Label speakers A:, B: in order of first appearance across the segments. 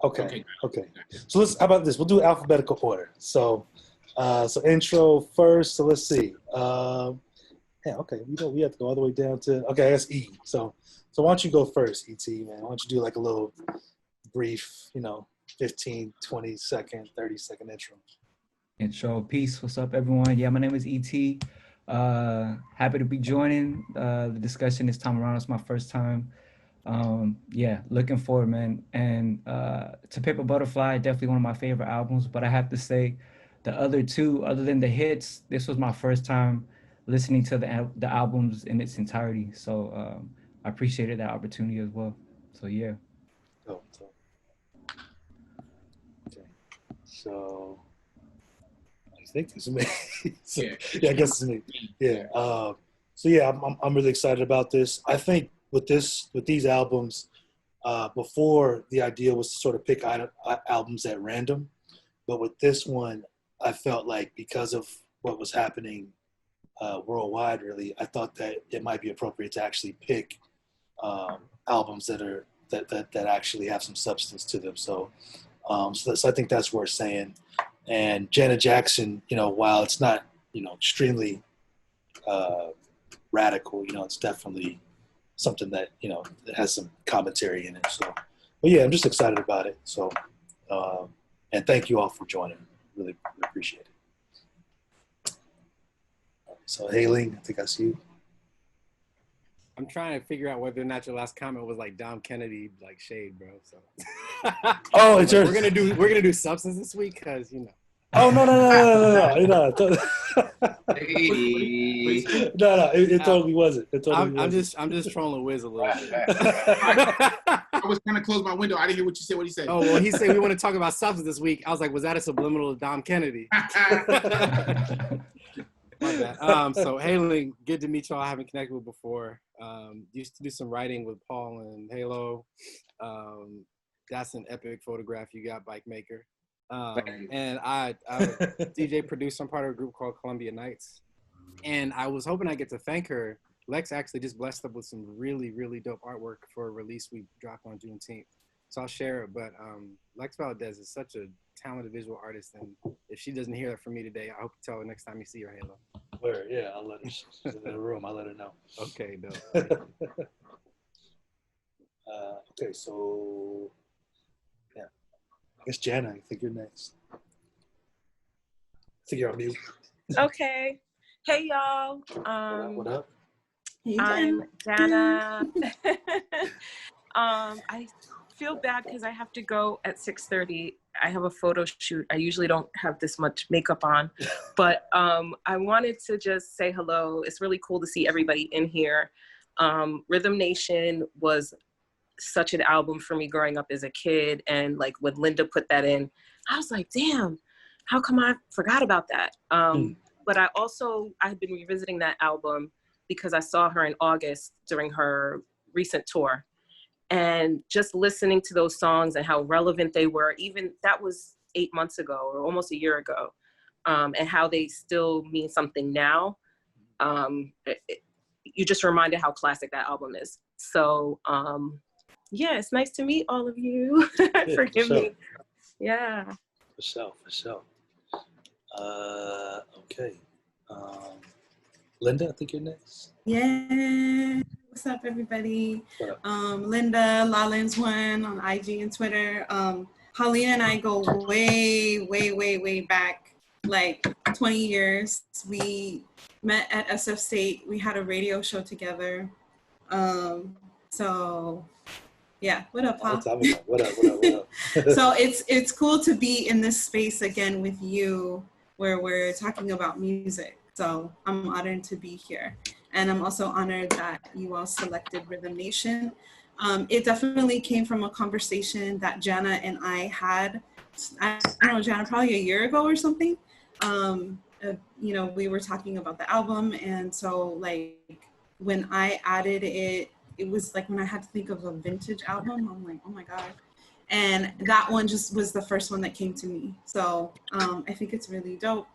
A: Okay. So how about this? We'll do alphabetical order. So intro first. So let's see. Okay. We have to go all the way down to. Okay, that's E. So why don't you go first, ET, man? Why don't you do like a little brief, 15, 20 second, 30-second intro.
B: Intro. Peace. What's up, everyone? Yeah, my name is ET. Happy to be joining the discussion this time around. It's my first time. Looking forward, man. And To Paper Butterfly, definitely one of my favorite albums. But I have to say, the other two, other than the hits, this was my first time listening to the albums in its entirety. So I appreciated that opportunity as well. So yeah.
A: Oh, okay. So I think it's me. Yeah, I guess it's me. Yeah. I'm really excited about this. I think with these albums, before the idea was to sort of pick albums at random, but with this one, I felt like because of what was happening worldwide, really, I thought that it might be appropriate to actually pick albums that actually have some substance to them. So I think that's worth saying. And Janet Jackson, while it's not, extremely radical, it's definitely something that, that has some commentary in it. So, but yeah, I'm just excited about it. So, and thank you all for joining. Really appreciate it. So, Hailing, I think I see you.
C: I'm trying to figure out whether or not your last comment was like Dom Kennedy, like shade, bro. So.
A: Oh, it's
C: we're gonna do substance this week, cause
A: Oh no! No, it totally wasn't.
C: I'm just trolling Wiz a little bit.
D: I was trying to close my window. I didn't hear what you said. What he said?
C: Oh well, he said we want to talk about substance this week. I was like, was that a subliminal to Dom Kennedy? My bad. So Hailing, good to meet y'all. I haven't connected with before. Used to do some writing with Paul and Halo. That's an epic photograph you got, Bike Maker. And I DJ producer. I'm part of a group called Columbia Nights. And I was hoping I get to thank her. Lex actually just blessed up with some really, really dope artwork for a release we dropped on Juneteenth. So I'll share it. But Lex Valdez is such a talented visual artist. And if she doesn't hear that from me today, I hope you tell her next time you see her, Halo.
A: Where? Yeah, I'll let her. She's in the room. I'll let her know.
C: Okay, dope.
A: Okay, so yeah. I guess Jana, I think you're next. I think you're on mute.
E: Okay. Hey, y'all.
A: What up?
E: I'm Jana. I feel bad because I have to go at 6:30. I have a photo shoot. I usually don't have this much makeup on, but I wanted to just say hello. It's really cool to see everybody in here. Rhythm Nation was such an album for me growing up as a kid, and like when Linda put that in, I was like, damn, how come I forgot about that? But I've been revisiting that album because I saw her in August during her recent tour, and just listening to those songs and how relevant they were, even that was 8 months ago or almost a year ago, and how they still mean something now. You just reminded how classic that album is. So yeah, it's nice to meet all of you. Forgive me. Yeah.
A: For sure. Okay. Linda, I think you're next.
F: Yeah. What's up, everybody?
A: What up?
F: Linda, Lawlins1 on IG and Twitter. Halina and I go way back, like 20 years. We met at SF State. We had a radio show together. So yeah, what up, Paul?
A: What up?
F: So it's cool to be in this space again with you, where we're talking about music. So I'm honored to be here. And I'm also honored that you all selected Rhythm Nation. It definitely came from a conversation that Jana and I had, I don't know, Jana, probably a year ago or something. We were talking about the album. And so like when I added it, it was like when I had to think of a vintage album, I'm like, oh my God. And that one just was the first one that came to me. So I think it's really dope.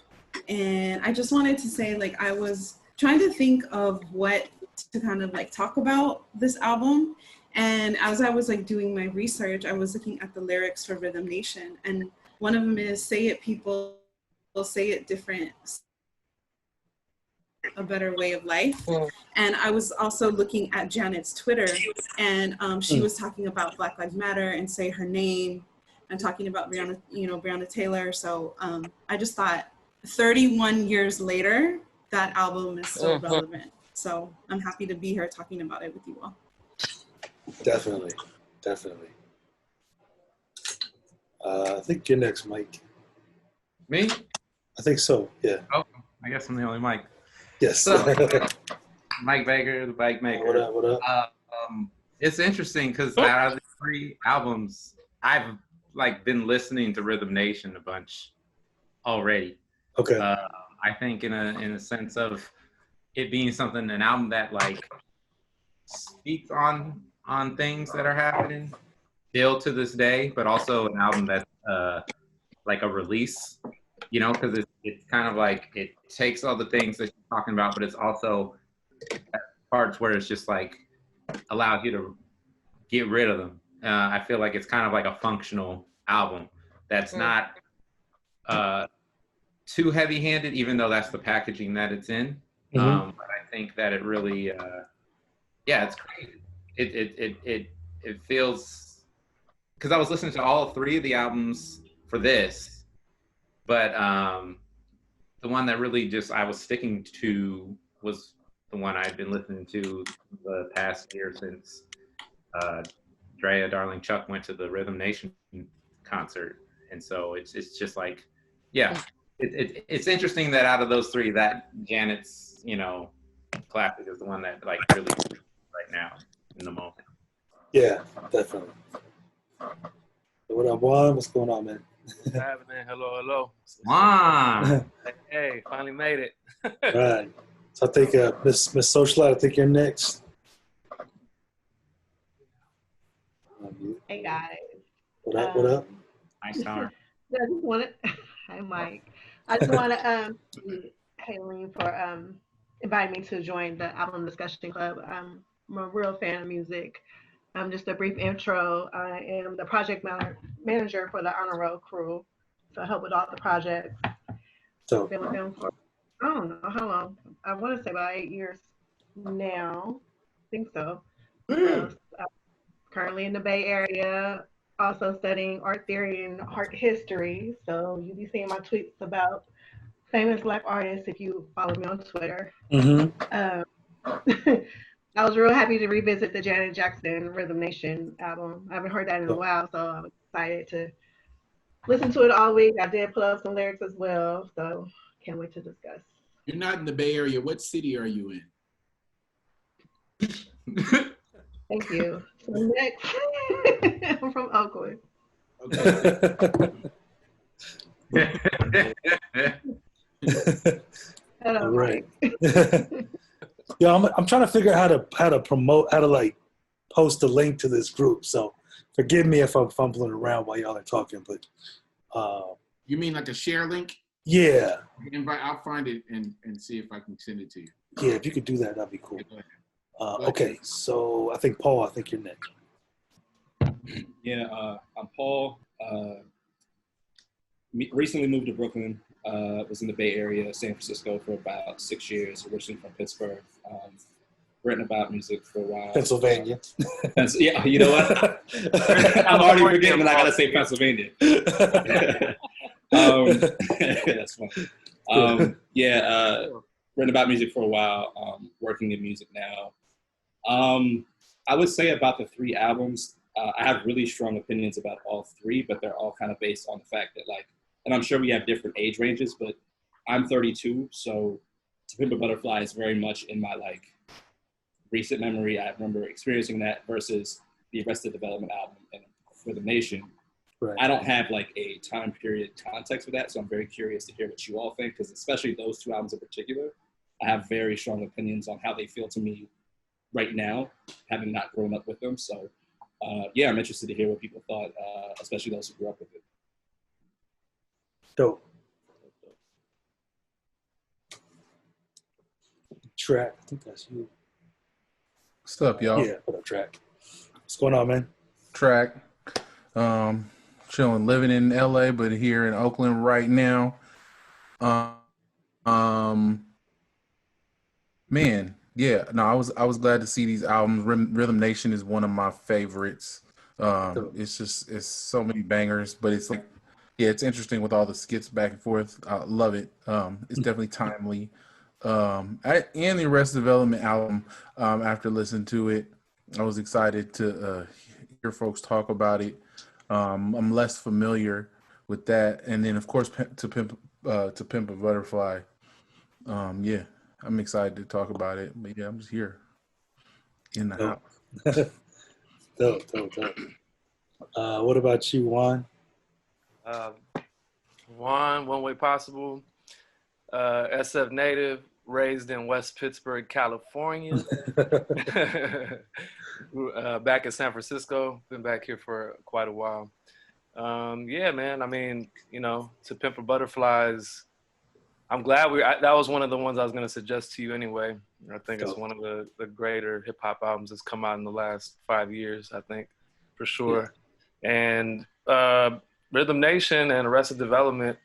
F: And I just wanted to say, like, I was trying to think of what to kind of like talk about this album. And as I was like doing my research, I was looking at the lyrics for Rhythm Nation, and one of them is "Say it, people, say it different, a better way of life." And I was also looking at Janet's Twitter, and she was talking about Black Lives Matter and Say Her Name, and talking about Breonna Taylor. So I just thought 31 years later, that album is still relevant. So I'm happy to be here talking about it with you all.
A: Definitely. I think you're next, Mike.
G: Me?
A: I think so, yeah.
G: Oh, I guess I'm the only Mike.
A: Yes.
G: So, Mike Baker, the Bike Maker.
A: What up?
G: It's interesting because out of the 3 albums, I've like been listening to Rhythm Nation a bunch already.
A: Okay.
G: I think in a sense of it being an album that like speaks on things that are happening still to this day, but also an album that's like a release, because it's kind of like it takes all the things that you're talking about, but it's also parts where it's just like allows you to get rid of them. I feel like it's kind of like a functional album that's not too heavy-handed, even though that's the packaging that it's in. But I think that it really, it's crazy. It feels, because I was listening to all 3 of the albums for this, but the one that really just I was sticking to was the one I've been listening to the past year since Drea Darling Chuck went to the Rhythm Nation concert. And so it's just like, it's interesting that out of those 3, that Janet's, classic is the one that like really right now in the moment.
A: Yeah, definitely. What up, Juan? What's going on, man?
H: What's happening? Hello.
G: Juan!
H: Hey, finally made it.
A: Right. So I think Miss Socialite, I think you're next.
I: Hey guys.
A: What up?
G: Nice summer.
I: I just wanted, hi Mike. I just want to thank Haylene for inviting me to join the album discussion club. I'm a real fan of music. Just a brief intro. I am the project manager for the Honor Roll crew, so I help with all the projects.
A: So
I: I've been with them for I don't know how long. I want to say about 8 years now. I think so. So I'm currently in the Bay Area, also studying art theory and art history. So you'll be seeing my tweets about famous Black artists if you follow me on Twitter. I was real happy to revisit the Janet Jackson Rhythm Nation album. I haven't heard that in a while, so I was excited to listen to it all week. I did pull up some lyrics as well, so can't wait to discuss.
D: You're not in the Bay Area. What city are you in?
I: Thank you. So next, I'm from Oakland.
D: Okay.
I: Hello,
A: right.
I: Mike.
A: Yeah, I'm trying to figure out how to promote, how to like post a link to this group. So forgive me if I'm fumbling around while y'all are talking, but
D: You mean like a share link?
A: yeah.
D: I'll find it and see if I can send it to you.
A: Yeah, if you could do that, that'd be cool.
D: Go ahead.
A: Okay, so I think Paul, I think you're next.
J: Yeah, I'm Paul. Recently moved to Brooklyn. Was in the Bay Area, San Francisco for about 6 years. Originally from Pittsburgh. Written about music for a while.
A: Pennsylvania.
J: Yeah, you know what? I'm already forgetting that I gotta say Pennsylvania. That's funny. Written about music for a while. Working in music now. I would say about the 3 albums, I have really strong opinions about all 3, but they're all kind of based on the fact that and I'm sure we have different age ranges, but I'm 32, so To Pimp a Butterfly is very much in my recent memory. I remember experiencing that versus the Arrested Development album and For the Nation.
A: Right.
J: I don't have a time period context for that, so I'm very curious to hear what you all think, because especially those 2 albums in particular, I have very strong opinions on how they feel to me right now, having not grown up with them. So I'm interested to hear what people thought, especially those who grew up with it.
A: Dope. Track, I think that's you.
K: What's up, y'all?
A: Yeah, what up, Track? What's going on, man?
K: Track. Chilling, living in LA, but here in Oakland right now. Man, yeah. No, I was glad to see these albums. Rhythm Nation is one of my favorites. It's so many bangers, but it's like, yeah, it's interesting with all the skits back and forth. I love it. It's definitely timely. And the Arrested Development album, after listening to it, I was excited to hear folks talk about it. I'm less familiar with that, and then of course to Pimp a Butterfly. Yeah, I'm excited to talk about it. But yeah, I'm just here in the house.
A: Dope. What about you, Juan?
H: One Way Possible. SF native, raised in West Pittsburgh, California. Back in San Francisco. Been back here for quite a while. Yeah, man. I mean, To Pimp a Butterflies. I'm glad that was one of the ones I was going to suggest to you anyway. I think it's one of the greater hip hop albums that's come out in the last 5 years, I think, for sure. Yeah. And Rhythm Nation and Arrested Development,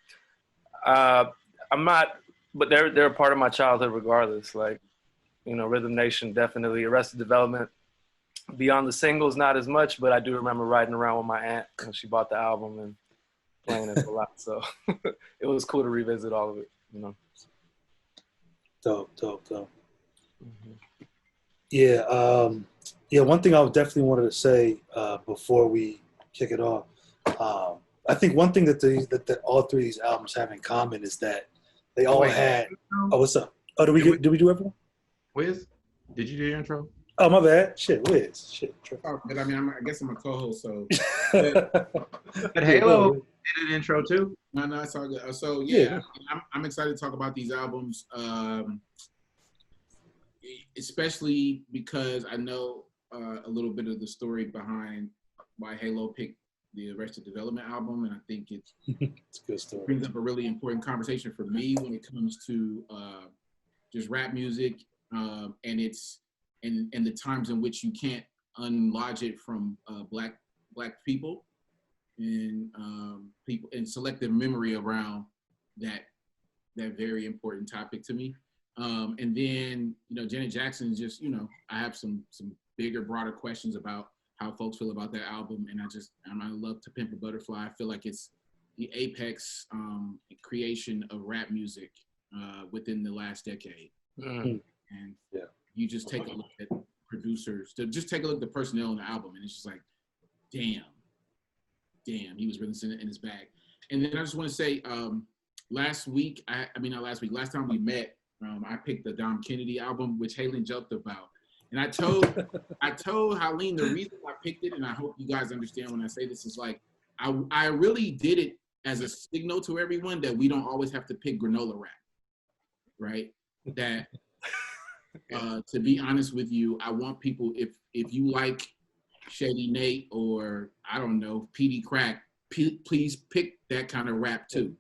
H: I'm not, but they're a part of my childhood regardless. Like, Rhythm Nation definitely, Arrested Development. Beyond the singles, not as much, but I do remember riding around with my aunt when she bought the album and playing it a lot. So it was cool to revisit all of it.
A: Dope. Mm-hmm. Yeah. One thing I definitely wanted to say before we kick it off, I think one thing that all three of these albums have in common is that they all had. Oh, what's up? Oh, did we do everyone?
D: Wiz, did you do your intro?
A: Oh, my bad. Shit, Wiz. Shit.
D: Oh, but I mean, I guess I'm a co-host, so.
G: But Halo did an intro too.
D: No, it's all good. So yeah, I'm excited to talk about these albums, especially because I know a little bit of the story behind why Halo picked the Arrested Development album, and I think it's a good story. Brings up a really important conversation for me when it comes to just rap music, and it's and the times in which you can't unlodge it from black people and people and selective memory around that very important topic to me. And then Janet Jackson is just I have some bigger, broader questions about how folks feel about that album, and I love To Pimp a Butterfly. I feel like it's the apex creation of rap music within the last decade. And you just take a look at producers, just take a look at the personnel on the album, and it's just like, damn, he was really sitting in his bag. And then I just want to say, last time we met, I picked the Dom Kennedy album, which Halen joked about. And I told Haleen the reason I picked it, and I hope you guys understand when I say this, is like, I really did it as a signal to everyone that we don't always have to pick granola rap, right? That, to be honest with you, I want people, if you like Shady Nate or, I don't know, PD Crack, please pick that kind of rap too.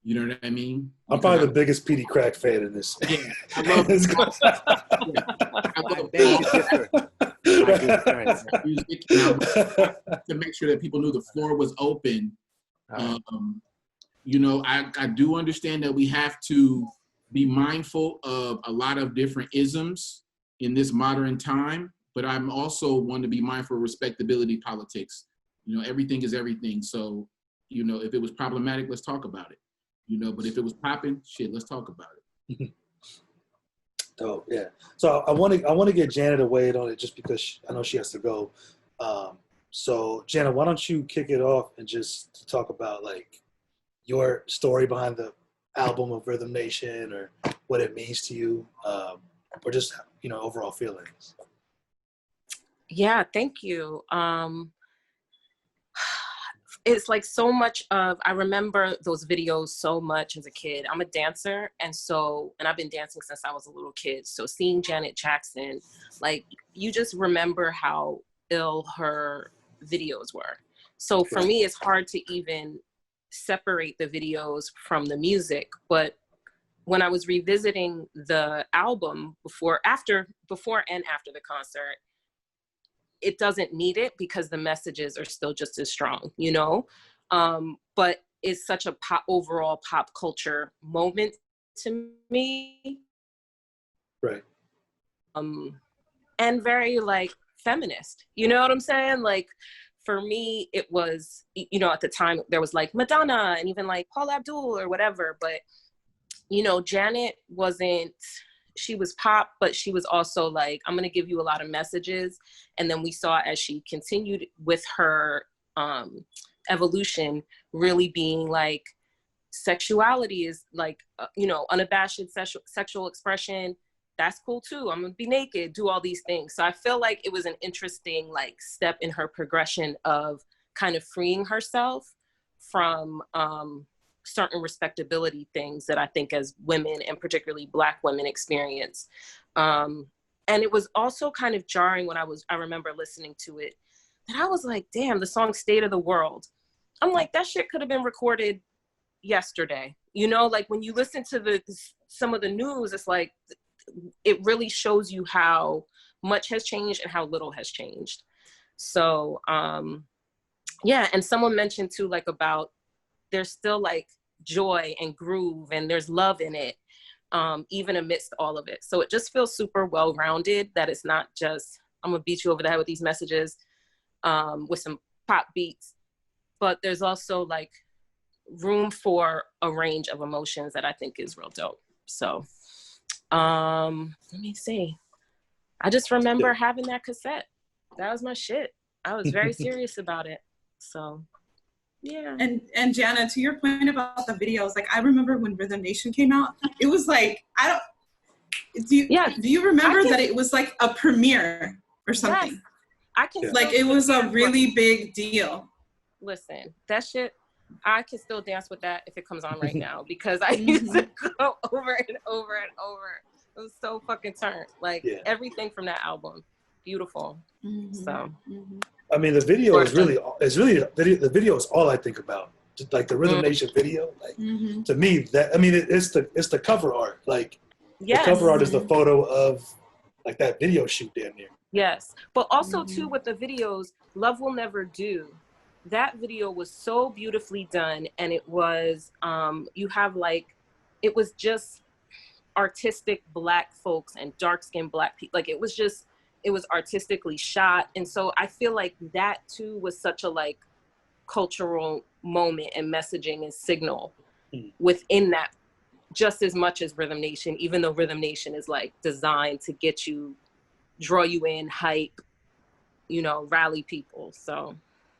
D: You know what I mean?
A: I'm probably the biggest PD Crack fan in this.
D: Yeah, I love this. Music, to make sure that people knew the floor was open. I do understand that we have to be mindful of a lot of different isms in this modern time, but I'm also one to be mindful of respectability politics. Everything is everything. So, if it was problematic, let's talk about it. But if it was popping, shit, let's talk about it.
A: Oh yeah. So I want to get Janet to weigh in on it just because I know she has to go. So Janet, why don't you kick it off and just talk about like your story behind the album of Rhythm Nation, or what it means to you, or just overall feelings.
E: Yeah, thank you. It's like so much I remember those videos so much as a kid. I'm a dancer, and I've been dancing since I was a little kid. So seeing Janet Jackson, like, you just remember how ill her videos were. So for me, it's hard to even separate the videos from the music. But when I was revisiting the album before and after the concert, it doesn't need it because the messages are still just as strong, you know? But it's such a overall pop culture moment to me.
A: Right.
E: And very like feminist, you know what I'm saying? Like for me, it was, you know, at the time there was like Madonna and even like Paula Abdul or whatever, but you know, Janet wasn't, she was pop, but she was also like, I'm gonna give you a lot of messages. And then we saw as she continued with her evolution, really being like, sexuality is like, you know, unabashed sexual expression. That's cool too. I'm gonna be naked, do all these things. So I feel like it was an interesting like step in her progression of kind of freeing herself from certain respectability things that I think as women and particularly Black women experience. And it was also kind of jarring when I remember listening to it, that I was like, damn, the song State of the World. I'm like, that shit could have been recorded yesterday. You know, like when you listen to some of the news, it's like, it really shows you how much has changed and how little has changed. So, yeah. And someone mentioned too, like about, there's still like joy and groove and there's love in it, even amidst all of it. So it just feels super well-rounded, that it's not just, I'm gonna beat you over the head with these messages with some pop beats, but there's also like room for a range of emotions that I think is real dope. So let me see. I just remember having that cassette. That was my shit. I was very serious about it. So yeah.
F: And Jana, to your point about the videos, like I remember when Rhythm Nation came out, it was like, do you remember that it was like a premiere or something?
E: Yes. I can
F: like it was a really big deal.
E: Listen, that shit, I can still dance with that if it comes on right now, because I used to go over and over and over. It was so fucking turned. Like everything from that album, beautiful. So
A: I mean, the video is really the video is all I think about. Just like the Rhythm Nation video, like to me, that, I mean, it's the cover art. Like the cover art is the photo of like that video shoot damn near.
E: Yes, but also too with the videos, Love Will Never Do. That video was so beautifully done, and it was you have like, it was just artistic Black folks and dark-skinned Black people. Like it was artistically shot, and so I feel like that too was such a like cultural moment and messaging and signal within that, just as much as Rhythm Nation, even though Rhythm Nation is like designed to get you, draw you in, hype, you know, rally people. So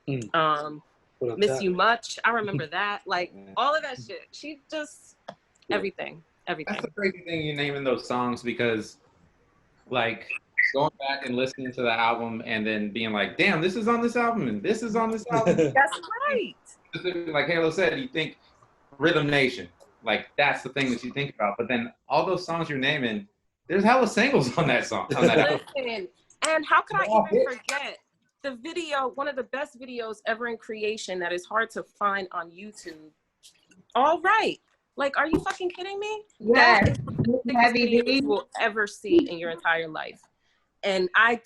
E: Miss You Much, I remember that, like all of that shit. She just everything.
G: That's the crazy thing, you naming those songs, because like going back and listening to the album and then being like, damn, this is on this album and this is on this album.
E: That's right.
G: Like Halo said, you think Rhythm Nation, like that's the thing that you think about. But then all those songs you're naming, there's hella singles on that song. On that album.
E: Listen, and how could I even forget the video, one of the best videos ever in creation that is hard to find on YouTube. All Right. Like, are you fucking kidding me?
I: Yes.
E: That is the biggest video you will ever see in your entire life. And I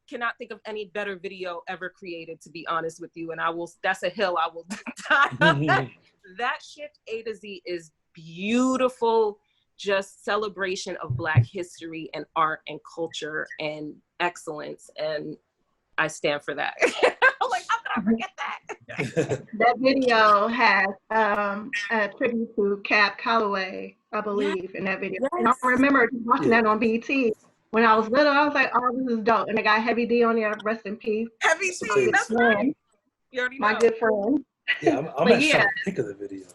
E: cannot think of any better video ever created, to be honest with you. And that's a hill I will die on. That shit, A to Z, is beautiful, just celebration of Black history and art and culture and excellence. And I stand for that. I'm like, how could I forget that?
I: That video has a tribute to Cab Calloway, I believe, in that video. And I remember watching that on BT. When I was little, I was like, oh, this is dope. And I got Heavy D on there, rest in peace.
E: Heavy D, that's right. You already know.
I: My good friend.
A: Yeah, I'm actually trying to think of the video.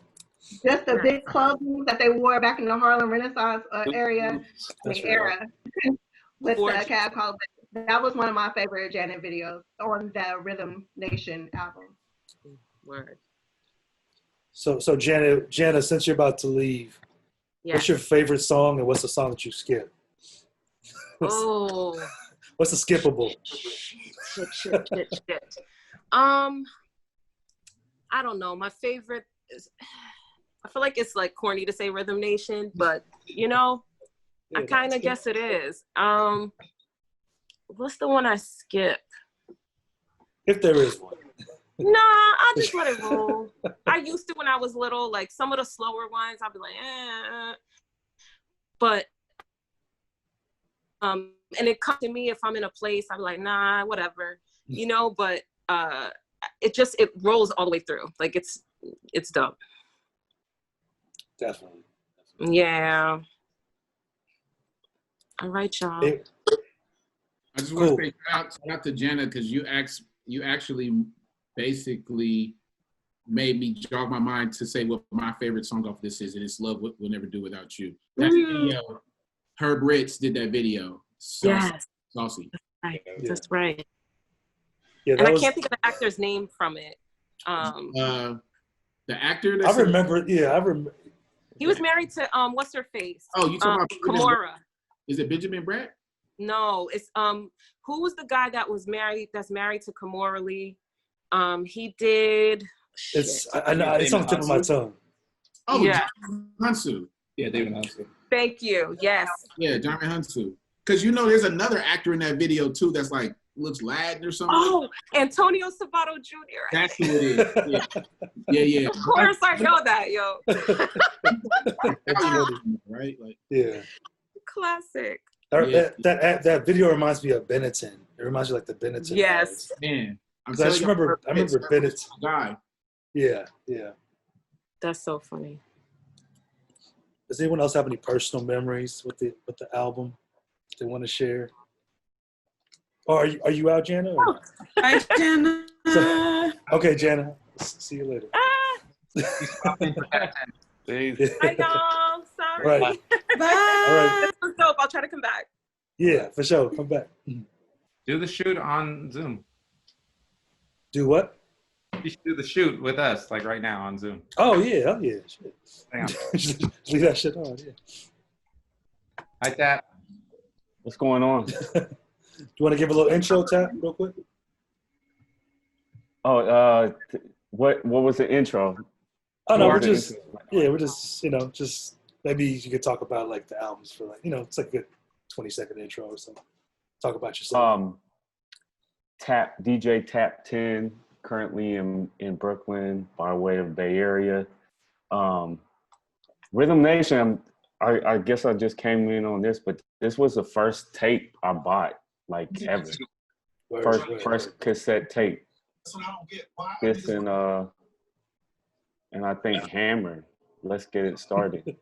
I: Just the big clothing that they wore back in the Harlem Renaissance era, era with the Cab Calloway. That was one of my favorite Janet videos on the Rhythm Nation album.
E: Word.
A: So Jana, since you're about to leave, what's your favorite song and what's the song that you skip? What's the skippable?
E: Shit. I don't know. My favorite is, I feel like it's like corny to say Rhythm Nation, but you know, I kind of guess it is. What's the one I skip?
A: If there is one.
E: Nah, I'll just let it roll. I used to when I was little, like some of the slower ones, I'll be like, But, and it comes to me if I'm in a place, I'm like, nah, whatever, you know, but it rolls all the way through. Like it's dope.
A: Definitely.
E: Yeah. All right, y'all.
D: I just want to say shout out to Jenna because you actually basically made me jog my mind to say what my favorite song off this is, and it's Love We'll Never Do Without You. That video, Herb Ritz did that video. Saucy.
E: Right. That's right.
A: Yeah,
E: and I can't think of the actor's name from it.
D: The actor.
A: I remember. Yeah, I remember.
E: He was married to what's her face?
D: Oh, you talking about
E: Kimora?
D: Is it Benjamin Bratt?
E: No, it's who was the guy that was married? That's married to Kimora Lee. He did.
A: It's I know it's on the tip of my tongue.
D: Oh
E: yeah,
D: Hansu.
J: Yeah, David Hansu.
E: Thank you. Yes.
D: Yeah, Jeremy Hansu. Because there's another actor in that video too that's like looks Latin or something.
E: Oh, Antonio Sabato Jr.
D: That's who it is. Yeah.
E: Of course, I know that, yo.
D: Right? Like,
A: yeah.
E: Classic.
A: That video reminds me of Benetton. It reminds you like the Benetton.
E: Yes.
D: Man.
A: I just remember Benetton.
D: Guy.
A: Yeah.
E: That's so funny.
A: Does anyone else have any personal memories with the album they want to share? Or are you out, Jana? Or
F: Hi, Jana.
A: Okay, Jana. See you later.
E: I know. Sorry.
A: Right.
F: Bye.
A: All right.
E: This was dope. I'll try to come back.
A: Yeah, for sure. Come back.
G: Do the shoot on Zoom.
A: Do what?
G: You should do the shoot with us, like right now on Zoom.
A: Oh yeah. Shit.
G: Hang on.
A: Leave that shit on. Yeah.
G: Hi, Tap.
L: What's going on?
A: Do you want to give a little intro, Tap, real quick?
L: Oh, what was the intro?
A: Oh no, we're just just maybe you could talk about like the albums for like it's like a good 20-second intro or something. Talk about yourself.
L: DJ Tap 10, currently in Brooklyn by way of Bay Area. Rhythm Nation, I guess I just came in on this, but this was the first tape I bought like ever. First cassette tape. This and I think Hammer. Let's get it started.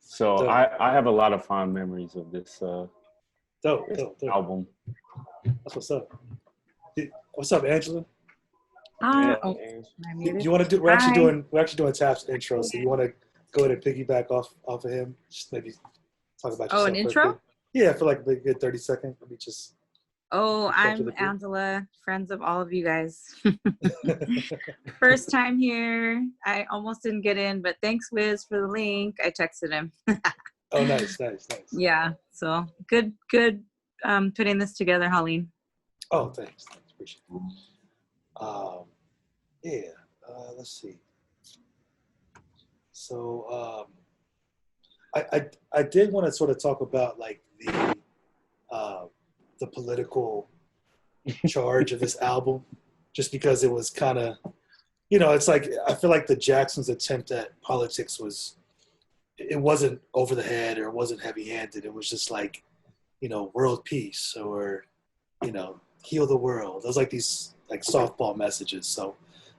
L: So I have a lot of fond memories of this
A: dope.
L: album.
A: That's what's up. What's up, Angela?
F: You
A: want to do? We're actually doing Tap's intro. So you want to go ahead and piggyback off of him? Just maybe talk about yourself.
M: Oh, an intro?
A: Yeah, for like a good 30 seconds. Let me just.
M: Oh, I'm Angela, friends of all of you guys. First time here. I almost didn't get in, but thanks, Wiz, for the link. I texted him.
A: Oh, nice.
M: Yeah, so good putting this together, Holleen.
A: Oh, thanks. Appreciate it. Let's see. So I did want to sort of talk about like the political charge of this album, just because it was kind of, it's like I feel like the Jacksons' attempt at politics wasn't over the head or it wasn't heavy-handed. It was just like, world peace or, heal the world. Those like these like softball messages. So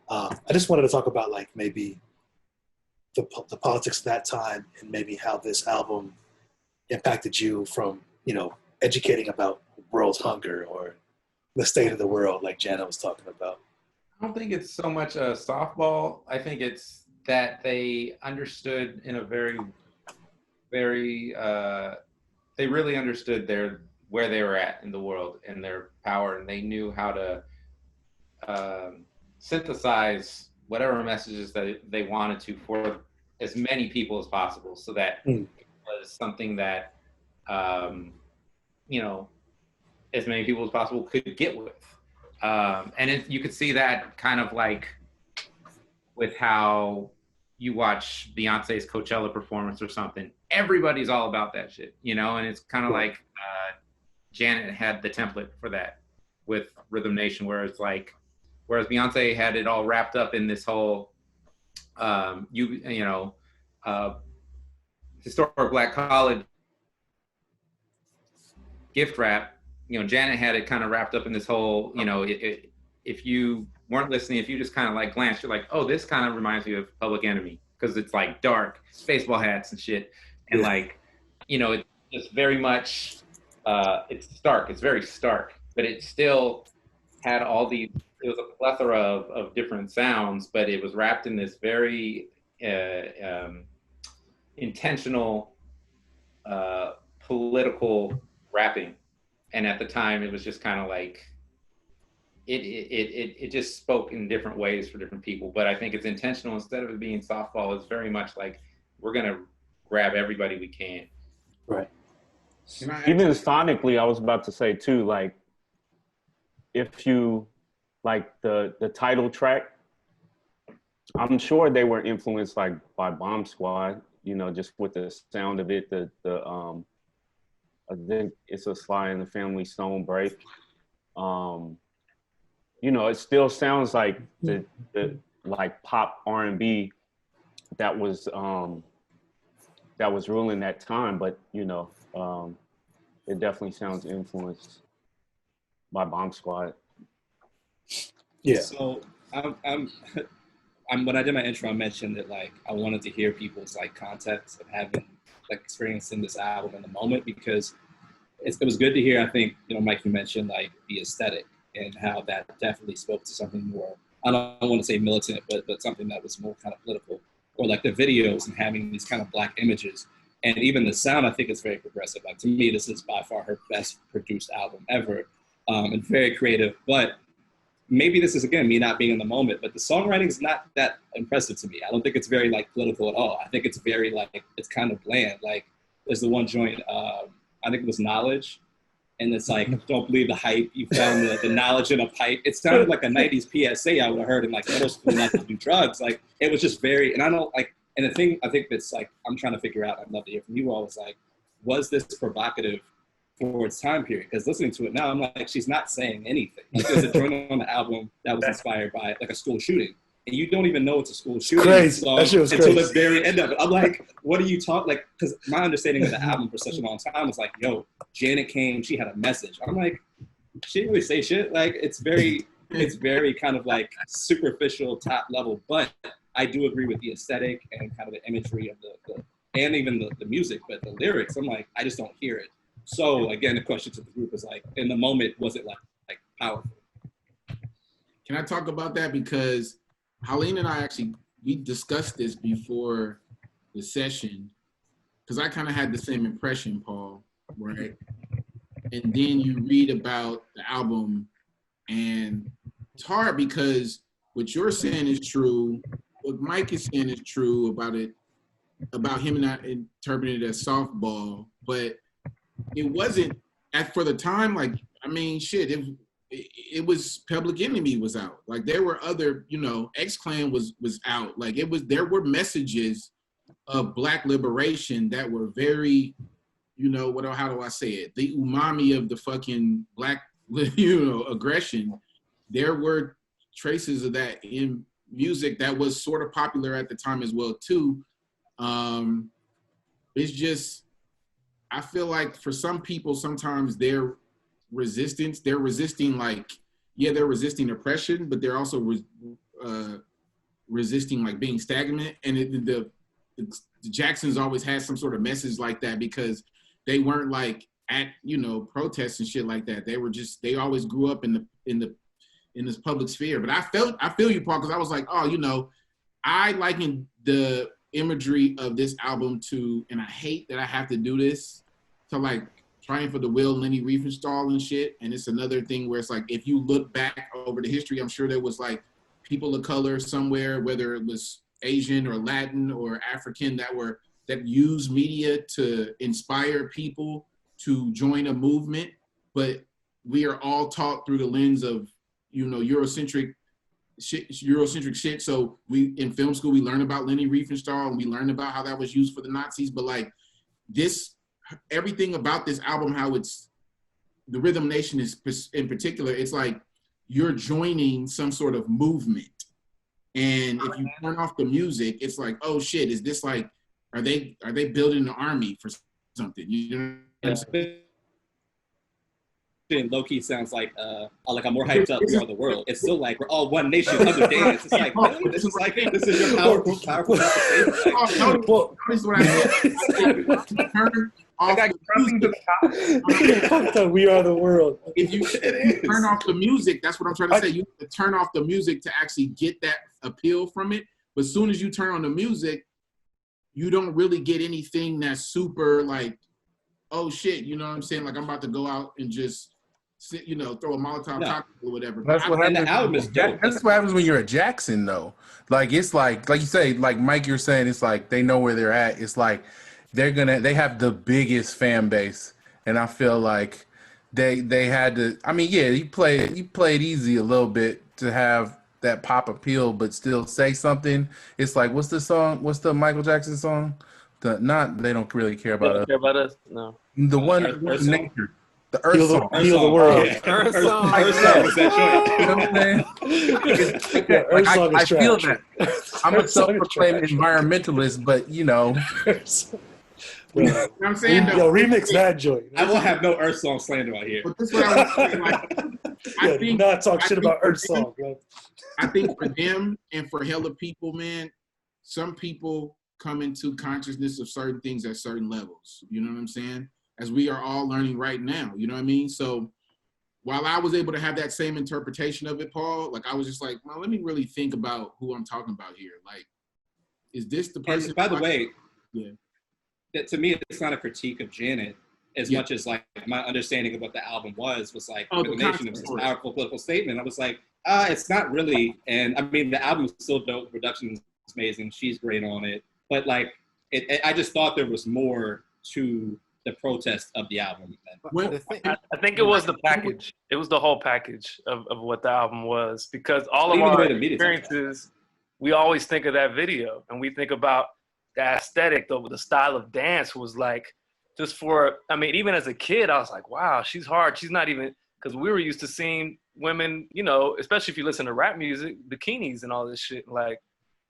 A: I just wanted to talk about like maybe the politics of that time and maybe how this album impacted you from, educating about world hunger or the state of the world like Jana was talking about.
G: I don't think it's so much a softball. I think it's that they understood in a very, very, they really understood where they were at in the world and their power, and they knew how to synthesize whatever messages that they wanted to for as many people as possible, so that it was something that as many people as possible could get with. And you could see that kind of like with how you watch Beyonce's Coachella performance or something. Everybody's all about that shit, and it's kind of like Janet had the template for that with Rhythm Nation, whereas Beyonce had it all wrapped up in this whole historic Black college gift wrap. Janet had it kind of wrapped up in this whole, if you weren't listening, if you just kind of like glanced, you're like, oh, this kind of reminds me of Public Enemy, because it's like dark, baseball hats and shit. And it's just very much, it's stark, it's very stark, but it still had all these, it was a plethora of different sounds, but it was wrapped in this very intentional political rapping. And at the time, it was just kind of like, it just spoke in different ways for different people. But I think it's intentional. Instead of it being softball, it's very much like, we're going to grab everybody we can.
A: Right.
L: Even sonically, I was about to say too, like, if you like the title track, I'm sure they were influenced like by Bomb Squad, just with the sound of it, I think it's a Sly and the Family Stone break. It still sounds like the like pop R&B that was ruling that time, but it definitely sounds influenced by Bomb Squad.
A: Yeah.
J: So when I did my intro, I mentioned that like I wanted to hear people's like context of having like experiencing this album in the moment, because it was good to hear. I think Mike, you mentioned like the aesthetic and how that definitely spoke to something more, I don't want to say militant, but something that was more kind of political, or like the videos and having these kind of Black images. And even the sound, I think, is very progressive. Like, to me, this is by far her best produced album ever, and very creative. But maybe this is, again, me not being in the moment, but the songwriting is not that impressive to me. I don't think it's very like political at all. I think it's very like, it's kind of bland. Like, there's the one joint, I think it was Knowledge. And it's like, don't believe the hype. You found the knowledge in a pipe. It sounded like a 90s PSA I would have heard in like middle school, not to do drugs. Like, it was just very, and I don't like, and the thing I think that's like, I'm trying to figure out, I'd love to hear from you all, is like, was this provocative for its time period? Because listening to it now, I'm like, she's not saying anything. Like, there's a joint on the album that was inspired by like a school shooting. And you don't even know it's a school shooting song until the very end of it. I'm like, what are you talking? Like, because my understanding of the album for such a long time was like, yo, Janet came, she had a message. I'm like, she didn't really say shit. Like, it's very kind of like superficial, top level. But I do agree with the aesthetic and kind of the imagery of the and even the music, but the lyrics, I'm like, I just don't hear it. So again, the question to the group is like, in the moment, was it like powerful?
D: Can I talk about that? Because Haleen and I we discussed this before the session, because I kind of had the same impression, Paul, right? And then you read about the album, and it's hard because what you're saying is true, what Mike is saying is true about it, about him not interpreting it as softball, but it wasn't, for the time, like, I mean, shit, it was Public Enemy was out. Like, there were other, X-Clan was out. Like, there were messages of Black liberation that were very, how do I say it? The umami of the fucking Black, aggression. There were traces of that in music that was sort of popular at the time as well, too. It's just, I feel like for some people, sometimes they're resisting like, yeah, they're resisting oppression, but they're also resisting like being stagnant. And the Jacksons always had some sort of message like that, because they weren't like at protests and shit like that. They always grew up in this public sphere. But I feel you, Paul, because I was like, oh, I liken the imagery of this album to, and I hate that I have to do this, to like Triumph of the Will, Lenny Riefenstahl and shit. And it's another thing where it's like, if you look back over the history, I'm sure there was like people of color somewhere, whether it was Asian or Latin or African, that used media to inspire people to join a movement. But we are all taught through the lens of, Eurocentric shit. So in film school, we learn about Lenny Riefenstahl, and we learn about how that was used for the Nazis. But like everything about this album, how it's the Rhythm Nation is in particular, it's like you're joining some sort of movement. And if you turn off the music, it's like, oh shit, is this like, are they building an army for something? You know what I'm saying?
J: Low key sounds like I'm more hyped up. We are the world. It's still like we're all one nation under dance. It's like really? This is your powerful thing to say.
D: Notice what I said. Turn off
A: Fuck that, we are the world.
D: If you turn off the music, that's what I'm trying to say. You have to turn off the music to actually get that appeal from it. But as soon as you turn on the music, you don't really get anything that's super like, oh shit, you know what I'm saying? Like I'm about to go out and just sit, you know, throw a Molotov cocktail or whatever.
K: That's what happens.
J: The album is dope.
K: That's what happens when you're at Jackson, though. Like it's like you say, like Mike, you're saying, it's like they know where they're at. It's like they have the biggest fan base, and I feel like they had to. I mean, yeah, you played easy a little bit to have that pop appeal, but still say something. It's like, what's the song? What's the Michael Jackson song? They don't really care about us.
H: Care about us? No.
K: The one
H: Earth
K: nature. The Earth Song.
A: Heal the world.
J: Yeah. Earth Song. Earth Song is that joint.
K: You know what I'm saying? I feel that. I'm a self-proclaimed environmentalist, but you know.
D: You know what I'm saying?
A: Yo, remix that joint.
J: I will have no Earth Song slander out here.
D: But this is what I was saying. Like,
A: do not talk shit about Earth Song, bro.
D: I think for them and for hella people, man, some people come into consciousness of certain things at certain levels. You know what I'm saying? As we are all learning right now, you know what I mean? So while I was able to have that same interpretation of it, Paul, like I was just like, well, let me really think about who I'm talking about here. Like, is this the person?
J: And by the way,
D: yeah,
J: that to me, it's not a critique of Janet as much as like my understanding of what the album was like, the nation was this powerful political statement. I was like, it's not really. And I mean, the album's still dope. The production is amazing. She's great on it. But like, I just thought there was more to the protest of the album.
H: I think it was the package. It was the whole package of what the album was, because all of our experiences, we always think of that video and we think about the aesthetic, the style of dance was like, just for, I mean, even as a kid, I was like, wow, she's hard. She's not even, because we were used to seeing women, you know, especially if you listen to rap music, bikinis and all this shit. Like,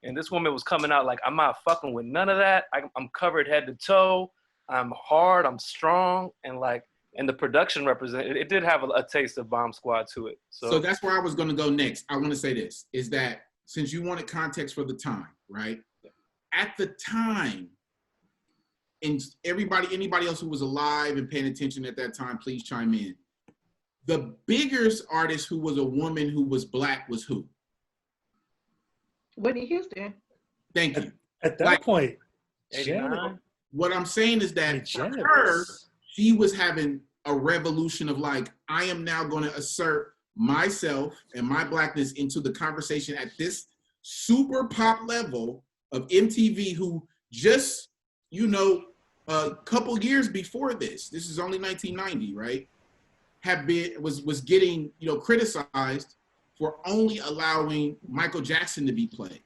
H: and this woman was coming out like, I'm not fucking with none of that. I'm covered head to toe. I'm hard, I'm strong, and like, and the production it did have a taste of Bomb Squad to it. So
D: that's where I was gonna go next. I wanna say this, is that since you wanted context for the time, right? At the time, and anybody else who was alive and paying attention at that time, please chime in. The biggest artist who was a woman who was black was who?
I: Whitney Houston.
D: Thank you.
A: At that point,
D: what I'm saying is that for her, she was having a revolution of like, I am now going to assert myself and my blackness into the conversation at this super pop level of MTV, who just, you know, a couple years before this is only 1990, right? Was getting, you know, criticized for only allowing Michael Jackson to be played,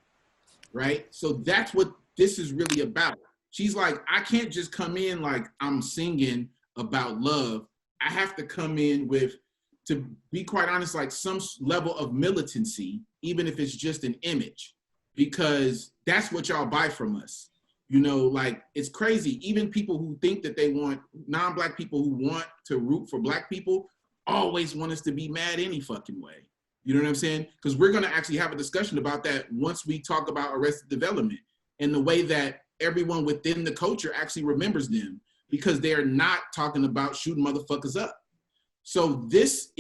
D: right? So that's what this is really about. She's like, I can't just come in like I'm singing about love. I have to come in with, to be quite honest, like some level of militancy, even if it's just an image, because that's what y'all buy from us. You know, like, it's crazy. Even people who think that they want, non-black people who want to root for black people always want us to be mad any fucking way. You know what I'm saying? Because we're going to actually have a discussion about that once we talk about Arrested Development and the way that everyone within the culture actually remembers them, because they're not talking about shooting motherfuckers up. So this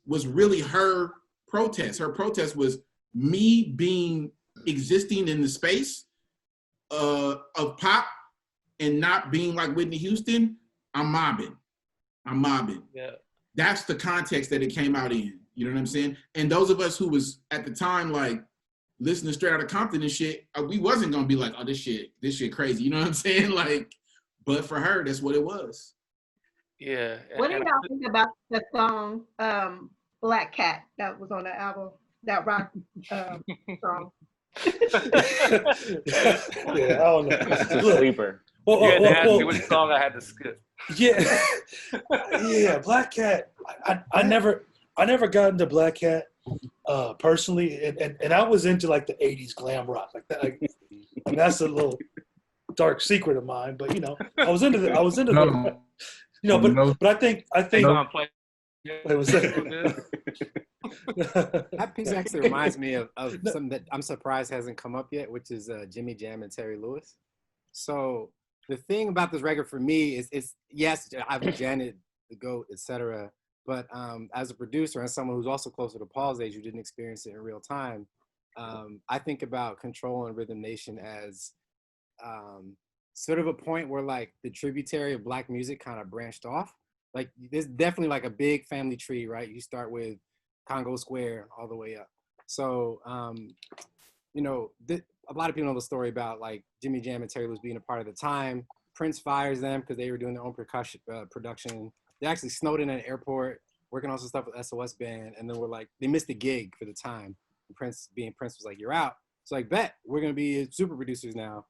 D: was really her protest. Her protest was me existing in the space of pop and not being like Whitney Houston. I'm mobbing. Yeah. That's the context that it came out in. You know what I'm saying? And those of us who was at the time like listening straight out of Compton and shit, we wasn't gonna be like, oh, this shit crazy. You know what I'm saying? Like, but for her, that's what it was.
H: Yeah.
I: What do y'all think about the song Black Cat that was on the album, that rock song?
A: Yeah, I don't know.
L: Sleeper.
H: You had to ask me which song I had to skip.
A: Yeah, yeah. Black Cat. I never got into Black Cat personally, and I was into like the '80s glam rock, like that. Like, that's a little dark secret of mine, but I was into the but I think. Wait, what's that?
C: That piece actually reminds me of something that I'm surprised hasn't come up yet, which is Jimmy Jam and Terry Lewis. So the thing about this record for me is yes, I've Janet, the GOAT, etc. But as a producer and someone who's also closer to Paul's age, who didn't experience it in real time, I think about Control and Rhythm Nation as sort of a point where like the tributary of Black music kind of branched off. Like there's definitely like a big family tree, right? You start with Congo Square all the way up. So, a lot of people know the story about like Jimmy Jam and Terry Lewis being a part of the time. Prince fires them because they were doing their own production. They actually snowed in at an airport, working on some stuff with SOS Band, and then they missed the gig for the time. And Prince was like, "You're out." It's like, bet we're gonna be super producers now.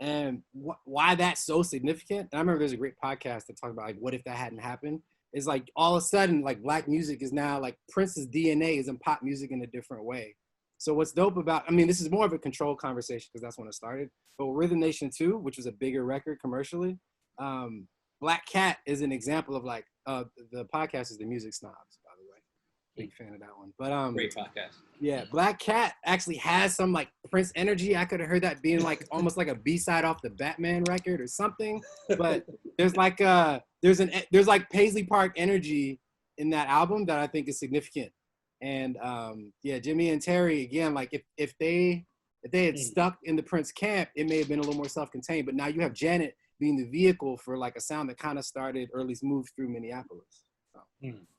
C: And why that's so significant? And I remember there's a great podcast that talked about like, what if that hadn't happened? It's like all of a sudden, like Black music is now like Prince's DNA is in pop music in a different way. So what's dope about, this is more of a Control conversation because that's when it started. But with Rhythm Nation 2, which was a bigger record commercially, Black Cat is an example of like, the podcast is The Music Snobs, by the way. Big fan of that one. But
J: great podcast.
C: Yeah, Black Cat actually has some like Prince energy. I could have heard that being like almost like a B-side off the Batman record or something. But there's like there's like Paisley Park energy in that album that I think is significant. And Jimmy and Terry again, like if they had stuck in the Prince camp, it may have been a little more self-contained. But now you have Janet being the vehicle for like a sound that kind of started or at least moved through Minneapolis. So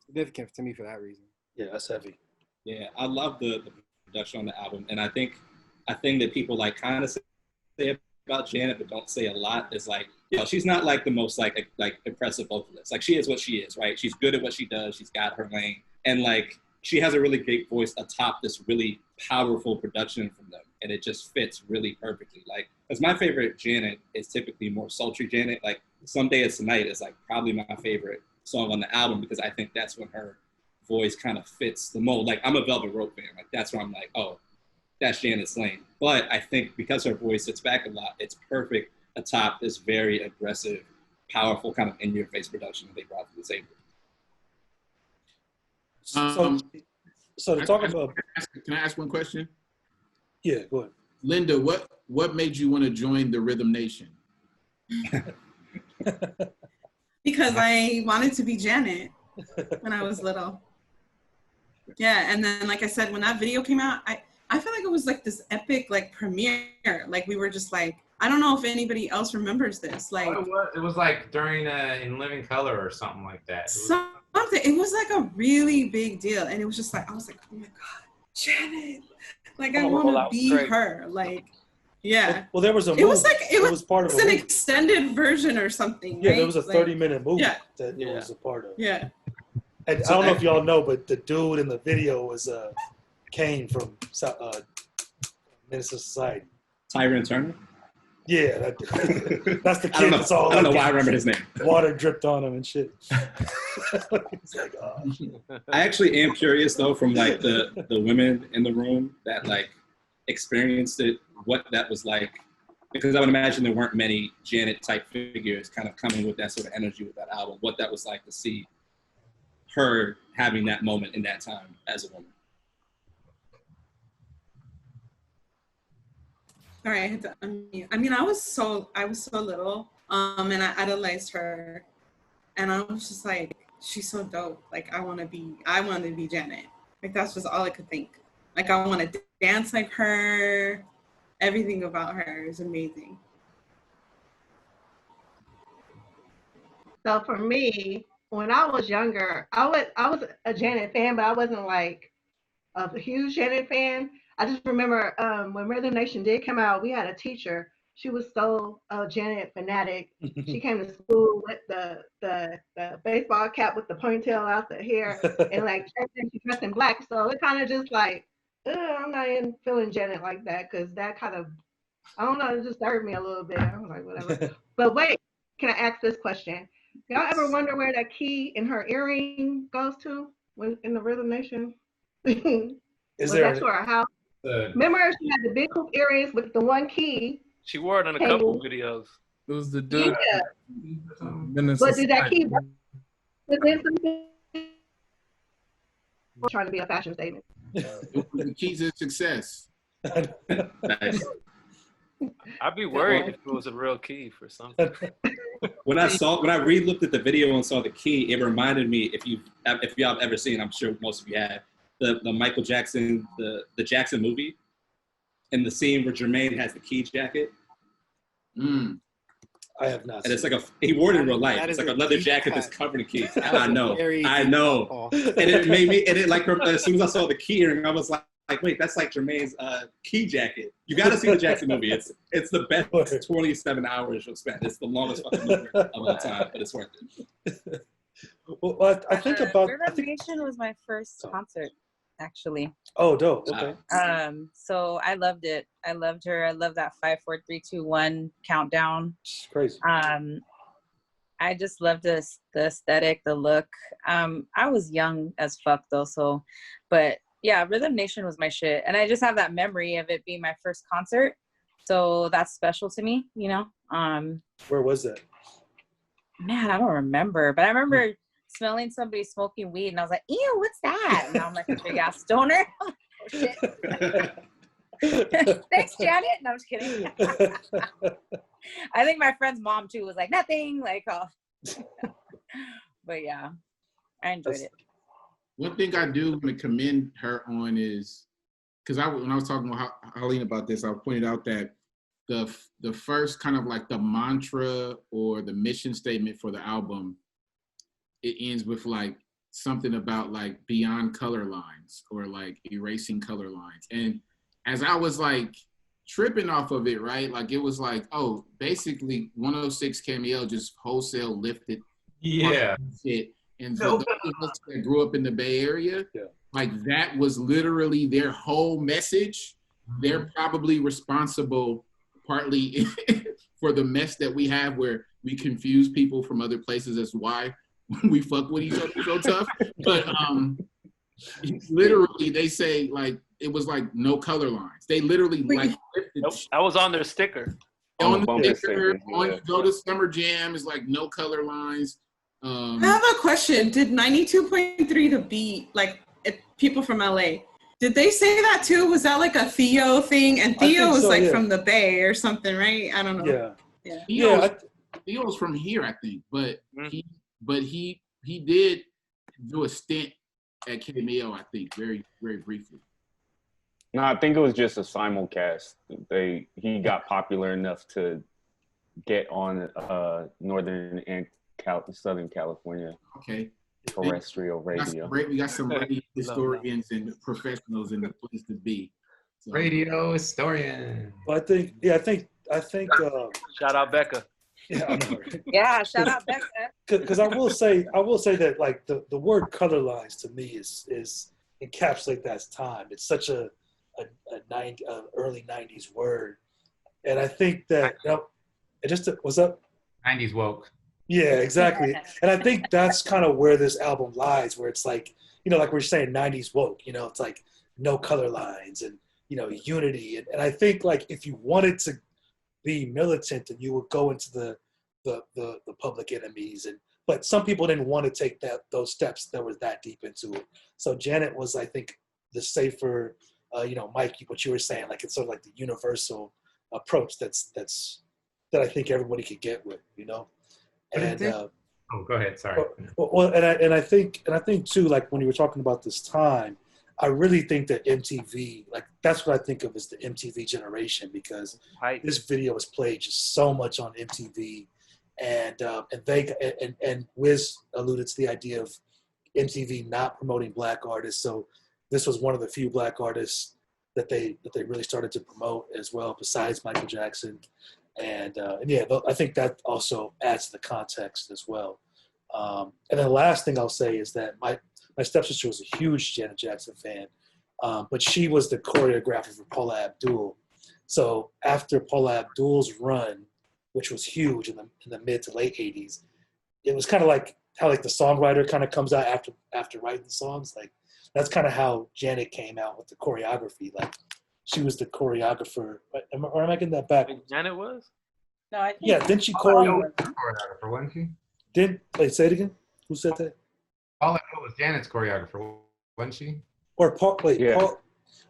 C: significant to me for that reason.
A: Yeah, that's heavy.
J: Yeah, I love the production on the album, and I think that people like kind of say about Janet but don't say a lot is like, she's not like the most like impressive vocalist. Like she is what she is, right? She's good at what she does. She's got her lane, and like she has a really great voice atop this really powerful production from them, and it just fits really perfectly. Like, because my favorite Janet is typically more sultry Janet. Like Someday It's Tonight is like probably my favorite song on the album because I think that's when her voice kind of fits the mold. Like I'm a Velvet Rope fan. Like that's where I'm like, oh, that's Janet's lane. But I think because her voice sits back a lot, it's perfect atop this very aggressive, powerful kind of in-your-face production that they brought to the table.
A: So to talk about,
D: can I ask one question?
A: Yeah, go ahead.
D: Linda, what made you want to join the Rhythm Nation?
F: Because I wanted to be Janet when I was little. Yeah, and then like I said, when that video came out, I feel like it was like this epic like premiere. Like we were just like, I don't know if anybody else remembers this. Like
G: it was like during In Living Color or something like that.
F: It was like a really big deal, and it was just like I was like, oh my god, Janet! Like I want to be her. Like, yeah.
A: Well, there was a movie. It was part of
F: an extended version or something.
A: Yeah,
F: right?
A: there was a 30-minute movie that it was a part of. Yeah. And I don't know if y'all know, but the dude in the video was Kane from Menace to Society.
J: Tyrone Turner?
A: Yeah, that's the kid that's all.
J: I don't know why I remember his name.
A: Water dripped on him and shit.
J: Like, I actually am curious though, from like the women in the room that like experienced it, what that was like, because I would imagine there weren't many Janet type figures kind of coming with that sort of energy with that album. What that was like to see her having that moment in that time as a woman.
F: All right, I had to unmute. I was so little, and I idolized her, and I was just like, she's so dope. Like I want to be Janet. Like that's just all I could think. Like I want to dance like her. Everything about her is amazing.
I: So for me, when I was younger, I was a Janet fan, but I wasn't like a huge Janet fan. I just remember when Rhythm Nation did come out, we had a teacher. She was so Janet fanatic. She came to school with the baseball cap with the ponytail out the hair, and like she dressed in black. So it kind of just like, I'm not even feeling Janet like that, because that kind of, I don't know, it disturbed me a little bit. I was like, whatever. But wait, can I ask this question? Y'all ever wonder where that key in her earring goes to in the Rhythm Nation?
A: Is
I: Was
A: there
I: that to her house? Remember, she had the big hoop earrings with the one key.
H: She wore it in a couple videos.
K: It was the dude.
I: Yeah. But did that key represent something? Trying to be a fashion statement.
D: The keys to success.
J: Nice.
H: I'd be worried if it was a real key for something.
J: When I re-looked at the video and saw the key, it reminded me, if y'all have ever seen, I'm sure most of you have, the Michael Jackson, the Jackson movie, and the scene where Jermaine has the key jacket.
A: I have not.
J: And it's like he wore it in real life. It's like a leather jacket that's covered in keys. I know. And it made me, and it like, as soon as I saw the key earring, I was like, wait, that's like Jermaine's key jacket. You got to see the Jackson movie. It's the best 27 hours you'll spend. It's the longest fucking movie of all time, but it's worth it.
A: Well, I think about
M: Rhythm Nation was my first concert, actually.
A: Oh, dope. Okay.
M: So I loved it. I loved her. I love that 5, 4, 3, 2, 1 countdown.
A: It's crazy.
M: I just loved the aesthetic, the look. I was young as fuck though, but yeah, Rhythm Nation was my shit. And I just have that memory of it being my first concert. So that's special to me, you know?
A: Where was that?
M: Man, I don't remember. But I remember smelling somebody smoking weed and I was like, ew, what's that? And I'm like a big ass stoner. Oh, shit. Thanks, Janet. No, I'm just kidding. I think my friend's mom too was like, nothing. Like, but yeah, I enjoyed it.
D: One thing I do want to commend her on is, because when I was talking with Holleen about this, I pointed out that the first kind of like the mantra or the mission statement for the album, it ends with like something about like beyond color lines or like erasing color lines. And as I was like tripping off of it, right? Like it was like, oh, basically 106 Cameo just wholesale lifted.
G: Yeah.
D: Shit. And for those of us that grew up in the Bay Area, like that was literally their whole message. They're probably responsible partly for the mess that we have where we confuse people from other places as to why we fuck with each other so tough. But literally they say like, it was like no color lines. They literally like
H: I was on their sticker.
D: On the sticker, on you go to Summer Jam is like no color lines.
F: I have a question. Did 92.3 The Beat, like people from LA, did they say that too? Was that like a Theo thing? And Theo was like from the Bay or something, right? I don't know.
D: Theo's from here, I think, but he did do a stint at KMEO, I think, very, very briefly.
L: No, I think it was just a simulcast. He got popular enough to get on Northern and Southern California.
D: Okay.
L: Terrestrial radio.
D: We got some radio historians and professionals in the place to be. So.
G: Radio historian.
A: Well, I think.
H: Shout out Becca.
A: Yeah, I know, right?
M: Yeah, shout out Becca.
A: Because I will say that like the word color lines to me is encapsulate that time. It's such a early 90s word, and I think that it just what's up.
G: 90s woke.
A: Yeah, exactly. And I think that's kind of where this album lies, where it's like, you know, like we're saying 90s woke, you know, it's like no color lines and, you know, unity. And I think like if you wanted to be militant, then you would go into the Public Enemies. But some people didn't want to take those steps that was that deep into it. So Janet was, I think, the safer, you know, Mike, what you were saying, like it's sort of like the universal approach that I think everybody could get with, you know. And
G: go ahead. Sorry.
A: Well, and I think too, like when you were talking about this time, I really think that MTV, like that's what I think of as the MTV generation, because this video was played just so much on MTV, and Wiz alluded to the idea of MTV not promoting Black artists, so this was one of the few Black artists that they really started to promote as well, besides Michael Jackson. And yeah, I think that also adds to the context as well. And then the last thing I'll say is that my stepsister was a huge Janet Jackson fan, but she was the choreographer for Paula Abdul. So after Paula Abdul's run, which was huge in the mid to late 80s, it was kind of like how like the songwriter kind of comes out after writing the songs. Like that's kind of how Janet came out with the choreography. Like she was the choreographer. Or am I getting that back?
H: Janet was?
M: No, I think
A: Yeah, didn't she
G: choreographer, wasn't she?
A: Say it again? Who said that?
G: All I know was Janet's choreographer, wasn't she?
A: Or Paul? Paul.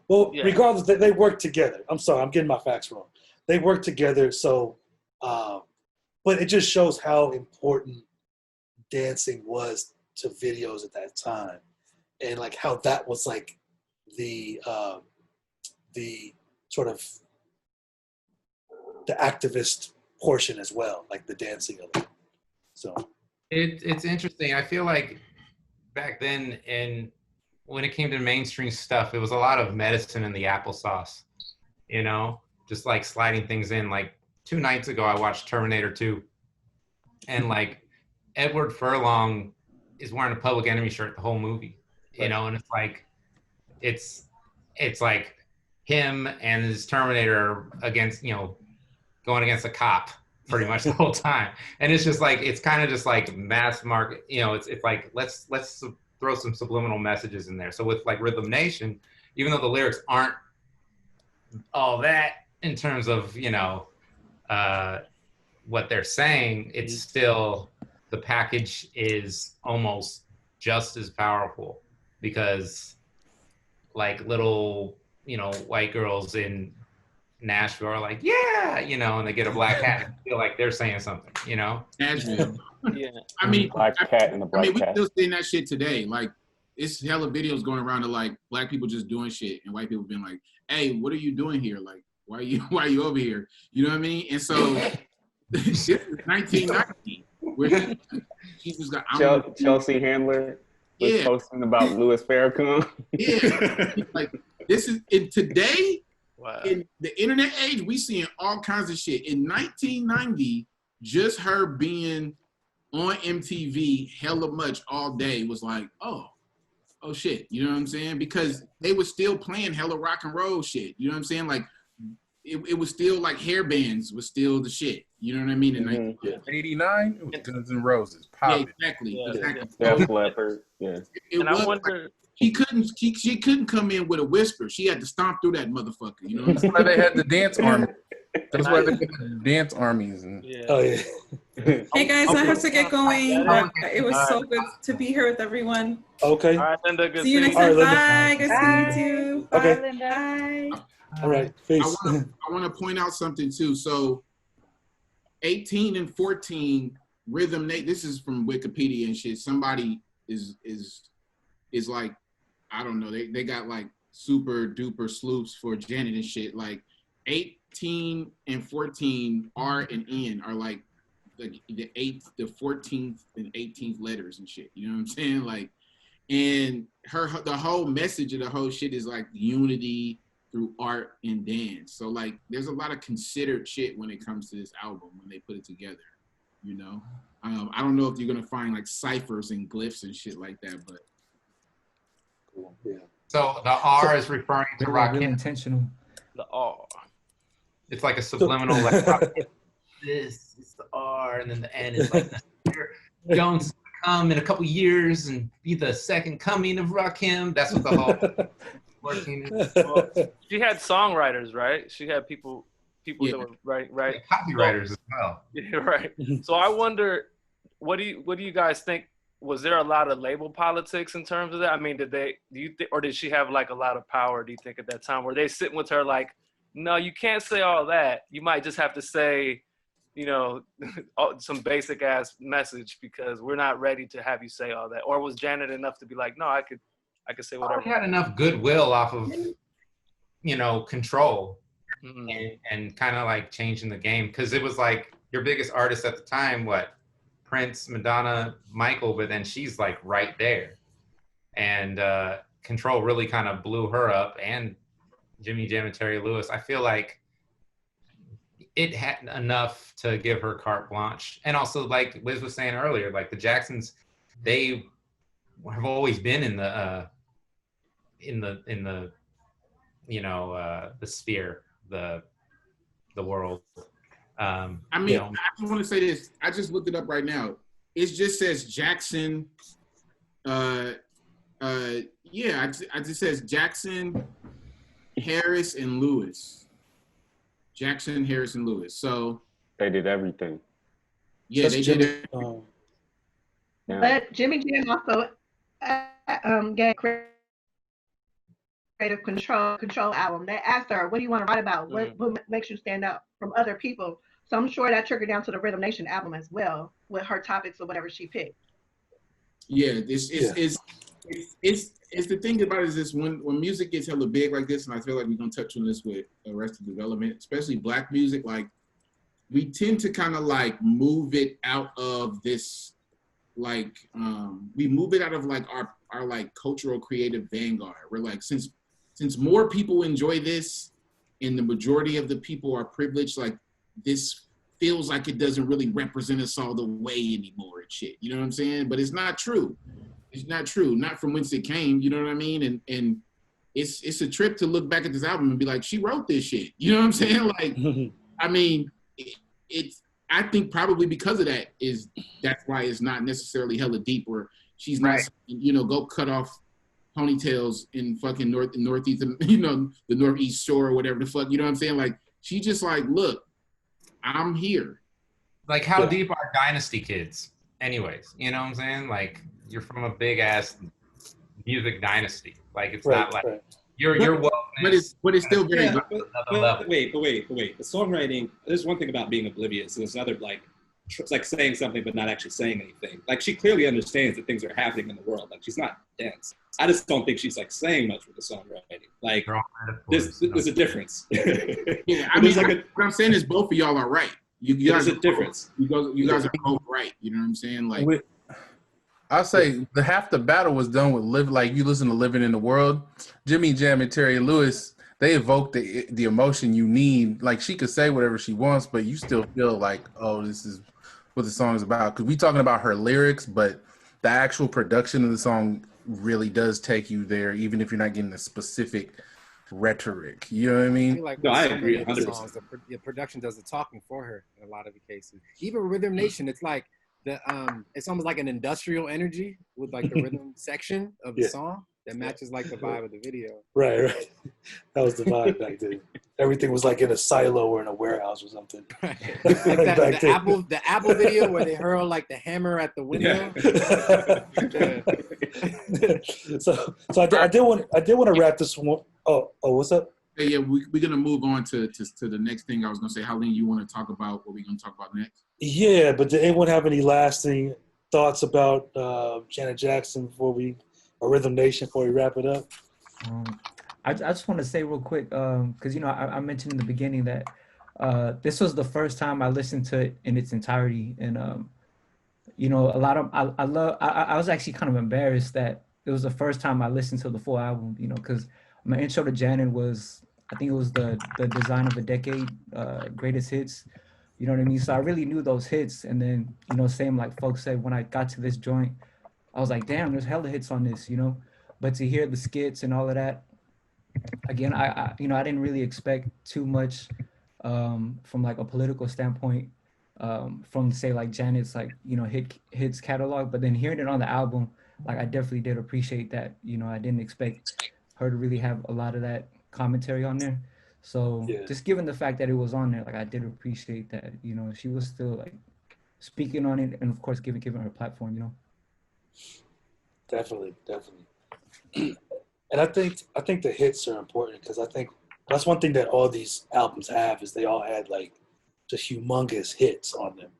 A: Well, regardless, they worked together. I'm sorry, I'm getting my facts wrong. They worked together, so, but it just shows how important dancing was to videos at that time, and like how that was like the sort of the activist portion as well, like the dancing of it. So
G: it's interesting. I feel like back then, and when it came to mainstream stuff, it was a lot of medicine in the applesauce, you know, just like sliding things in. Like 2 nights ago, I watched Terminator 2, and like Edward Furlong is wearing a Public Enemy shirt the whole movie, you know, and it's like like him and his Terminator against, you know, going against a cop pretty much the whole time. And it's just like, it's kind of just like mass market, you know, it's like, let's throw some subliminal messages in there. So with like Rhythm Nation, even though the lyrics aren't all that in terms of, you know, what they're saying, it's still, the package is almost just as powerful, because like little, you know, white girls in Nashville are like, yeah, you know, and they get a black hat and feel like they're saying something, you know?
D: Nashville.
H: Yeah.
D: I mean,
L: black cat and a black
D: we
L: cat.
D: still seeing that shit today. Like, it's hella videos going around of like black people just doing shit and white people being like, hey, what are you doing here? Like, why are you over here? You know what I mean? And so this is 1990 where she just got
L: Chelsea Handler was posting about Louis Farrakhan.
D: Yeah. Like, this is in today.
H: Wow.
D: In the internet age, we seeing all kinds of shit. In 1990, just her being on MTV hella much all day was like, oh shit. You know what I'm saying? Because they were still playing hella rock and roll shit. You know what I'm saying? Like, it was still like hair bands was still the shit. You know what I mean? In
K: 89, it was Guns N' Roses. Pop it.
D: Exactly.
L: Def Leppard. Yeah.
D: And I wonder. She couldn't come in with a whisper. She had to stomp through that motherfucker. You know what I'm
K: That's
D: saying?
K: why they had the dance army. That's why they had the dance armies. And...
A: Oh yeah.
F: Hey guys, I have to get going. It was so good to be here with everyone.
A: Okay.
H: All right, Linda. Good
F: See you next time. Bye. Good seeing you too.
M: Bye,
A: Okay.
M: Linda.
F: Bye.
A: All right. Peace.
D: I want to point out something too. So 18 and 14 Rhythm Nation. This is from Wikipedia and shit. Somebody is like, I don't know. They got like super duper sleuths for Janet and shit. Like 18 and 14 R and N are like the 8th, the 14th and 18th letters and shit. You know what I'm saying? Like, and the whole message of the whole shit is like unity through art and dance. So like, there's a lot of considered shit when it comes to this album when they put it together. You know, I don't know if you're gonna find like ciphers and glyphs and shit like that, but.
A: Yeah.
G: So the R is referring to
B: Really
G: Rakim.
B: intentional.
H: The R.
G: It's like a subliminal, like Rakim. This is the R, and then the N is like Jones come in a couple years and be the second coming of Rakim. That's what the whole 14 is.
H: Well, she had songwriters, right? She had people that were right.
G: Copywriters as well.
H: Yeah, right. So I wonder, what do you guys think? Was there a lot of label politics in terms of that? I mean, or did she have like a lot of power, do you think, at that time? Were they sitting with her like, no, you can't say all that. You might just have to say, you know, some basic ass message because we're not ready to have you say all that. Or was Janet enough to be like, no, I could say whatever.
G: She had enough goodwill off of, you know, Control and kind of like changing the game. Because it was like your biggest artist at the time, what? Prince, Madonna, Michael, but then she's like right there. And Control really kind of blew her up, and Jimmy Jam and Terry Lewis. I feel like it had enough to give her carte blanche. And also, like Liz was saying earlier, like the Jacksons, they have always been in the you know, the sphere, the world.
D: I mean,
G: you know,
D: I just want to say this. I just looked it up right now. it just says Jackson. Yeah, I just says Jackson, Harris, and Lewis. Jackson, Harris, and Lewis. So
L: they did everything.
D: Yeah, they did it.
I: But Jimmy Jam also gave creative control album. They asked her, "What do you want to write about? What makes you stand out from other people?" So I'm sure that trickled down to the Rhythm Nation album as well, with her topics or whatever she picked.
D: Yeah, it's the thing about it is this: when music gets hella big like this, and I feel like we're gonna touch on this with Arrested Development, especially Black music, like we tend to kind of like move it out of this, like we move it out of like our like cultural creative vanguard. We're like, since more people enjoy this, and the majority of the people are privileged, like this feels like it doesn't really represent us all the way anymore and shit. You know what I'm saying? But it's not true. It's not true. Not from whence it came. You know what I mean? And it's a trip to look back at this album and be like, she wrote this shit. You know what I'm saying? Like, I mean, it's. I think probably because of that that's why it's not necessarily hella deep, or she's not, go cut off ponytails in fucking northeast, the northeast shore or whatever the fuck. You know what I'm saying? Like, she just like, look, I'm here.
G: Like, how deep are Dynasty kids? Anyways, you know what I'm saying? Like, you're from a big ass music dynasty. Like, it's not like you're wokeness,
J: but it's still very.
G: But
J: wait. The songwriting. There's one thing about being oblivious, and there's another like, it's like saying something but not actually saying anything. Like, she clearly understands that things are happening in the world. Like, she's not dense. I just don't think she's like saying much with the songwriting. Like, there's a difference.
D: Yeah, I mean, what I'm saying is both of y'all are right. You guys
J: there's a difference.
D: You guys are both right. You know what I'm saying? Like,
K: I'll say half the battle was done with like you listen to Living in the World. Jimmy Jam and Terry Lewis, they evoke the emotion you need. Like, she could say whatever she wants, but you still feel like, oh, this is what the song is about. Because we talking about her lyrics, but the actual production of the song really does take you there, even if you're not getting the specific rhetoric. You know what I mean?
C: I agree 100%. The production does the talking for her in a lot of the cases. Even Rhythm Nation, it's like it's almost like an industrial energy with like the rhythm section of the song that matches like the vibe of the video.
A: Right. That was the vibe back then. Everything was like in a silo or in a warehouse or something.
C: Right. Like the Apple video where they hurl like the hammer at the window.
A: So I did want to wrap this one. Oh, what's up?
D: Yeah, we're gonna move on to the next thing. I was gonna say, Harleen, you want to talk about what we're gonna talk about next?
A: Yeah, but did anyone have any lasting thoughts about Janet Jackson or Rhythm Nation before we wrap it up?
B: I just want to say real quick, because I mentioned in the beginning that this was the first time I listened to it in its entirety, and a lot of I was actually kind of embarrassed that it was the first time I listened to the full album, because my intro to Janet was, I think it was the Design of the Decade, greatest hits. You know what I mean? So I really knew those hits, and then same like folks said, when I got to this joint, I was like, damn, there's hella hits on this, But to hear the skits and all of that, again, I didn't really expect too much from like a political standpoint from say like Janet's like hits catalog, but then hearing it on the album, like I definitely did appreciate that. I didn't expect her to really have a lot of that commentary on there. So just given the fact that it was on there, like I did appreciate that. She was still like speaking on it, and of course giving her platform.
A: Definitely. And I think the hits are important, because I think that's one thing that all these albums have, is they all had like just humongous hits on them,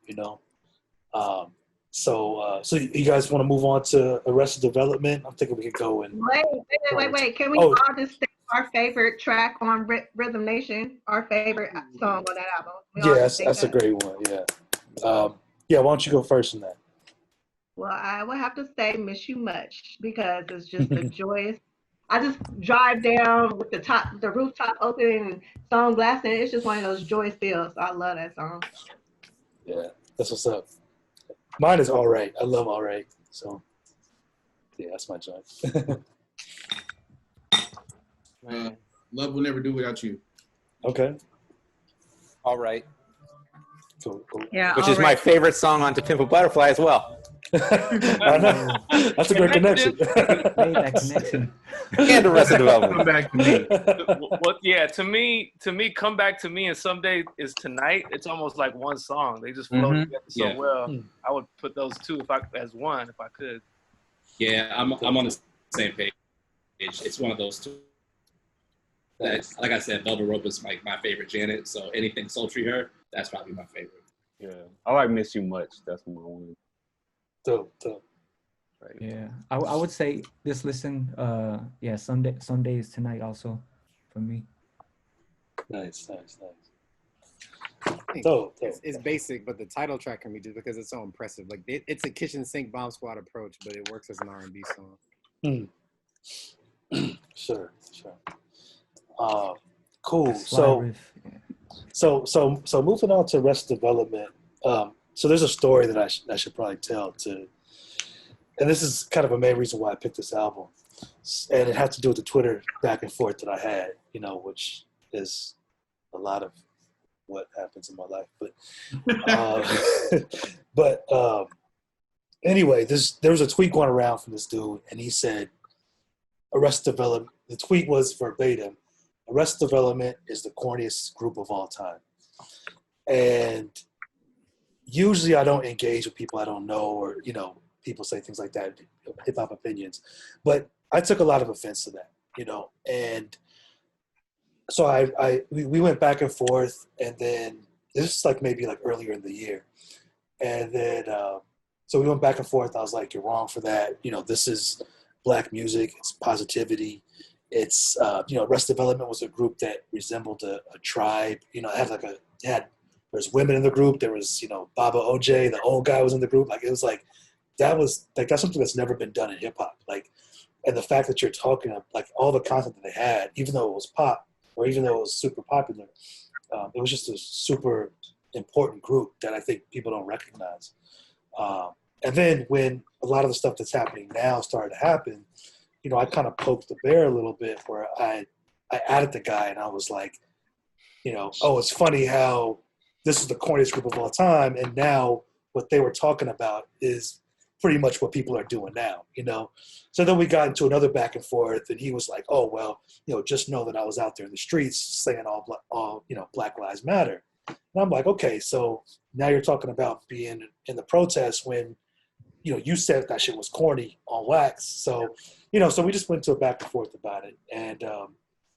A: So you guys want to move on to Arrested Development? I'm thinking we could go and
I: wait. Can we all just say our favorite track on Rhythm Nation? Our favorite song on that album?
A: That's a great one. Yeah. Why don't you go first in that?
I: Well, I would have to say "Miss You Much," because it's just a joyous. I just drive down with the rooftop open and song blasting. It's just one of those joyous feels. I love that song.
A: Yeah, that's what's up. Mine is All Right. I love All Right. So, yeah, that's my joint.
D: Love Will Never Do Without You.
A: Okay.
G: All Right.
M: Yeah,
N: which is my favorite song on To Pimp a Butterfly as well.
A: I know. That's a great connection.
B: Made that connection.
N: And Arrested
D: Come
N: Development.
D: back to me.
H: What? Yeah, to me, "Come Back to Me" and "Someday Is Tonight." It's almost like one song. They just flow together so well. I would put those two as one if I could.
J: Yeah, I'm on the same page. It's one of those two. That, like I said, Velvet Rope is my favorite Janet. So anything sultry her, that's probably my favorite.
L: Yeah, I like "Miss You Much." That's my one.
A: Dope.
H: Right.
B: Yeah, I would say this listen. Yeah, some days tonight also, for me.
A: Nice.
C: It's basic, but the title track can be just because it's so impressive. Like it's a kitchen sink bomb squad approach, but it works as an R&B song.
A: Sure. Cool.
B: Slide
A: So moving on to Arrested Development. So there's a story that I should probably tell and this is kind of a main reason why I picked this album, and it had to do with the Twitter back and forth that I had, which is a lot of what happens in my life. But anyway, there was a tweet going around from this dude, and he said, "Arrested Development." The tweet was verbatim: "Arrested Development is the corniest group of all time." And usually, I don't engage with people I don't know, or people say things like that, hip hop opinions, but I took a lot of offense to that, and so we went back and forth, and then this is like maybe like earlier in the year, and then so we went back and forth. I was like, "You're wrong for that. This is Black music. It's positivity. It's Arrested Development was a group that resembled a tribe. There's women in the group. There was Baba OJ, the old guy was in the group. Like it was like." That's something that's never been done in hip hop. Like, and the fact that you're talking like all the content that they had, even though it was pop or even though it was super popular, it was just a super important group that I think people don't recognize. And then when a lot of the stuff that's happening now started to happen, I kind of poked the bear a little bit where I added the guy and I was like, oh, it's funny how this is the corniest group of all time, and now what they were talking about is pretty much what people are doing now, So then we got into another back and forth, and he was like, "Oh well, just know that I was out there in the streets saying all Black Lives Matter." And I'm like, "Okay, so now you're talking about being in the protest when, you said that shit was corny on wax." So, so we just went to a back and forth about it, and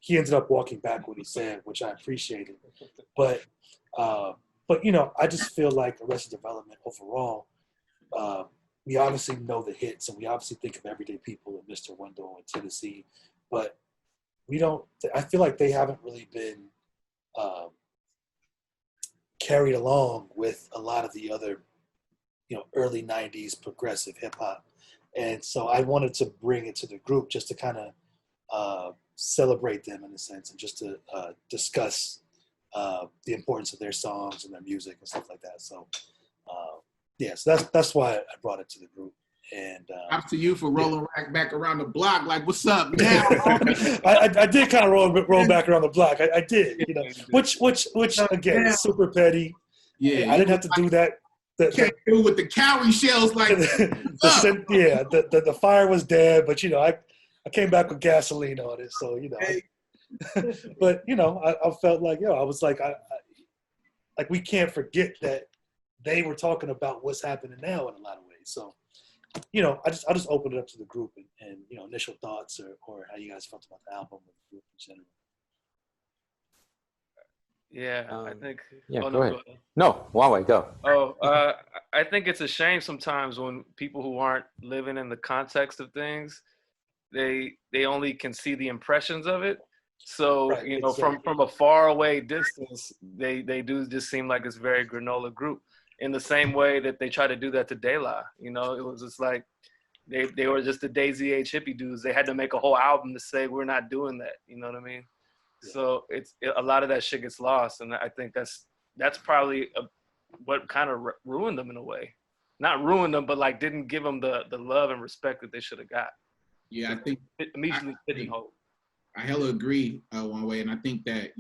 A: he ended up walking back what he said, which I appreciated. But I just feel like Arrested Development overall. We obviously know the hits, and we obviously think of Everyday People and Mr. Wendell and Tennessee, but I feel like they haven't really been carried along with a lot of the other, early 90s progressive hip hop. And so I wanted to bring it to the group just to kind of celebrate them in a sense, and just to discuss the importance of their songs and their music and stuff like that. So, so that's why I brought it to the group. And
D: up to you for rolling back around the block. Like, what's up now?
A: I did kind of roll back around the block. I did, which again, is super petty.
D: Yeah,
A: I didn't have to do that.
D: Can't do with the cowrie shells like.
A: The fire was dead, but I came back with gasoline on it, so but I felt like I was like like we can't forget that they were talking about what's happening now in a lot of ways. So, I just opened it up to the group and initial thoughts or how you guys felt about the album or the group in general.
H: Yeah, I think.
N: Yeah, go ahead. No, Huawei, go.
H: I think it's a shame sometimes when people who aren't living in the context of things, they only can see the impressions of it. So
A: Right, exactly.
H: from a far away distance, they do just seem like it's very granola group. In the same way that they try to do that to De La, it was just like they were just the Daisy Age hippie dudes. They had to make a whole album to say we're not doing that. You know what I mean? Yeah. So a lot of that shit gets lost, and I think that's probably what kind of ruined them in a way. Not ruined them, but like didn't give them the love and respect that they should have got.
D: Yeah, I think
H: it immediately pigeonholed.
D: I hella agree one way, and I think that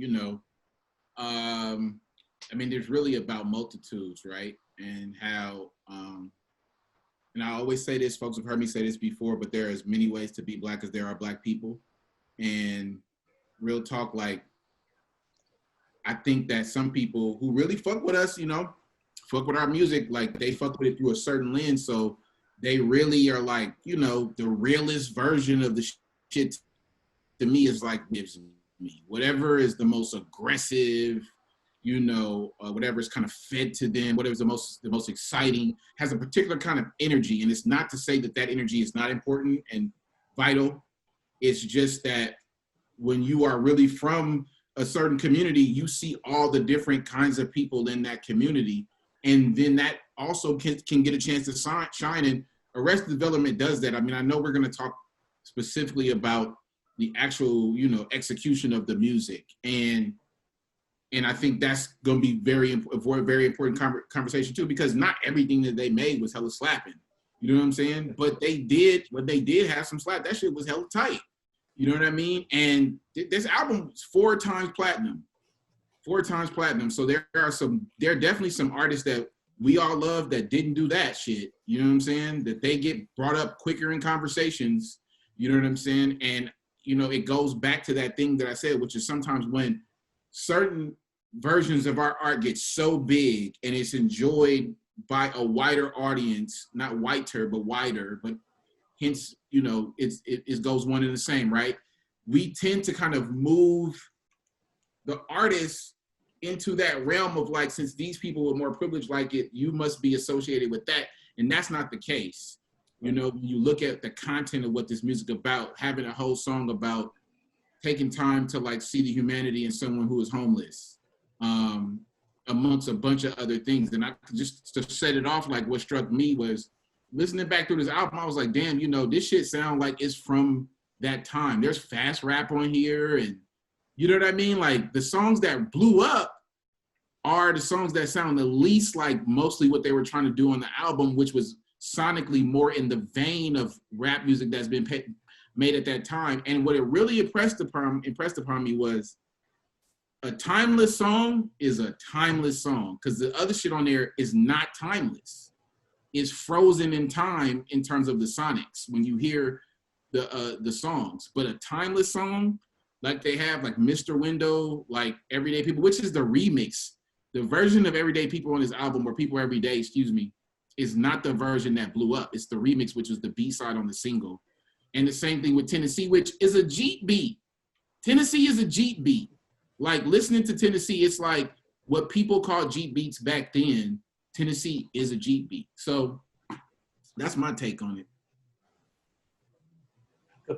D: I mean, there's really about multitudes, right? And how, and I always say this, folks have heard me say this before, but there are as many ways to be Black as there are Black people. And real talk, like, I think that some people who really fuck with us, you know, fuck with our music, like they fuck with it through a certain lens. So they really are like, you know, the realest version of the shit to me is like gives me. Whatever is the most aggressive, you know, whatever is kind of fed to them, whatever's the most exciting, has a particular kind of energy. And it's not to say that that energy is not important and vital. It's just that when you are really from a certain community, you see all the different kinds of people in that community. And then that also can get a chance to shine. And Arrested Development does that. I mean, I know we're going to talk specifically about the actual, you know, execution of the music. And I think that's going to be very important conversation too, because not everything that they made was hella slapping. You know what I'm saying? But when they did have some slap, that shit was hella tight. You know what I mean? And this album was 4 times platinum. 4 times platinum. So there are definitely some artists that we all love that didn't do that shit. You know what I'm saying? That they get brought up quicker in conversations. You know what I'm saying? And, you know, it goes back to that thing that I said, which is sometimes when certain versions of our art get so big and it's enjoyed by a wider audience, not whiter, but wider, but hence, you know, it goes one and the same, right? We tend to kind of move the artist into that realm of like, since these people were more privileged like it, you must be associated with that. And that's not the case. You know, when you look at the content of what this music about, having a whole song about taking time to like see the humanity in someone who is homeless, amongst a bunch of other things. And I just to set it off, like what struck me was listening back through this album, I was like, damn, you know, this shit sound like it's from that time. There's fast rap on here, and you know what I mean? Like the songs that blew up are the songs that sound the least like mostly what they were trying to do on the album, which was sonically more in the vein of rap music that's been made at that time. And what it really impressed upon me was a timeless song is a timeless song, because the other shit on there is not timeless. It's frozen in time in terms of the sonics when you hear the songs. But a timeless song, like they have, like Mr. Window, like Everyday People, which is the remix. The version of Everyday People on this album, or People Every Day, excuse me, is not the version that blew up. It's the remix, which was the B-side on the single. And the same thing with Tennessee, which is a Jeep beat. Tennessee is a Jeep beat. Like listening to Tennessee, it's like what people called Jeep beats back then. Tennessee is a Jeep beat. So that's my take on it.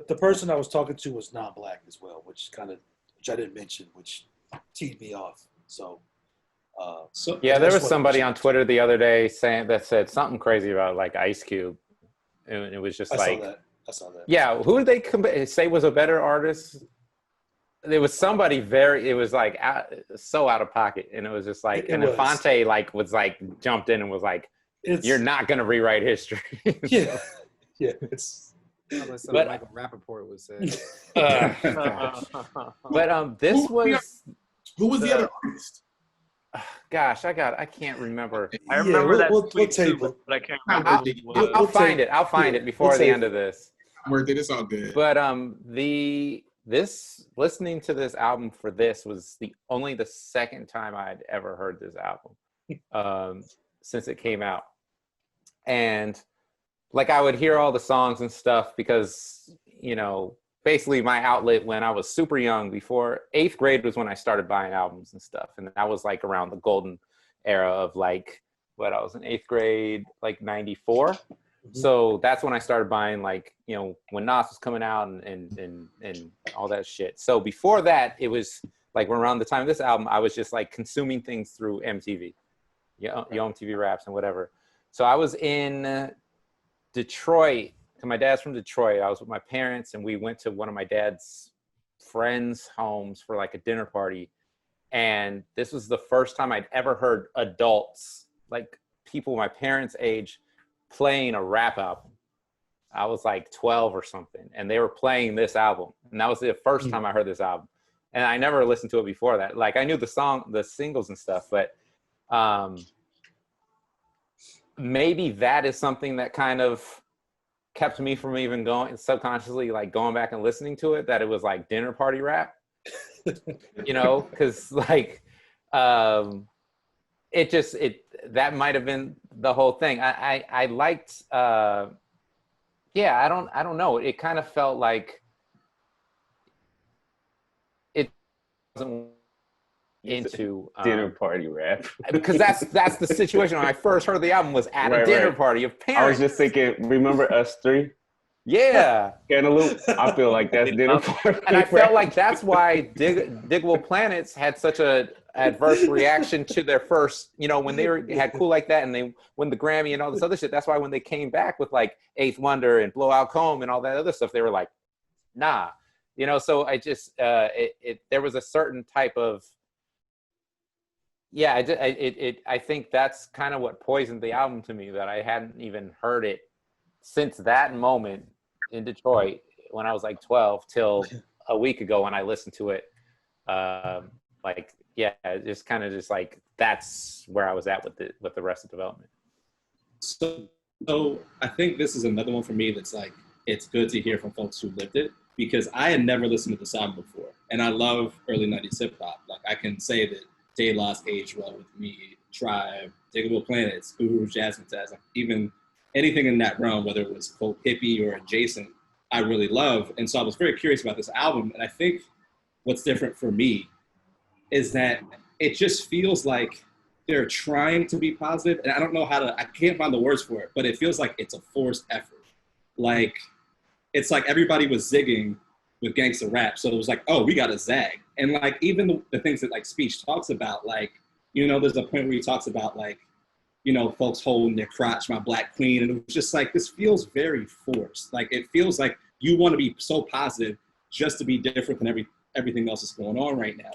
A: The person I was talking to was non-Black as well, which I didn't mention, which teed me off. So
N: yeah, there was somebody on Twitter the other day that said something crazy about like Ice Cube, and it was just I saw that. Yeah, who did they say was a better artist? There was somebody it was like so out of pocket, and it was just like, and Infante like was like jumped in and was like, "You're not gonna rewrite history."
A: Yeah, it's.
C: But Michael Rappaport was saying.
N: But this was
D: who was the other artist?
N: Gosh, I can't remember.
H: I remember that tweet too, but I can't remember.
N: I'll find it. I'll find it before the end of this.
D: Worth it. It's all good.
N: But listening to this album for this was only the second time I'd ever heard this album since it came out. And like I would hear all the songs and stuff because, you know, basically my outlet when I was super young, before 8th grade was when I started buying albums and stuff. And that was like around the golden era of like, I was in 8th grade, like 94. Mm-hmm. So that's when I started buying, like, you know, when Nas was coming out and all that shit. So before that, it was like around the time of this album, I was just like consuming things through MTV, Yo MTV Raps and whatever. So I was in Detroit, and my dad's from Detroit. I was with my parents and we went to one of my dad's friends' homes for like a dinner party. And this was the first time I'd ever heard adults, like people my parents' age, playing a rap album. I was like 12 or something, and they were playing this album. And that was the first time I heard this album. And I never listened to it before that. Like I knew the singles and stuff, but maybe that is something that kind of kept me from even going subconsciously, like going back and listening to it, that it was like dinner party rap, you know, because like that might have been the whole thing. I liked I don't know, it kind of felt like it wasn't into
L: dinner party rap,
N: because that's the situation. When I first heard the album was at a dinner party of parents.
L: I was just thinking, remember Us Three?
N: Yeah.
L: Cantaloupe. I feel like that's dinner party.
N: And I felt like that's why Diggable Planets had such a adverse reaction to their first, you know, when they had Cool Like That and they won the Grammy and all this other shit. That's why when they came back with like Eighth Wonder and Blowout Comb and all that other stuff, they were like, nah, you know. So I just there was a certain type of I think that's kind of what poisoned the album to me, that I hadn't even heard it since that moment in Detroit when I was like 12 till a week ago when I listened to it. Just kind of just like, that's where I was at with the rest of development.
J: So I think this is another one for me that's like, it's good to hear from folks who lived it, because I had never listened to the song before. And I love early 90s hip hop. Like I can say that De La's aged well with me, Tribe, Diggable Planets, Guru, Jasmine Taz, like even anything in that realm, whether it was quote hippie or adjacent, I really love. And so I was very curious about this album. And I think what's different for me is that it just feels like they're trying to be positive. And I don't know I can't find the words for it, but it feels like it's a forced effort. Like, it's like everybody was zigging with gangsta rap. So it was like, oh, we got to zag. And like, even the things that like Speech talks about, like, you know, there's a point where he talks about like, you know, folks holding their crotch, my black queen. And it was just like, this feels very forced. Like, it feels like you want to be so positive just to be different than everything else that's going on right now.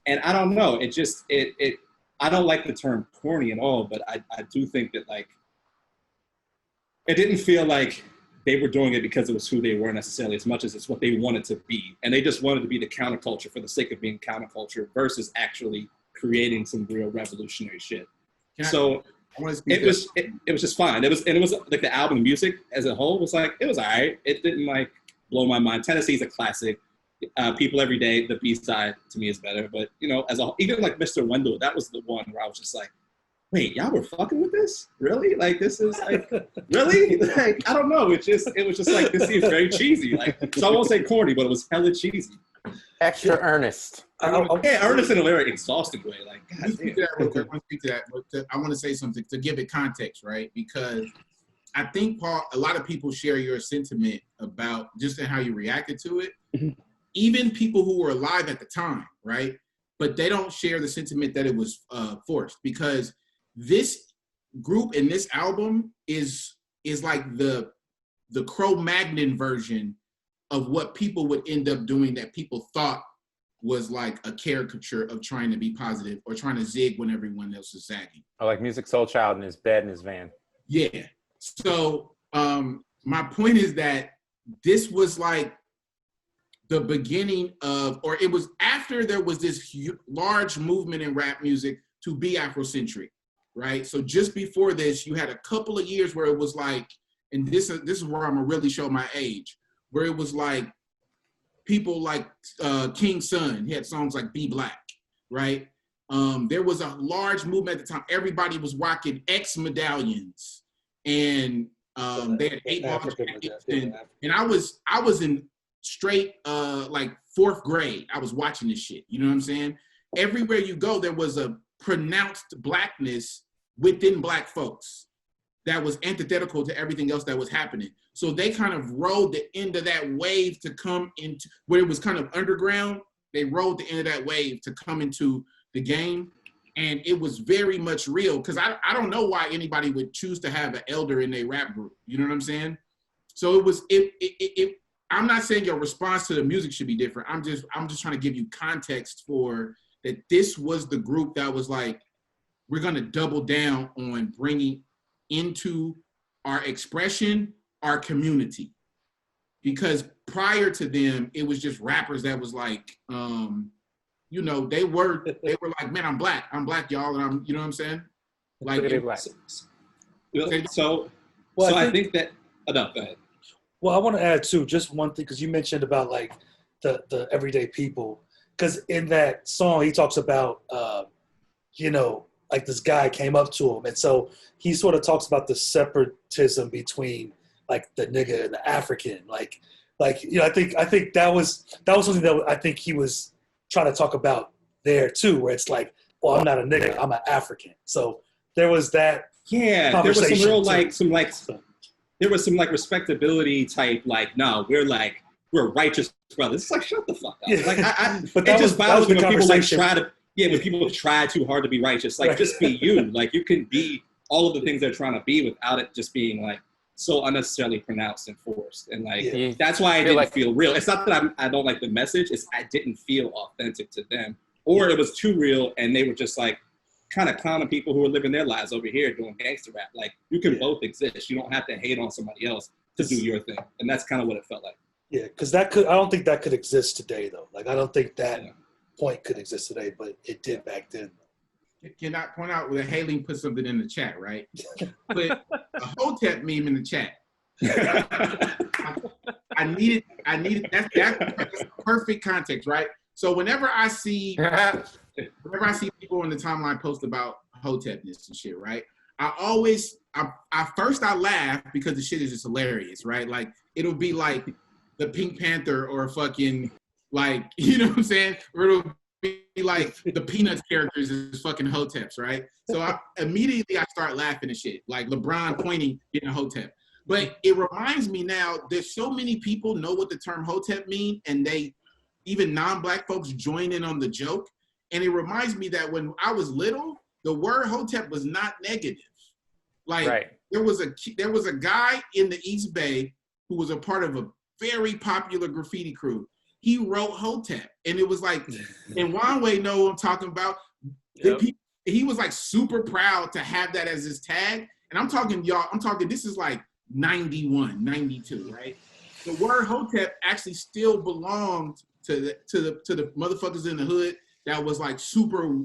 J: And I don't know, it just, I don't like the term corny at all, but I do think that like, it didn't feel like they were doing it because it was who they were necessarily, as much as it's what they wanted to be. And they just wanted to be the counterculture for the sake of being counterculture versus actually creating some real revolutionary shit. It was just fine. It was like the album music as a whole was like, it was all right. It didn't like blow my mind. Tennessee's a classic. People Every Day, the B-side to me is better. But you know, even like Mr. Wendell, that was the one where I was just like, wait, y'all were fucking with this? Really? Like, this is like, really? Like, I don't know. It was just like, this seems very cheesy. Like, so I won't say corny, but it was hella cheesy.
N: Extra earnest.
J: Earnest in a very exhausted way. Like, God damn.
D: I want to say something to give it context, right? Because I think, Paul, a lot of people share your sentiment about just how you reacted to it. Mm-hmm. Even people who were alive at the time, right? But they don't share the sentiment that it was forced, because this group and this album is like the Cro-Magnon version of what people would end up doing that people thought was like a caricature of trying to be positive or trying to zig when everyone else is zagging.
N: Oh, like Music Soul Child in his bed in his van.
D: Yeah. So my point is that this was like the beginning of, or it was after there was this large movement in rap music to be Afrocentric, right? So just before this, you had a couple of years where it was like, and this is where I'm gonna really show my age, where it was like people like King Son, he had songs like Be Black, right? There was a large movement at the time. Everybody was rocking X medallions, and they had 8 ball and I was in straight like 4th grade. I was watching this shit. You know what I'm saying? Everywhere you go, there was a pronounced blackness within Black folks that was antithetical to everything else that was happening. So they kind of rode the end of that wave to come into where it was kind of underground. They rode the end of that wave to come into the game. And it was very much real, because I don't know why anybody would choose to have an elder in their rap group. You know what I'm saying? So it was, I'm not saying your response to the music should be different. I'm just trying to give you context for that. This was the group that was like, we're going to double down on bringing into our expression, our community. Because prior to them, it was just rappers that was like, you know, they were like, man, I'm black, y'all, and I'm, you know what I'm saying? Like,
J: so I think that. Oh, no, go ahead.
A: Well, I want to add too, just one thing, because you mentioned about like the everyday people. Because in that song, he talks about, you know, like this guy came up to him, and so he sort of talks about the separatism between like the nigga and the African, like you know, I think that was something that I think he was trying to talk about there too, where it's like, well, I'm not a nigga, I'm an African. So there was that.
J: Yeah, there was some real there was some like respectability type, like, no, we're righteous brothers. It's like, shut the fuck up.
A: Yeah.
J: Like,
A: but
J: it just bothers me when people like
A: conversation.
J: when people try too hard to be righteous. Like, just be you. Like, you can be all of the things they're trying to be without it just being like so unnecessarily pronounced and forced. And like, that's why I didn't feel real. It's not that I don't like the message. It's I didn't feel authentic to them, or it was too real and they were just like kind of clowning people who are living their lives over here doing gangster rap. Like, you can both exist. You don't have to hate on somebody else to do your thing. And that's kind of what it felt like.
A: Yeah, because I don't think that could exist today though. Like, I don't think that point could exist today, but it did back then.
D: Can I point out that Haley put something in the chat, right? Put a Hotep meme in the chat. I needed that's perfect context, right? So whenever I see people on the timeline post about Hotepness and shit, right? I first laugh because the shit is just hilarious, right? Like, it'll be like the Pink Panther or fucking, like, you know what I'm saying? Or it'll be like the Peanuts characters is fucking Hoteps, right? So immediately I start laughing and shit, like LeBron pointing, getting a Hotep. But it reminds me now, there's so many people know what the term Hotep mean, and even non-black folks join in on the joke. And it reminds me that when I was little, the word Hotep was not negative. Like, there was a guy in the East Bay who was a part of a very popular graffiti crew. He wrote Hotep, and it was like, and Wanway know what I'm talking about. Yep. He was like super proud to have that as his tag. And I'm talking, this is like 91, 92, right? The word Hotep actually still belonged to the motherfuckers in the hood that was like super,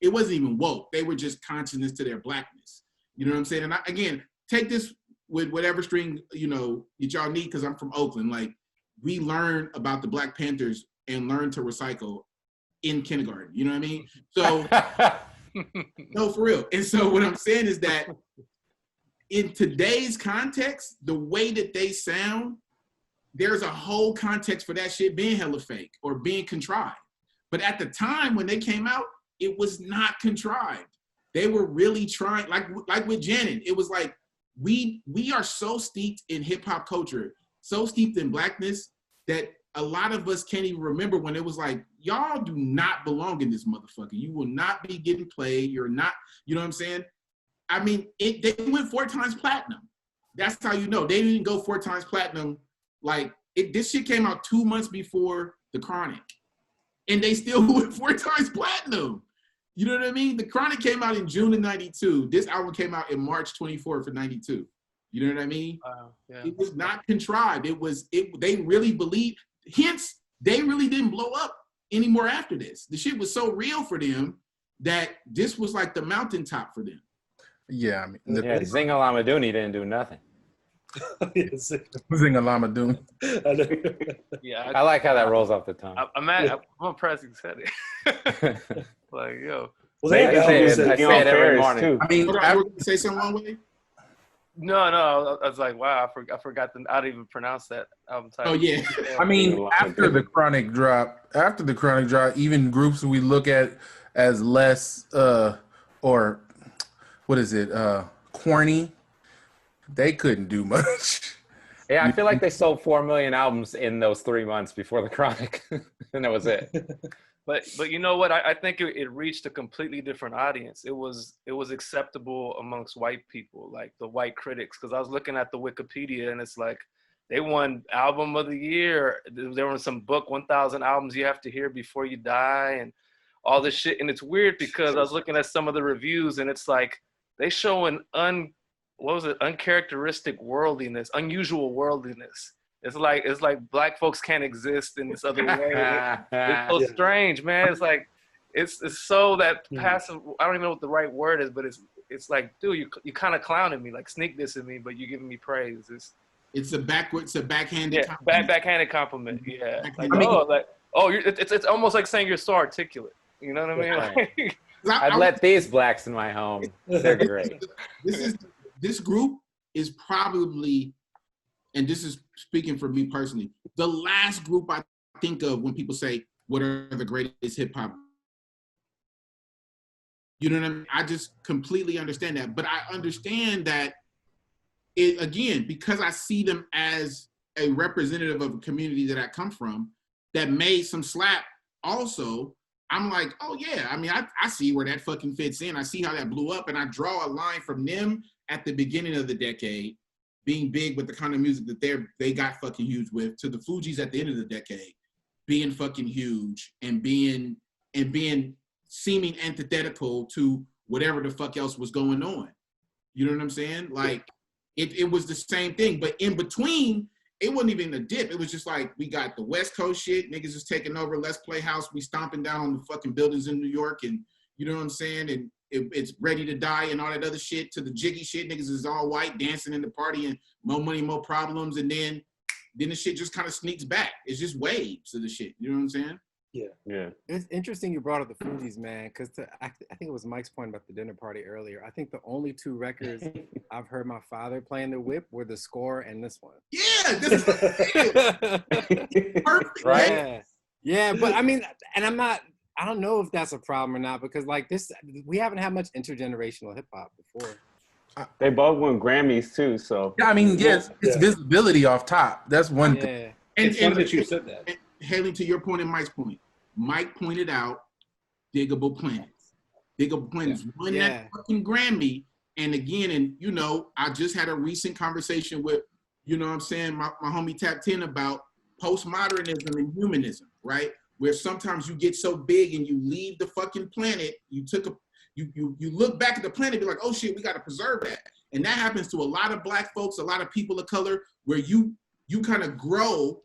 D: it wasn't even woke. They were just consciousness to their blackness. You know what I'm saying? And again, take this with whatever string, you know, that y'all need, because I'm from Oakland. Like, we learn about the Black Panthers and learn to recycle in kindergarten. You know what I mean? So, no, for real. And so what I'm saying is that in today's context, the way that they sound, there's a whole context for that shit being hella fake or being contrived. But at the time when they came out, it was not contrived. They were really trying, like with Janet, it was like, we are so steeped in hip hop culture, so steeped in blackness, that a lot of us can't even remember when it was like, y'all do not belong in this motherfucker. You will not be getting played. You're not, you know what I'm saying? I mean, they went 4 times platinum. That's how you know. They didn't go 4 times platinum. Like, this shit came out 2 months before The Chronic. And they still went 4 times platinum. You know what I mean? The Chronic came out in June of 92. This album came out in March 24th of 92. You know what I mean? Yeah. It was not contrived. They really believed, hence, they really didn't blow up anymore after this. The shit was so real for them that this was like the mountaintop for them.
K: Yeah, I mean,
N: Zinga Lamaduni didn't do nothing.
K: Zinga Lamaduni.
H: Yeah,
N: I like how that rolls off the tongue.
H: I'm impressed you said it. Like, yo.
A: Well,
N: I say it every morning.
K: Too. I mean,
D: say something one way.
H: No, I was like, wow, I forgot how to even pronounce that album title.
D: Oh yeah.
K: I mean, after the Chronic drop, even groups we look at as less or what is it, corny, they couldn't do much.
N: Yeah, I feel like they sold 4 million albums in those 3 months before the Chronic, and that was it.
H: But you know what? I think it reached a completely different audience. It was acceptable amongst white people, like the white critics. Because I was looking at the Wikipedia, and it's like they won Album of the Year. There was some book, 1,000 albums you have to hear before you die, and all this shit. And it's weird because I was looking at some of the reviews, and it's like they show an uncharacteristic worldliness, unusual worldliness It's like black folks can't exist in this other way. It's so strange, man. It's like it's so that passive. I don't even know what the right word is, but it's like, dude, you kind of clowning me, like sneak dissing me, but you giving me praise.
D: It's a backhanded
H: compliment. Backhanded compliment. Yeah. It's almost like saying you're so articulate. You know what I mean?
N: Right. I'd let these blacks in my home. They're great.
D: This group is probably, and this is speaking for me personally, the last group I think of when people say, what are the greatest hip hop? You know what I mean? I just completely understand that. But I understand that again, because I see them as a representative of a community that I come from that made some slap also, I'm like, oh yeah, I mean, I see where that fucking fits in. I see how that blew up, and I draw a line from them at the beginning of the decade, being big with the kind of music that they got fucking huge with, to the Fugees at the end of the decade, being fucking huge and being seeming antithetical to whatever the fuck else was going on. You know what I'm saying? Like, it was the same thing, but in between, it wasn't even a dip. It was just like, we got the West Coast shit, niggas is taking over, let's play house, we stomping down on the fucking buildings in New York, and you know what I'm saying? And it's Ready to Die and all that other shit, to the jiggy shit, niggas is all white, dancing in the party, and more money, more problems, and then the shit just kind of sneaks back. It's just waves of the shit, you know what I'm saying?
C: Yeah. It's interesting you brought up the Fugees, man, because I think it was Mike's point about the dinner party earlier. I think the only two records I've heard my father playing the whip were The Score and this one.
D: Yeah, this is perfect,
C: right? Yeah, but I mean, and I don't know if that's a problem or not, because like this, we haven't had much intergenerational hip hop before.
L: They both won Grammys too, so.
K: Yeah, I mean, yes, it's visibility off top. That's one thing.
J: It's funny that you said that.
D: Haley, to your point and Mike's point, Mike pointed out Diggable Planets. Diggable Planets won that fucking Grammy. And again, and you know, I just had a recent conversation with, you know what I'm saying, my homie Tap 10 about postmodernism and humanism, right? Where sometimes you get so big and you leave the fucking planet, you look back at the planet and be like, oh shit, we gotta preserve that. And that happens to a lot of black folks, a lot of people of color, where you kind of grow,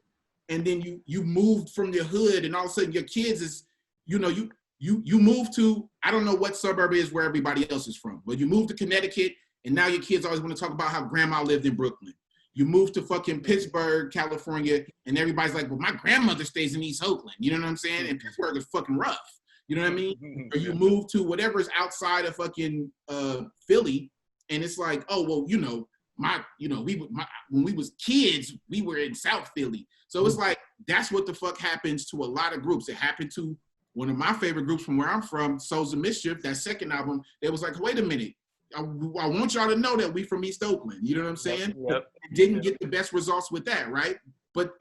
D: and then you moved from your hood, and all of a sudden your kids is, you know, you move to, I don't know what suburb is where everybody else is from, but you move to Connecticut, and now your kids always want to talk about how grandma lived in Brooklyn. You move to fucking Pittsburgh, California, and everybody's like, well, my grandmother stays in East Oakland. You know what I'm saying? And Pittsburgh is fucking rough. You know what I mean? Or you move to whatever's outside of fucking Philly, and it's like, oh, well, you know, when we was kids, we were in South Philly. So it's like, that's what the fuck happens to a lot of groups. It happened to one of my favorite groups from where I'm from, Souls of Mischief, that second album. They was like, wait a minute, I want y'all to know that we from East Oakland. You know what I'm saying? Didn't get the best results with that, right? But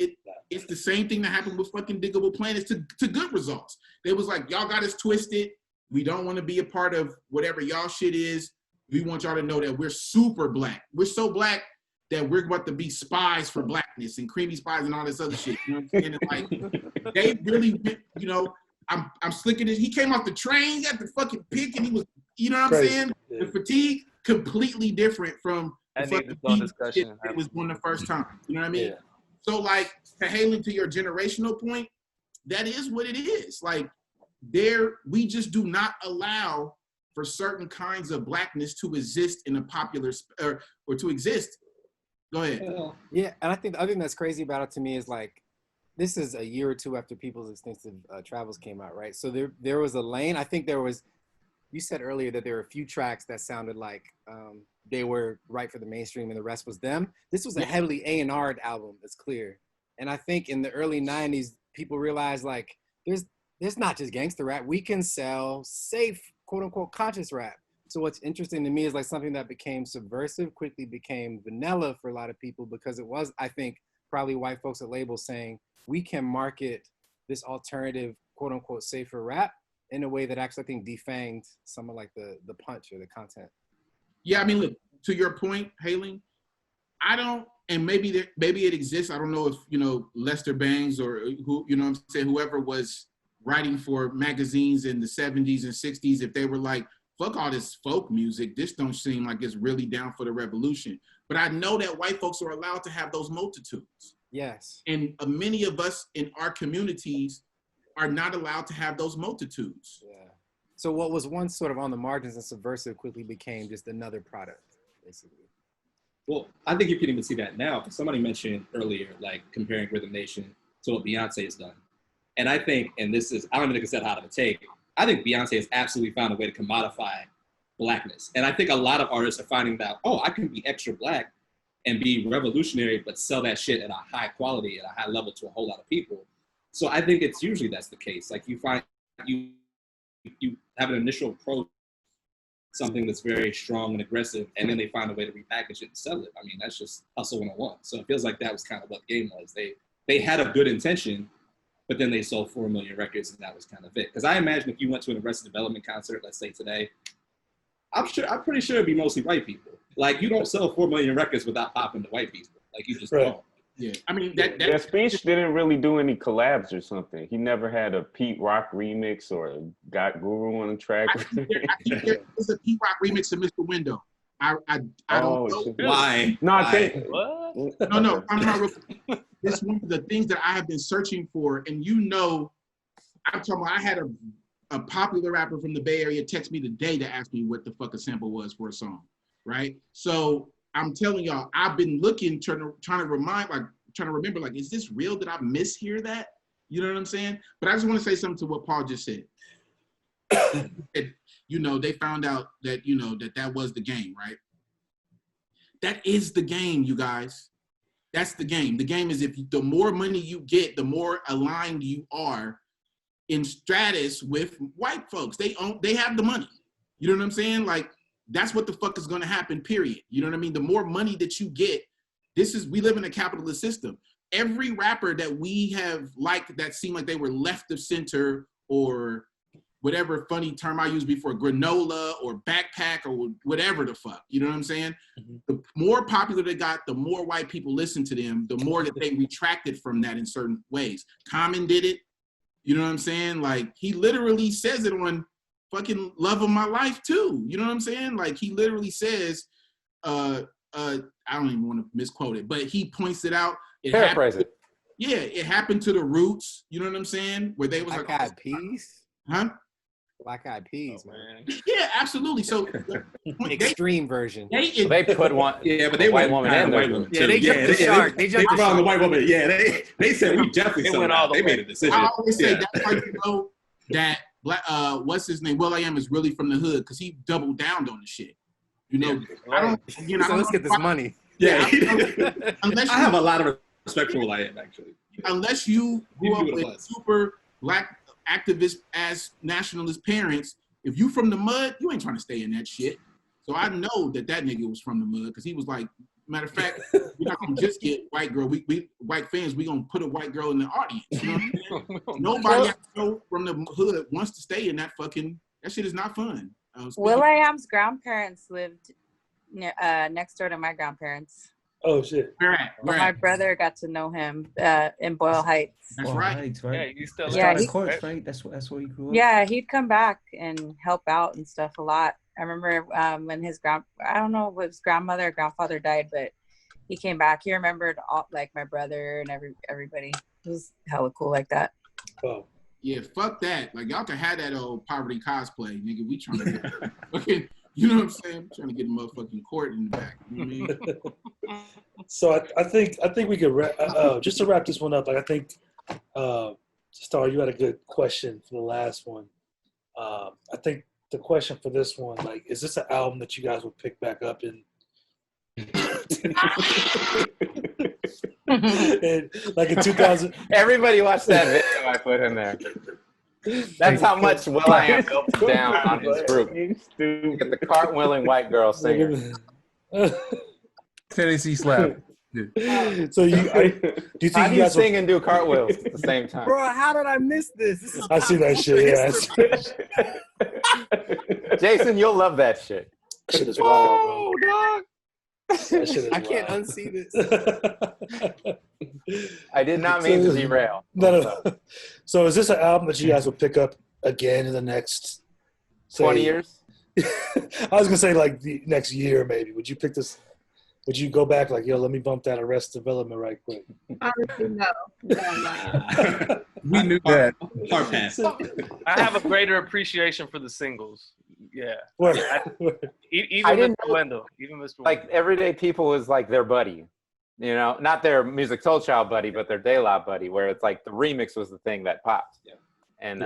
D: it's the same thing that happened with fucking Diggable Planets to good results. They was like, y'all got us twisted. We don't want to be a part of whatever y'all shit is. We want y'all to know that we're super black. We're so black that we're about to be spies for blackness and creamy spies and all this other shit. You know what I'm saying? And like, they really went, you know, I'm slicking it. He came off the train, got the fucking pick, and he was, you know what I'm saying? Yeah. The fatigue, completely different from the fucking discussion it was doing the first time. You know what I mean? Yeah. So like, to Haley, to your generational point, that is what it is. Like, we just do not allow for certain kinds of blackness to exist in a popular, or to exist. Go ahead.
C: Yeah, and I think the other thing that's crazy about it to me is like, this is a year or two after People's Extensive Travels came out, right? So there was a lane. I think there was, you said earlier that there were a few tracks that sounded like they were right for the mainstream and the rest was them. This was a heavily A&R'd album, it's clear. And I think in the early 90s, people realized like, there's not just gangster rap. We can sell safe, quote unquote, conscious rap. So what's interesting to me is like something that became subversive quickly became vanilla for a lot of people, because it was, I think, probably white folks at labels saying, we can market this alternative, quote unquote, safer rap in a way that actually, I think, defanged some of like the punch or the content.
D: Yeah, I mean, look, to your point, Haley, I don't, and maybe it exists. I don't know if, you know, Lester Bangs or who, you know what I'm saying, whoever was writing for magazines in the 70s and 60s, if they were like, fuck all this folk music, this don't seem like it's really down for the revolution. But I know that white folks are allowed to have those multitudes.
C: Yes.
D: And many of us in our communities are not allowed to have those multitudes.
C: Yeah. So what was once sort of on the margins and subversive quickly became just another product, basically.
J: Well, I think you can even see that now. Somebody mentioned earlier, like comparing Rhythm Nation to what Beyonce has done. And I think, and this is, I don't even think it's that hot of a take, I think Beyonce has absolutely found a way to commodify Blackness. And I think a lot of artists are finding that, oh, I can be extra Black and be revolutionary, but sell that shit at a high quality, at a high level to a whole lot of people. So I think it's usually that's the case. Like you find, you have an initial approach, something that's very strong and aggressive, and then they find a way to repackage it and sell it. I mean, that's just hustle 101. So it feels like that was kind of what the game was. They had a good intention, but then they sold 4 million records, and that was kind of it. Because I imagine if you went to an Arrested Development concert, let's say today, I'm pretty sure it'd be mostly white people. Like you don't sell 4 million records without popping to white people. Like you just don't.
D: Yeah, I mean
L: that speech didn't really do any collabs or something. He never had a Pete Rock remix or got Guru on the track.
D: I think there's a Pete Rock remix of Mr. Window. I don't know
J: why.
L: No, I think
D: no. I'm not. It's one of the things that I have been searching for, and I'm talking about. I had a popular rapper from the Bay Area text me today to ask me what the fuck a sample was for a song, right? So I'm telling y'all, I've been looking, trying to remember, like, is this real? Did I mishear that? You know what I'm saying? But I just want to say something to what Paul just said. They found out that, that was the game, right? That is the game, you guys. That's the game. The game is the more money you get, the more aligned you are in stratus with white folks. They have the money. You know what I'm saying? Like, that's what the fuck is going to happen, period. You know what I mean? The more money that you get, we live in a capitalist system. Every rapper that we have liked that seemed like they were left of center, or whatever funny term I used before, granola or backpack or whatever the fuck, you know what I'm saying? Mm-hmm. The more popular they got, the more white people listened to them, the more that they retracted from that in certain ways. Common did it. You know what I'm saying? Like, he literally says it on fucking Love of My Life too. You know what I'm saying? Like, he literally says, I don't even want to misquote it, but he points it out.
N: Paraphrase it.
D: Yeah, it happened to the Roots. You know what I'm saying? Where they was
C: Black
D: like,
C: Eyed Peas?
D: Huh?
C: Black Eyed Peas, man.
D: Yeah, absolutely. So
C: extreme version.
N: They put one.
J: Yeah, but they
N: white
J: went
N: woman in there.
C: Yeah, they jumped the shark. They jumped the
J: on
C: shark.
J: the white woman. Yeah, they said we definitely
C: went all the
J: They
C: way.
J: made a decision.
D: I always say that's how you know that what's his name? Will.i.am is really from the hood, because he doubled down on the shit. You know,
C: Right. Let's get this money.
J: Yeah,
D: unless
J: I have a lot of respect for Will.i.am, actually.
D: Unless you grew up with super Black activist ass nationalist parents, if you from the mud, you ain't trying to stay in that shit. So I know that nigga was from the mud, because he was like, matter of fact, we're not gonna just get white girl. We white fans, we gonna put a white girl in the audience. You know what I'm saying? Nobody I know from the hood wants to stay in that shit is not fun.
M: Will.i.am's grandparents lived next door to my grandparents.
A: Oh shit!
D: Where at?
M: My brother got to know him in Boyle Heights.
D: That's
B: Boyle
D: right.
B: Heights, right?
H: Yeah, you still
B: Courts, right? That's where he grew up.
M: Yeah, he'd come back and help out and stuff a lot. I remember when I don't know if his grandmother or grandfather died, but he came back. He remembered all, like, my brother and everybody. It was hella cool like that.
A: Oh.
D: Yeah, fuck that. Like, y'all can have that old poverty cosplay, nigga. We trying to get fucking, you know what I'm saying? Trying to get a motherfucking court in the back. You know what I mean?
A: So I think we could just to wrap this one up. Like, I think Star, you had a good question for the last one. I think the question for this one, like, is this an album that you guys would pick back up in? And, like, in 2000.
N: Everybody watched that video I put in there. That's how much Will.i.am built down on his group. You get the cartwheeling white girl singer.
K: Tennessee slap.
A: So do you think
N: how do you
A: guys
N: sing and do cartwheels at the same time?
C: Bro, how did I miss this?
A: I see that shit. Yeah,
N: Jason, you'll love that shit.
A: That shit is wild, bro.
C: dog.
A: That shit is
C: I can't
A: wild.
C: unsee this.
N: I did not mean to derail.
A: No. So is this an album that you guys would pick up again in the next
N: 20 years?
A: I was gonna say, like, the next year maybe. Would you pick this? would you go back like, yo, let me bump that Arrested Development right quick?
I: Honestly, no.
J: We knew that. Hard pass.
H: I have a greater appreciation for the singles. Yeah.
A: Word.
H: Even
N: I
H: Mr.
N: didn't know-
H: Wendell. Even Mr.
N: Like Everyday People was like their buddy, you know, not their Music Soul Child buddy, but their De La buddy, where it's like the remix was the thing that popped.
J: Yeah.
N: And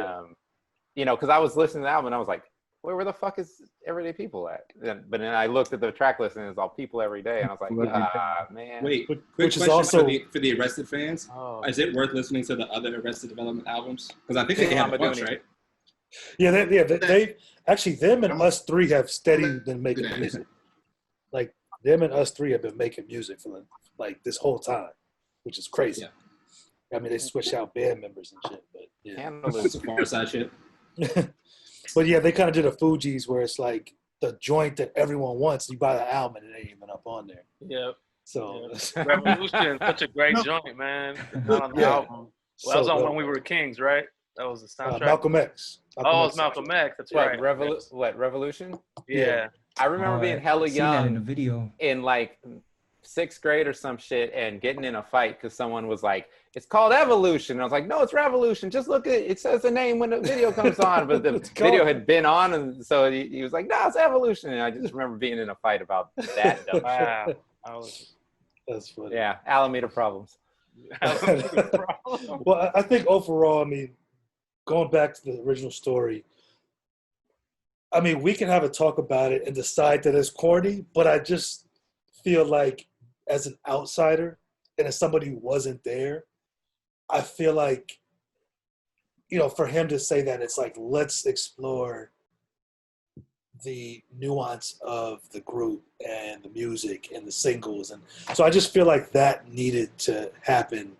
N: you know, because I was listening to the album and I was like, where the fuck is Everyday People at? But then I looked at the track list and it's all People Every Day, and I was like, man.
J: Wait, quick
A: Which is
J: question
A: also
J: for the Arrested fans.
N: Oh.
J: Is it worth listening to the other Arrested Development albums? Because I think they have a bunch, right?
A: Yeah, they actually, them and us three have steady been making music. Like them and us three have been making music for like this whole time, which is crazy. Yeah. I mean, they switch out band members and shit, but yeah.
J: It's a far side shit.
A: But yeah, they kind of did a Fugees where it's like the joint that everyone wants. You buy the album and it ain't even up on there.
H: Yep.
A: So
H: Revolution, such a great joint, man. It's not on the album. Well, that was on When We Were Kings, right? That was the soundtrack.
A: Malcolm X.
H: It's Malcolm X. That's right.
N: Revolution?
H: Yeah.
N: I remember being hella young
B: in the video
N: in like 6th grade or some shit and getting in a fight because someone was like, it's called Evolution. And I was like, no, it's Revolution. Just look at it. It says the name when the video comes on. But the video had been on. And so he was like, no, it's Evolution. And I just remember being in a fight about that dumb shit.
H: Wow.
A: That's funny.
N: Yeah, Alameda problems.
A: Well, I think overall, I mean, going back to the original story, I mean, we can have a talk about it and decide that it's corny, but I just feel like as an outsider and as somebody who wasn't there, I feel like, you know, for him to say that, it's like, let's explore the nuance of the group and the music and the singles. And so I just feel like that needed to happen.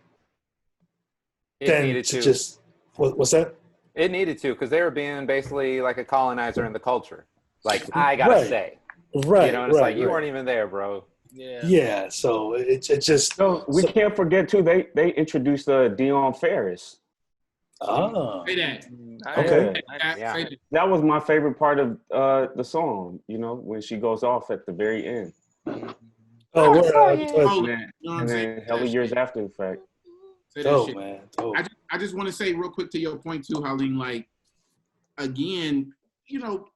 N: It needed to.
A: Just, what's that?
N: It needed to, because they were being basically like a colonizer in the culture. Like, I gotta say.
A: Right.
N: You know, and it's like, you weren't even there, bro.
A: Yeah, so it just...
L: So we can't forget, too, they introduced Dion Ferris.
A: Oh.
J: Say that.
A: Okay.
L: Yeah. That was my favorite part of the song, you know, when she goes off at the very end. And then hella years after the fact.
A: Man.
D: I just want to say real quick to your point too, Haleen, like, again, you know,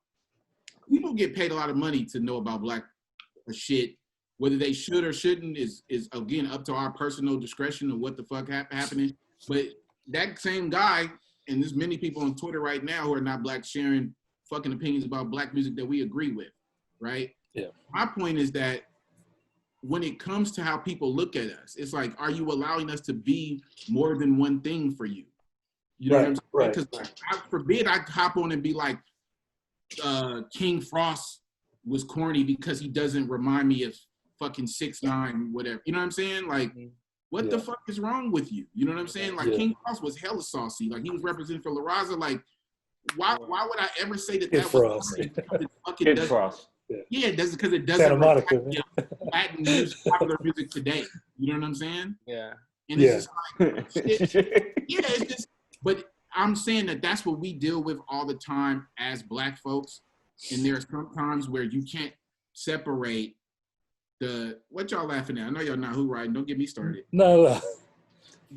D: people get paid a lot of money to know about Black shit. Whether they should or shouldn't is again up to our personal discretion of what the fuck happening. But that same guy, and there's many people on Twitter right now who are not Black sharing fucking opinions about Black music that we agree with, right?
A: Yeah.
D: My point is that when it comes to how people look at us, it's like, are you allowing us to be more than one thing for you? You know what I'm saying? Because I forbid I hop on and be like, King Frost was corny because he doesn't remind me of fucking 6ix9ine, whatever. You know what I'm saying? Like, what the fuck is wrong with you? You know what I'm saying? Like, King Frost was hella saucy. Like, he was representing for La Raza. Like, why would I ever say that that was
L: Kid Frost.
D: Yeah, it doesn't, because it doesn't reflect Latin music, popular music today. You know what I'm saying?
H: Yeah.
D: And it's just like, it's just, but I'm saying that that's what we deal with all the time as Black folks. And there's some times where you can't separate what y'all laughing at? I know y'all not who riding. Don't get me started.
A: No.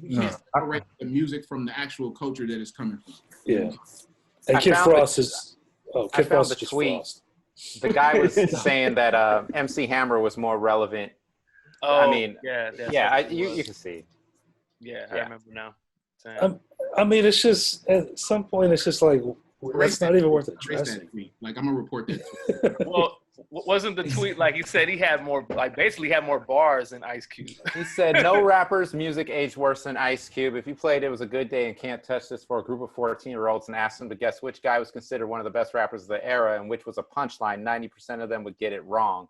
D: You can't separate the music from the actual culture that it's coming from.
A: Yeah. And Kid Frost is... Oh, Kid Frost is just Frost.
N: The guy was saying that MC Hammer was more relevant. I mean, you can see.
H: Yeah, I remember now.
A: I mean, it's just, at some point, it's just like, that's not even worth addressing.
D: Like, I'm going to report that.
H: Well, wasn't the tweet, like, he said he had more, like, basically had more bars than Ice Cube.
N: He said, no rapper's music aged worse than Ice Cube. If you played It Was a Good Day and Can't Touch This for a group of 14-year-olds and asked them to guess which guy was considered one of the best rappers of the era and which was a punchline, 90% of them would get it wrong.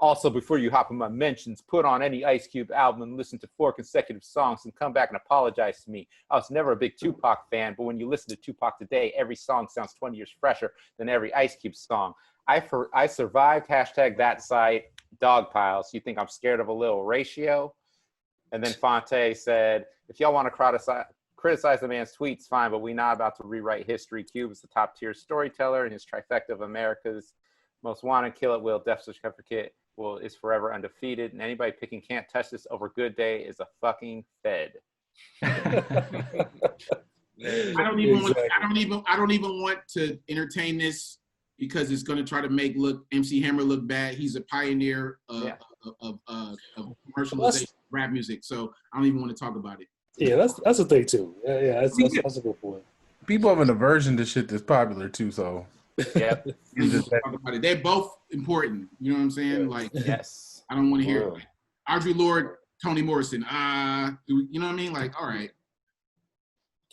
N: Also, before you hop in my mentions, put on any Ice Cube album and listen to 4 consecutive songs and come back and apologize to me. I was never a big Tupac fan, but when you listen to Tupac today, every song sounds 20 years fresher than every Ice Cube song. I survived #that site, dog piles. You think I'm scared of a little ratio? And then Fonte said, if y'all want to criticize the man's tweets, fine, but we're not about to rewrite history. Cube is the top tier storyteller, and his trifecta of America's Most Wanted, Kill It Will, Death Certificate, will is forever undefeated, and anybody picking Can't Touch This over Good Day is a fucking fed.
D: I don't even want to entertain this because it's going to try to make MC Hammer look bad. He's a pioneer of commercialization of rap music, so I don't even want to talk about it.
A: Yeah, that's a thing too. Yeah, that's a good point.
K: People have an aversion to shit that's popular too, so
N: yeah.
D: They're both important. You know what I'm saying?
A: Yeah.
D: Like,
N: yes,
D: I don't want to hear like, Audre Lorde, Toni Morrison. You know what I mean? Like, all right.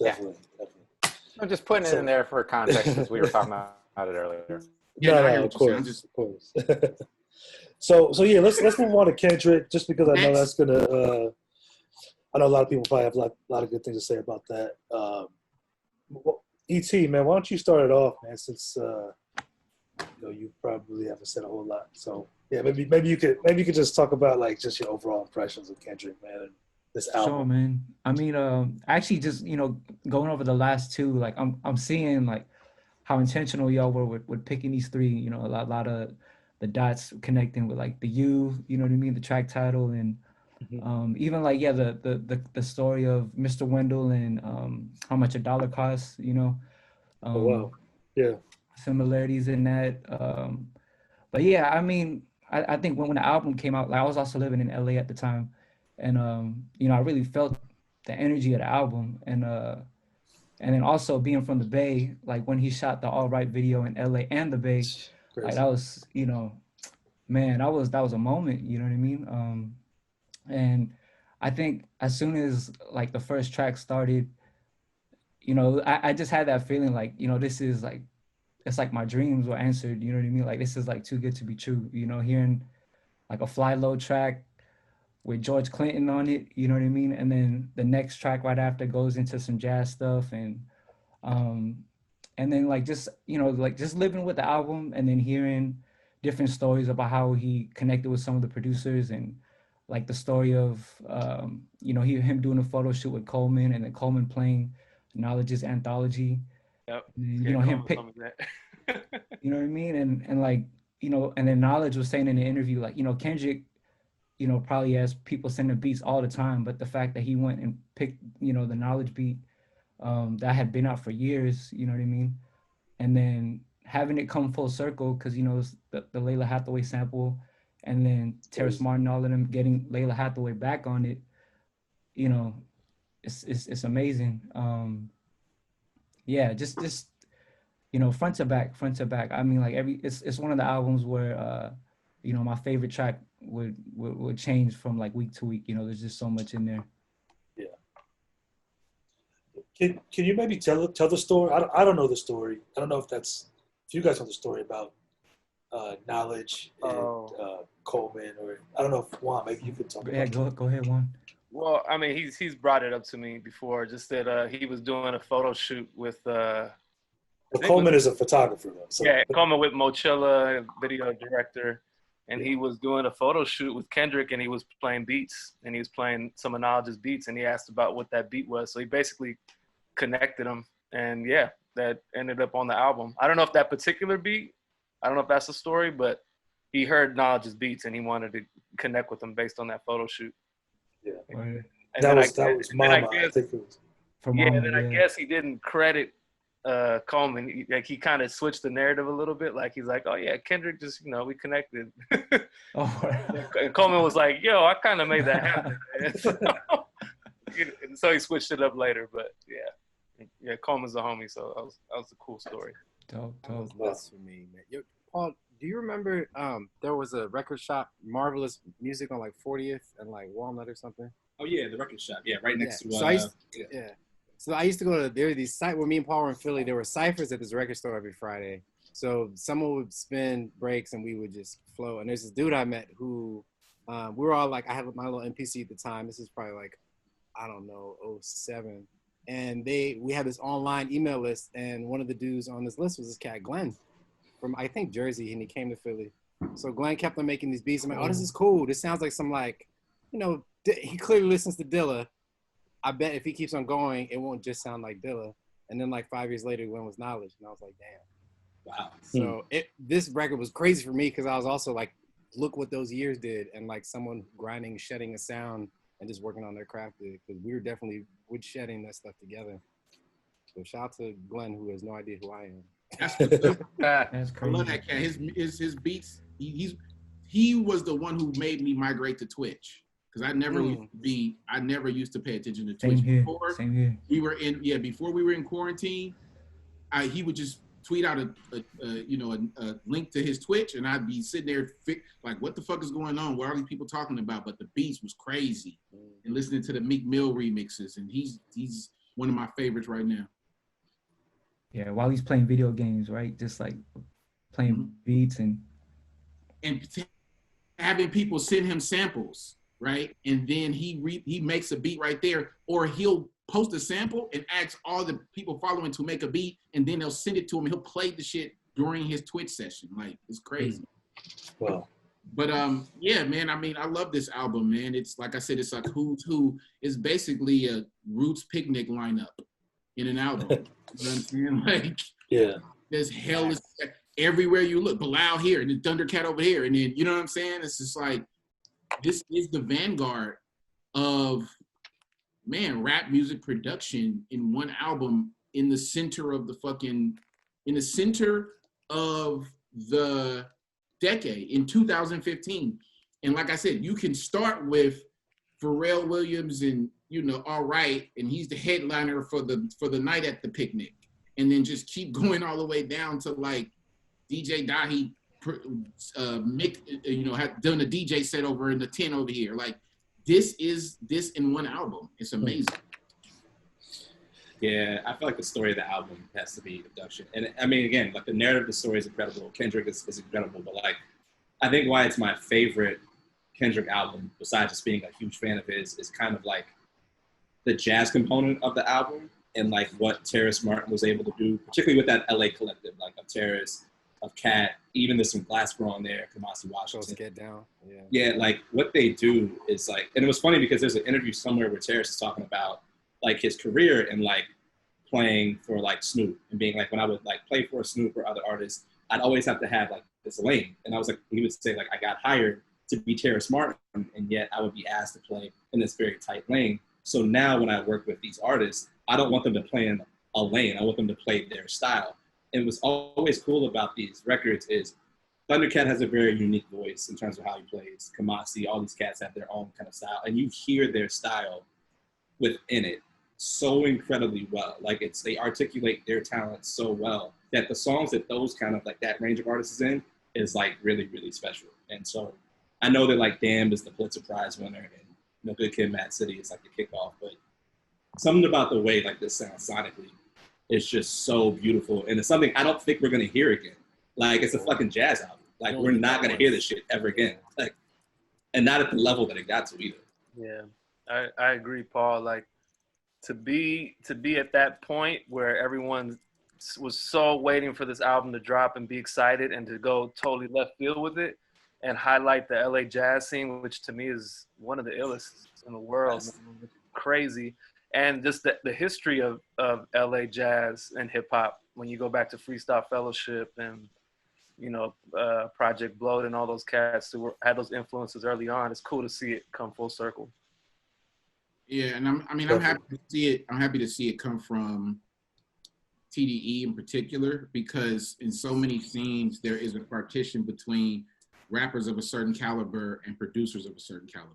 A: Definitely.
N: I'm just putting it in there for context because we were talking about it earlier.
D: Yeah,
A: no, of course. So yeah, let's move on to Kendrick, just because I know that's gonna. I know a lot of people probably have a lot of good things to say about that. ET, man, why don't you start it off, man? Since you probably haven't said a whole lot. So yeah, maybe you could just talk about like just your overall impressions of Kendrick, man, and this album.
B: Sure, man. I mean, actually, just going over the last two, like I'm seeing like how intentional y'all were with picking these three. A lot of the dots connecting with like the you know what I mean, the track title, and even like the story of Mr. Wendell and how much a dollar costs.
A: Oh wow, yeah.
B: Similarities in that. But yeah, I mean, I think when the album came out, like I was also living in LA at the time, and I really felt the energy of the album, and then also being from the Bay, like when he shot the All Right video in LA and the Bay, like that was, man, that was a moment, you know what I mean? And I think as soon as like the first track started, I just had that feeling like, this is like, it's like my dreams were answered, you know what I mean? Like this is like too good to be true, hearing like a Fly Low track with George Clinton on it, you know what I mean? And then the next track right after goes into some jazz stuff, and then like just, like just living with the album and then hearing different stories about how he connected with some of the producers, and like the story of, him doing a photo shoot with Coleman, and then Coleman playing Knowledge's anthology.
H: Yep.
B: And, him pick, you know what I mean? And like, and then Knowledge was saying in the interview, like, Kendrick, probably has people sending beats all the time, but the fact that he went and picked, the Knowledge beat that had been out for years, you know what I mean? And then having it come full circle, because, it's the Layla Hathaway sample, and then Terrace Martin, all of them getting Layla Hathaway back on it, it's amazing. Yeah, just front to back. I mean, like it's one of the albums where my favorite track would change from like week to week. There's just so much in there.
A: Yeah. Can you maybe tell the story? I don't know the story. I don't know if you guys know the story about Knowledge and Coleman, or I don't know if Juan, maybe you could talk about it.
B: Go ahead, Juan.
H: Well, I mean, he's brought it up to me before. Just that he was doing a photo shoot with.
A: Coleman is a photographer, though. So.
H: Yeah, Coleman with Mochilla, video director, and he was doing a photo shoot with Kendrick, and he was playing beats, and he was playing some of Knowledge's beats, and he asked about what that beat was. So he basically connected them, and yeah, that ended up on the album. I don't know if that particular beat, I don't know if that's the story, but he heard Knowledge's beats, and he wanted to connect with them based on that photo shoot.
A: Yeah,
H: and
A: that was Mama. I think it was.
H: I guess he didn't credit Coleman. He kind of switched the narrative a little bit. Like he's like, oh yeah, Kendrick just we connected. And Coleman was like, yo, I kind of made that happen. So he switched it up later. But yeah, Coleman's a homie, so that was a cool story.
B: Dope.
C: That's for me, man. Yo, Paul, do you remember there was a record shop, Marvelous Music, on like 40th and like Walnut or something?
J: Oh yeah, the record shop. Yeah, right next to.
C: So I used to go to there were these sites where me and Paul were in Philly. There were ciphers at this record store every Friday. So someone would spin breaks and we would just flow. And there's this dude I met who we were all like, I have my little NPC at the time. This is probably like, I don't know, 07. And we had this online email list, and one of the dudes on this list was this cat Glenn from I think Jersey, and he came to Philly. So Glenn kept on making these beats. I'm like, oh, this is cool. This sounds like some like, he clearly listens to Dilla. I bet if he keeps on going, it won't just sound like Dilla. And then like 5 years later, Glenn was Knowledge, and I was like, damn.
J: Wow.
C: So this record was crazy for me because I was also like look what those years did, and like someone grinding, shedding a sound, and just working on their craft, because we were definitely woodshedding that stuff together. So shout out to Glenn, who has no idea who I am.
D: That's
B: That's
D: I love
B: crazy.
D: that cat. His beats. He was the one who made me migrate to Twitch, because I never used to pay attention to Twitch before.
B: Same here.
D: Before we were in quarantine. He would just tweet out a link to his Twitch, and I'd be sitting there like, what the fuck is going on? What are these people talking about? But the beats was crazy, and listening to the Meek Mill remixes, and he's one of my favorites right now.
B: Yeah, while he's playing video games, right? Just like playing beats and
D: having people send him samples, right? And then he makes a beat right there, or he'll post a sample and ask all the people following to make a beat, and then they'll send it to him. He'll play the shit during his Twitch session. Like, it's crazy.
A: Wow.
D: But yeah, man. I mean, I love this album, man. It's like I said, it's like who's who. It's basically a Roots picnic lineup in an album. You know what I'm saying? Like,
A: yeah,
D: there's hell is everywhere you look. Bilal here, and then Thundercat over here, and then you know what I'm saying? It's just like, this is the vanguard of, man, rap music production in one album, in the center of the decade in 2015. And like I said, you can start with Pharrell Williams and, All Right, and he's the headliner for the night at the picnic, and then just keep going all the way down to like DJ Dahi, Mick, had done a DJ set over in the 10 over here. Like, this in one album. It's amazing.
J: Yeah, I feel like the story of the album has to be Abduction. And I mean, again, like the narrative of the story is incredible. Kendrick is incredible, but like, I think why it's my favorite Kendrick album, besides just being a huge fan of his, is kind of like the jazz component of the album, and like what Terrace Martin was able to do, particularly with that LA collective, like of Terrace, of Cat, even there's some Glassboro on there, Kamasi Washington.
C: Get down. Yeah.
J: Yeah, like what they do is like, and it was funny because there's an interview somewhere where Terrace is talking about like his career and like playing for like Snoop, and being like, when I would like play for Snoop or other artists, I'd always have to have like this lane. And I was like, he would say like, I got hired to be Terrace Martin, and yet I would be asked to play in this very tight lane. So now when I work with these artists, I don't want them to play in a lane. I want them to play their style. And what's always cool about these records is Thundercat has a very unique voice in terms of how he plays. Kamasi, all these cats have their own kind of style, and you hear their style within it so incredibly well. Like they articulate their talent so well that the songs that those kind of like that range of artists is in is like really, really special. And so I know that like Damned is the Pulitzer Prize winner, and Good Kid, Mad City is like the kickoff, but something about the way like this sounds sonically is just so beautiful, and it's something I don't think we're gonna hear again. Like, it's a fucking jazz album. Like, we're not gonna hear this shit ever again. Like, and not at the level that it got to either.
H: Yeah, I agree, Paul. Like, to be at that point where everyone was so waiting for this album to drop and be excited, and to go totally left field with it and highlight the LA jazz scene, which to me is one of the illest in the world. Yes. Crazy. And just the history of LA jazz and hip hop, when you go back to Freestyle Fellowship and, Project Blowed and all those cats who had those influences early on, it's cool to see it come full circle.
D: Yeah, and I'm happy to see it. I'm happy to see it come from TDE in particular, because in so many scenes there is a partition between rappers of a certain caliber and producers of a certain caliber.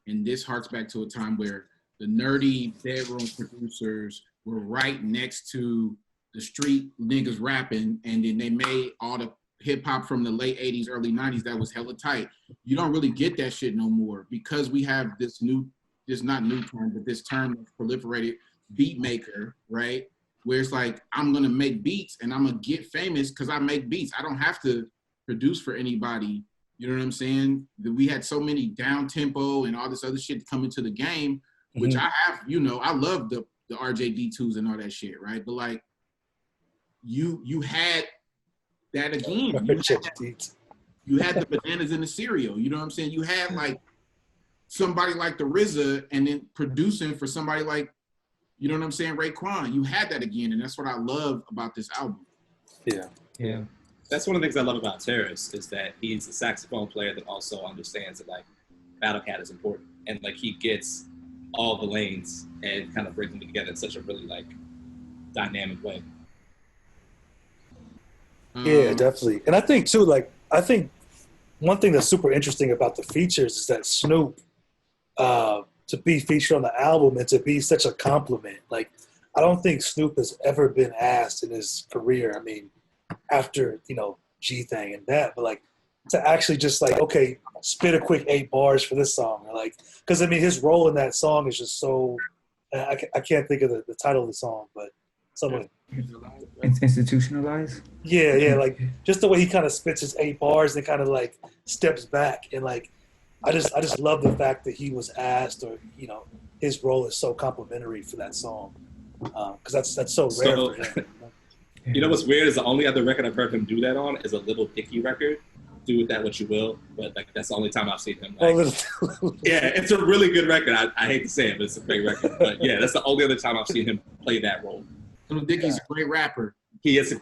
D: And this harks back to a time where the nerdy bedroom producers were right next to the street niggas rapping, and then they made all the hip hop from the late 80s, early 90s that was hella tight. You don't really get that shit no more, because we have this not new term, but this term that's proliferated, beat maker, right? Where it's like, I'm gonna make beats and I'm gonna get famous because I make beats. I don't have to produce for anybody. You know what I'm saying? We had so many down tempo and all this other shit to come into the game, which I have, I love the RJD2s and all that shit, right? But like, you had that again. You had the bananas in the cereal. You know what I'm saying? You had like somebody like the RZA, and then producing for somebody like, you know what I'm saying, Raekwon. You had that again, and that's what I love about this album.
A: Yeah.
B: Yeah.
J: That's one of the things I love about Terrace is that he's a saxophone player that also understands that like Battle Cat is important, and like he gets all the lanes and kind of brings them together in such a really like dynamic way.
A: Yeah, definitely. And I think too, like I think one thing that's super interesting about the features is that Snoop to be featured on the album and to be such a compliment. Like I don't think Snoop has ever been asked in his career. I mean, after G Thing and that, but like to actually just like okay, spit a quick 8 bars for this song, or like because I mean his role in that song is just so I can't think of the title of the song, but something.
B: Institutionalized.
A: Yeah, like just the way he kind of spits his 8 bars and kind of like steps back and like I just love the fact that he was asked or his role is so complimentary for that song because that's so rare for him.
J: You know what's weird is the only other record I've heard him do that on is a Little Dicky record. Do with that what you will, but like that's the only time I've seen him. Like, yeah, it's a really good record. I hate to say it, but it's a great record. But yeah, that's the only other time I've seen him play that role.
D: Little Dicky's a great rapper.
J: He is.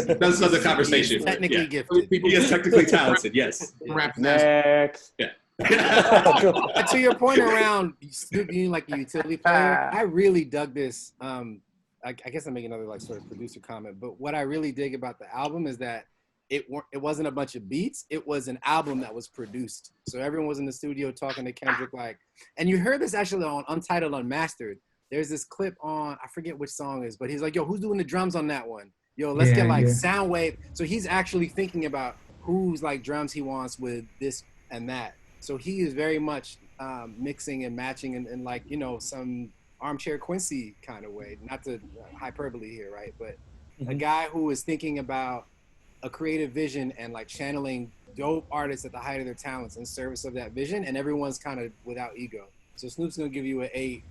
J: That's another conversation.
C: He's technically gifted.
J: He is technically talented. Yes.
L: Next.
J: Yeah.
C: To your point around Snoop being like a utility player, I really dug this. I guess I'm making another like sort of producer comment, but what I really dig about the album is that it wasn't a bunch of beats. It was an album that was produced. So everyone was in the studio talking to Kendrick like, and you heard this actually on Untitled Unmastered. There's this clip on, I forget which song it is, but he's like, yo, who's doing the drums on that one? Yo, let's get like sound wave. So he's actually thinking about whose like drums he wants with this and that. So he is very much mixing and matching and like, some armchair Quincy kind of way, not to hyperbole here, right? But a guy who is thinking about a creative vision and like channeling dope artists at the height of their talents in service of that vision, and everyone's kind of without ego. So Snoop's gonna give you an 8.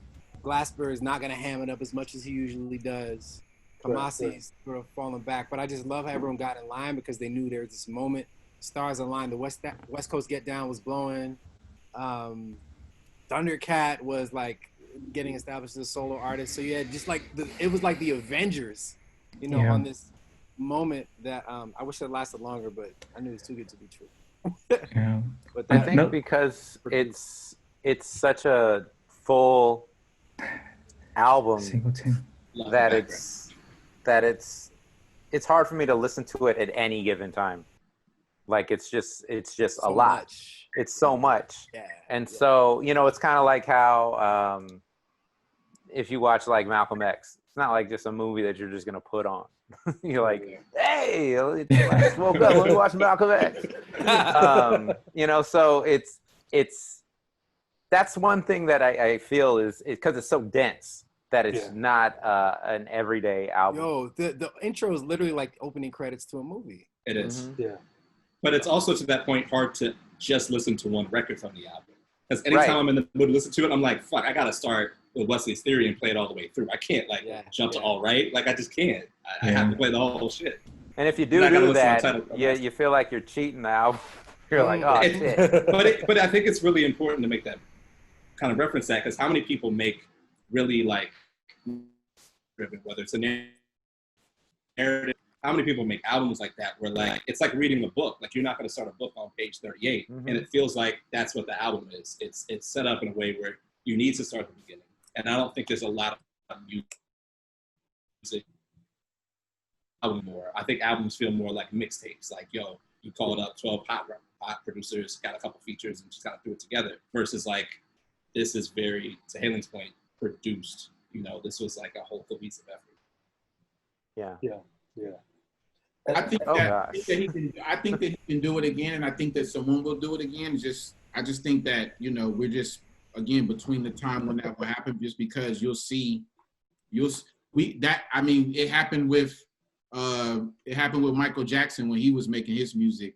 C: Glasper is not gonna ham it up as much as he usually does. Kamasi's sort of falling back, but I just love how everyone got in line because they knew there was this moment. Stars aligned. The West Coast Get Down was blowing. Thundercat was like getting established as a solo artist. So yeah, just like it was like the Avengers, on this moment that I wish it lasted longer, but I knew it was too good to be true.
B: Yeah.
N: But I think because it's such a full album that it's hard for me to listen to it at any given time. Like it's just a lot. It's so much.
C: Yeah.
N: And so, it's kind of like how if you watch like Malcolm X, it's not like just a movie that you're just going to put on. You're like, hey, let's woke up, let me watch Malcolm X. So it's that's one thing that I feel is because it's so dense that it's not an everyday album.
C: Yo, the intro is literally like opening credits to a movie.
J: It is.
A: Yeah.
J: But it's also to that point hard to just listen to one record from the album. Because anytime I'm in the mood to listen to it, I'm like, fuck, I got to start with Wesley's Theory and play it all the way through. I can't jump to All Right. Like I just can't. I have to play the whole shit.
N: And if you do that, you feel like you're cheating the album. You're like, oh, shit.
J: But I think it's really important to make that kind of reference that because how many people make really like driven, whether it's a narrative, how many people make albums like that where like it's like reading a book. Like you're not going to start a book on page 38 and it feels like that's what the album is. It's set up in a way where you need to start at the beginning. And I don't think there's a lot of music album more. I think albums feel more like mixtapes. Like, yo, you called up 12 pop producers, got a couple features and just kind of threw it together versus like, this is very, to Haling's point, produced. This was like a whole cohesive effort.
N: Yeah.
D: I think that he can do it again, and I think that someone will do it again. I just think that we're just again between the time when that will happen, just because it happened with Michael Jackson when he was making his music.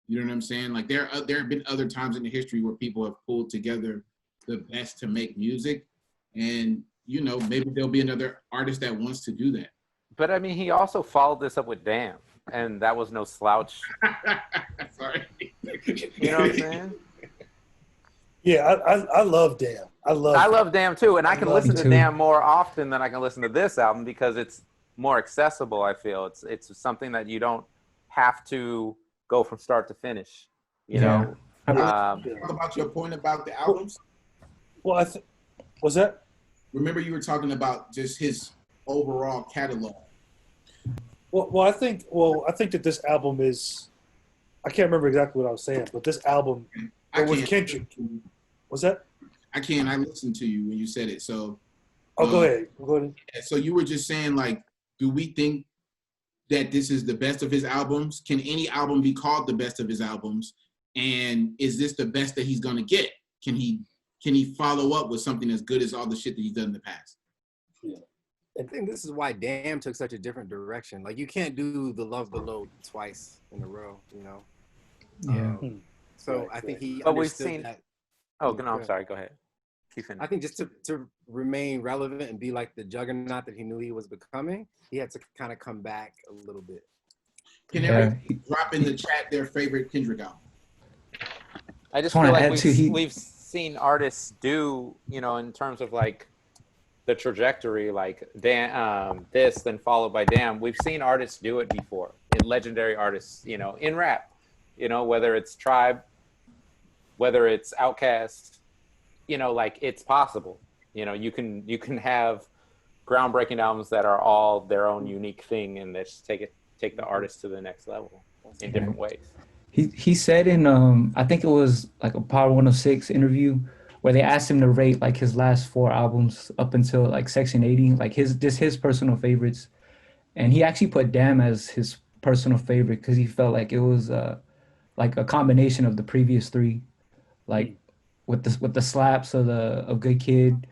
D: You know what I'm saying? Like there have been other times in the history where people have pulled together the best to make music, and maybe there'll be another artist that wants to do that.
N: But I mean, he also followed this up with Damn, and that was no slouch.
D: Sorry.
N: You know what I'm saying?
A: Yeah, I love Damn. I love
N: Damn too, and I can listen to Damn more often than I can listen to this album because it's more accessible. I feel it's something that you don't have to go from start to finish. You
B: Yeah.
N: know.
D: Talk about your point about the albums.
A: Well, was that?
D: Remember, you were talking about just his overall catalog.
A: Well, I think that this album is. I can't remember exactly what I was saying, but this album with Kendrick. Was that?
D: I can't. I listened to you when you said it. So.
A: Oh, go ahead. Go ahead.
D: So you were just saying, like, do we think that this is the best of his albums? Can any album be called the best of his albums? And is this the best that he's gonna get? Can he follow up with something as good as all the shit that he's done in the past?
A: Yeah.
C: I think this is why Damn took such a different direction. Like, you can't do the Love Below twice in a row, you know?
B: Yeah.
C: So
A: Right,
C: I think he
N: But we've
C: understood
N: seen.
C: that.
N: Oh no, I'm sorry. Go ahead. Keep
C: I think just to remain relevant and be like the juggernaut that he knew he was becoming, he had to kind of come back a little bit.
D: Can everybody drop in the chat their favorite Kendrick album?
N: I just
B: wanna
N: feel like
B: add to
N: we've seen artists do, you know, in terms of like the trajectory, like this, then followed by Damn. We've seen artists do it before, in legendary artists, you know, in rap, you know, whether it's Tribe, whether it's Outkast, you know, like it's possible. You know, you can have groundbreaking albums that are all their own unique thing, and that just take the artist to the next level in different ways.
B: He said in I think it was like a Power 106 interview where they asked him to rate like his last 4 albums up until like Section 80, like his personal favorites, and he actually put Damn as his personal favorite because he felt like it was like a combination of the previous 3, like with the slaps of Good Kid,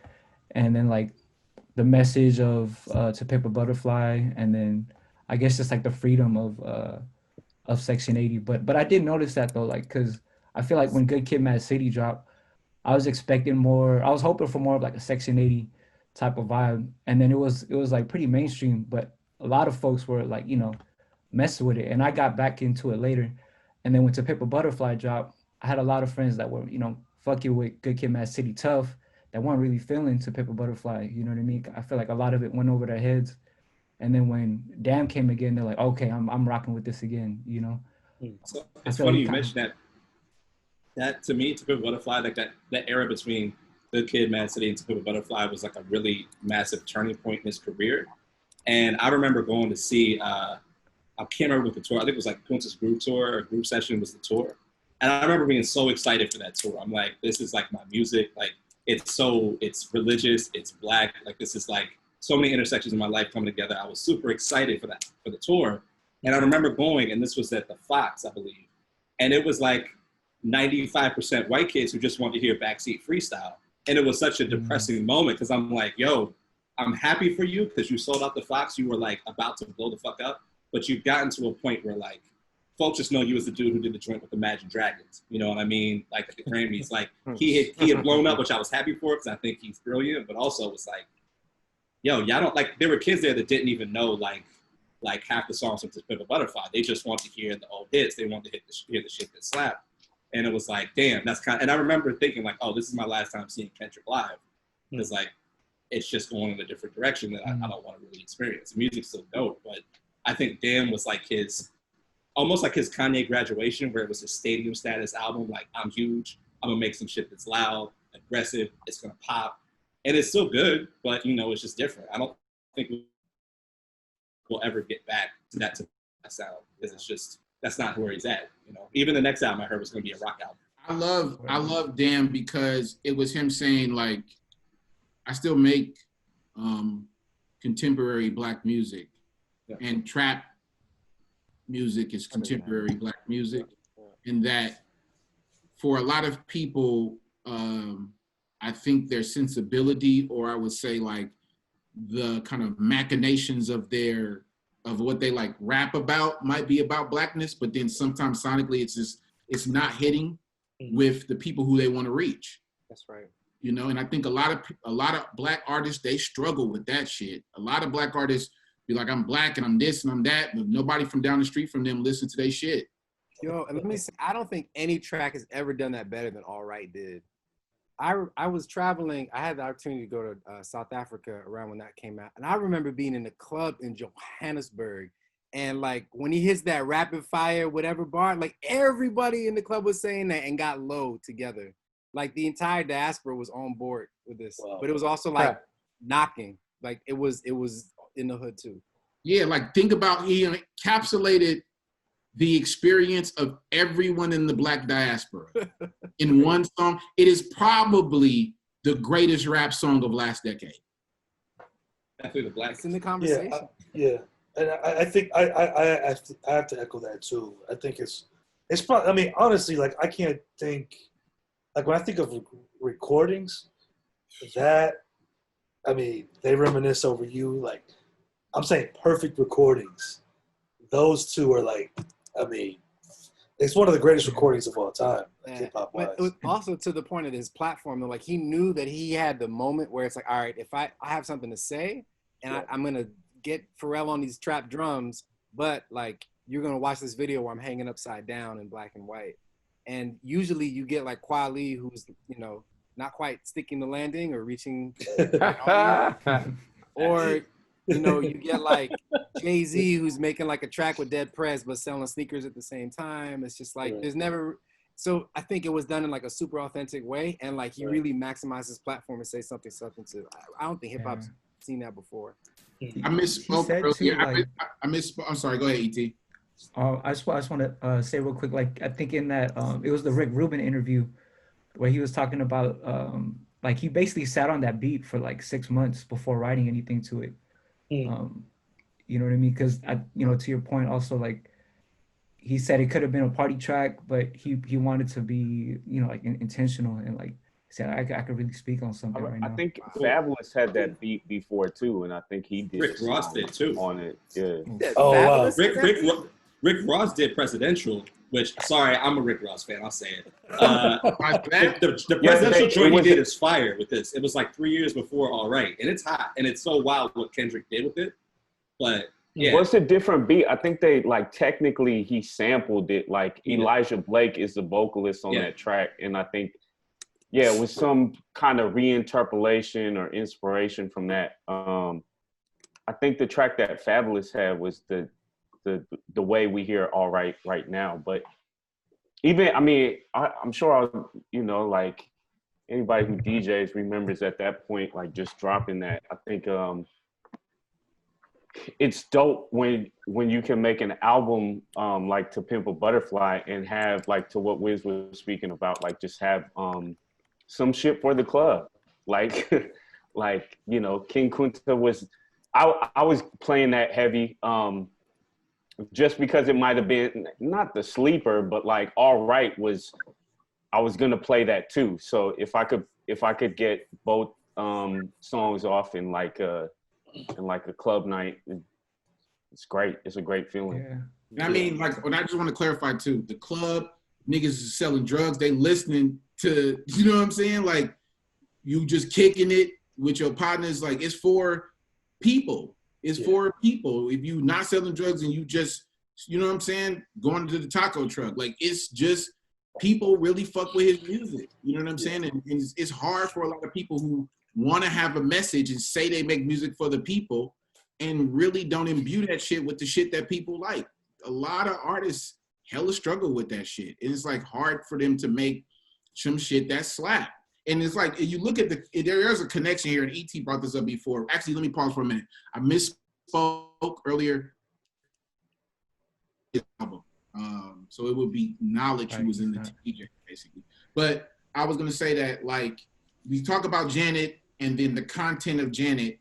B: and then like the message of To Pimp a Butterfly, and then I guess just like the freedom of Section 80. But I did notice that though, like, because I feel like when Good Kid, Mad City dropped, I was expecting more. I was hoping for more of like a Section 80 type of vibe, and then it was like pretty mainstream. But a lot of folks were like, you know, messing with it, and I got back into it later. And then when To Pimp a Butterfly dropped, I had a lot of friends that were, you know, fucking with Good Kid, Mad City tough, that weren't really feeling To Pimp a Butterfly. You know what I mean? I feel like a lot of it went over their heads. And then when Damn came again, they're like, okay, I'm rocking with this again, you know?
J: So it's funny you mentioned that. That to me, To Pimp a Butterfly, like that era between Good Kid, Mad City, and To Pimp a Butterfly was like a really massive turning point in his career. And I remember going to see, I can't remember what the tour, I think it was like Kunta's Group Tour or Group Session was the tour. And I remember being so excited for that tour. I'm like, this is like my music. Like, it's religious, it's Black. Like, this is like so many intersections in my life coming together. I was super excited for the tour. And I remember going, and this was at the Fox, I believe. And it was like 95% white kids who just wanted to hear backseat freestyle. And it was such a depressing moment because I'm like, yo, I'm happy for you because you sold out the Fox. You were like about to blow the fuck up. But you've gotten to a point where like, folks just know you as the dude who did the joint with Imagine Dragons. You know what I mean? Like at the Grammys, like he had blown up, which I was happy for because I think he's brilliant. But also it was like, yo, y'all don't like. There were kids there that didn't even know like half the songs from To Pimp a Butterfly. They just want to hear the old hits. They want to hear the shit that slapped. And it was like, damn, that's kind of. And I remember thinking like, oh, this is my last time seeing Kendrick live because like it's just going in a different direction that I don't want to really experience. The music's still dope, but I think Damn was like almost like his Kanye Graduation, where it was a stadium status album. Like, I'm huge. I'm gonna make some shit that's loud, aggressive. It's gonna pop, and it's still good, but you know, it's just different. I don't think we'll ever get back to that sound because it's just that's not where he's at. You know, even the next album I heard was gonna be a rock album.
D: I love Damn because it was him saying like, I still make contemporary Black music, and trap music is contemporary Black music, and that for a lot of people, I think their sensibility, or I would say like the kind of machinations of what they like rap about might be about Blackness, but then sometimes sonically it's not hitting with the people who they want to reach.
C: That's right.
D: You know, and I think a lot of Black artists, they struggle with that shit. A lot of Black artists be like, I'm Black and I'm this and I'm that, but nobody from down the street from them listen to their shit.
C: Yo, and let me say, I don't think any track has ever done that better than All Right did. I was traveling, I had the opportunity to go to South Africa around when that came out, and I remember being in the club in Johannesburg, And like when he hits that rapid fire, whatever bar, like everybody in the club was saying that and got low together. Like the entire diaspora was on board with this, but it was also like knocking. Like it was in the hood too.
D: Yeah, like think about, he encapsulated the experience of everyone in the Black diaspora in one song. It is probably the greatest rap song of last decade.
J: Definitely the Black.
C: It's in the conversation.
A: Yeah. And I think I have to echo that too. I think it's probably, I mean, honestly, like I can't think, like when I think of recordings, that, I mean, they reminisce over you. Like I'm saying, perfect recordings. Those two are like, I mean, it's one of the greatest recordings of all time, hip hop wise.
C: But it was also to the point of his platform, though, like he knew that he had the moment where it's like, all right, if I have something to say, and I'm gonna get Pharrell on these trap drums, but like you're gonna watch this video where I'm hanging upside down in black and white. And usually you get like Kweli, who's, you know, not quite sticking the landing or reaching, or you know, you get like Jay-Z, who's making like a track with Dead Prez but selling sneakers at the same time. It's just like there's never. So I think it was done in like a super authentic way, and like he really maximized his platform and say something substantive. I don't think hip hop's seen that before.
D: I misspoke earlier. I misspoke. I'm sorry. Go ahead, Et.
B: I just want to say real quick, like I think in that it was the Rick Rubin interview where he was talking about like he basically sat on that beat for like 6 months before writing anything to it. You know what I mean? Because you know, to your point, also like he said it could have been a party track, but he wanted to be, you know, like intentional and like said I could really speak on something right now.
L: I think Fabulous had that beat before too, and I think he did.
J: Rick Ross did too
L: on it. Yeah.
A: Oh wow.
J: Rick Ross did Presidential, which, sorry, I'm a Rick Ross fan. I'll say it. The Presidential joint he did is fire with this. It was like 3 years before All Right, and it's hot, and it's so wild what Kendrick did with it. But yeah,
L: what's a different beat? I think they like technically he sampled it. Like Elijah Blake is the vocalist on that track, and I think it was some kind of reinterpolation or inspiration from that. I think the track that Fabulous had was the way we hear All Right right now. But even, I mean, I'm sure, you know, like anybody who DJs remembers at that point, like just dropping that. I think it's dope when you can make an album like To Pimp a Butterfly and have, like, to what Wiz was speaking about, like just have some shit for the club. Like, like, you know, King Kunta was, I was playing that heavy just because it might have been not the sleeper, but like All Right was, I was gonna play that too. So if I could get both songs off in like a club night, it's great. It's a great feeling.
B: Yeah.
D: And I mean, like, and I just want to clarify too, the club niggas is selling drugs, they listening to, you know what I'm saying? Like, you just kicking it with your partners, like, it's for people. It's for people. If you not selling drugs and you just, you know what I'm saying, going to the taco truck, like, it's just people really fuck with his music. You know what I'm saying? And it's hard for a lot of people who want to have a message and say they make music for the people and really don't imbue that shit with the shit that people like. A lot of artists hella struggle with that shit. And it's like hard for them to make some shit that slap. And it's like, you look at there's a connection here, and E.T. brought this up before. Actually, let me pause for a minute. I misspoke earlier. So it would be Knowledge who was in the TJ, basically. But I was going to say that, like, we talk about Janet and then the content of Janet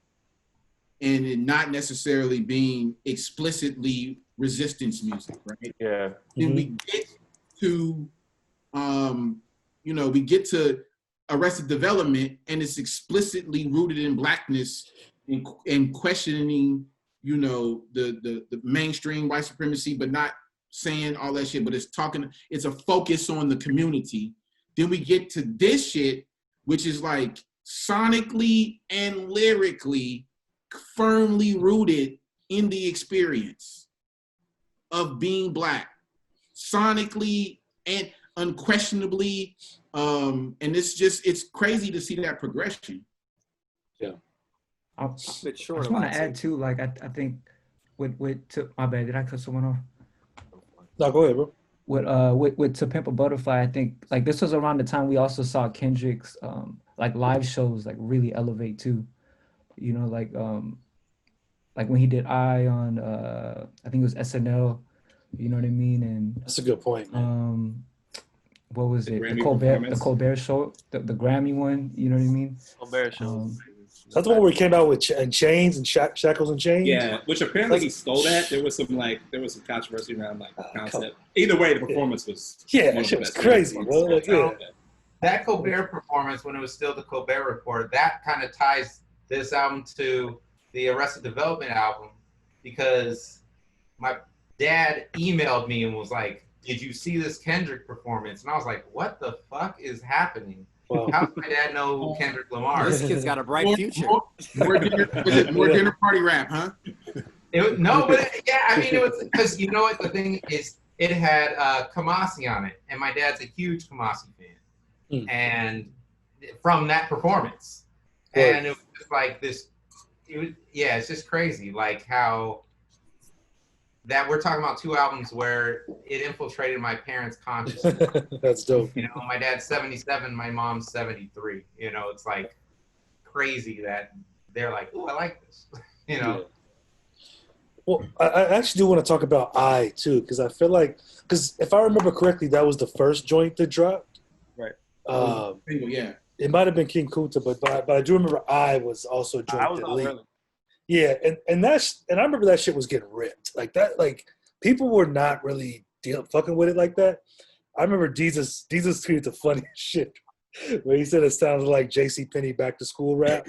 D: and it not necessarily being explicitly resistance music, right?
L: Yeah.
D: Then we get to, you know, we get to Arrested Development, and it's explicitly rooted in Blackness and questioning, you know, the mainstream white supremacy, but not saying all that shit, but it's a focus on the community. Then we get to this shit, which is like sonically and lyrically firmly rooted in the experience of being Black, sonically and unquestionably. And it's crazy to see that progression.
B: I just want to add too, like I think my bad, did I cut someone off?
A: No, go ahead, bro.
B: With To Pimp a Butterfly, I think like this was around the time we also saw Kendrick's like live shows like really elevate too. You know, like when he did I on I think it was SNL, you know what I mean? And
A: that's a good point, man.
B: What was it? The Colbert show, the Grammy one, you know what I mean?
H: Colbert show.
A: That's the one where he came out with chains and shackles and chains.
J: Yeah, which apparently he stole that. There was some controversy around like the concept. Either way, the performance was
A: that shit was crazy, bro. Like,
G: that Colbert performance, when it was still the Colbert Report, that kind of ties this album to the Arrested Development album, because my dad emailed me and was like, "Did you see this Kendrick performance?" And I was like, "What the fuck is happening?" Wow. How does my dad know who Kendrick Lamar is?
C: This kid's got a bright future.
D: More dinner party rap, huh?
G: No, but I mean, it was because you know what the thing is, it had Kamasi on it, and my dad's a huge Kamasi fan, and from that performance, and it was just like this. It's just crazy, like how that we're talking about two albums where it infiltrated my parents' consciousness.
A: That's dope.
G: You know, my dad's 77, my mom's 73. You know, it's like crazy that they're like, "Oh, I like this." You know.
A: Yeah. Well, I actually do want to talk about I too, because I feel like, because if I remember correctly, that was the first joint that dropped.
H: Right.
D: Yeah.
A: It might have been King Kunta, but I do remember I was also a joint that leaked.
H: Really.
A: Yeah, and I remember that shit was getting ripped like that. Like people were not really fucking with it like that. I remember Jesus tweeted the funniest shit where he said it sounded like JCPenney back to school rap.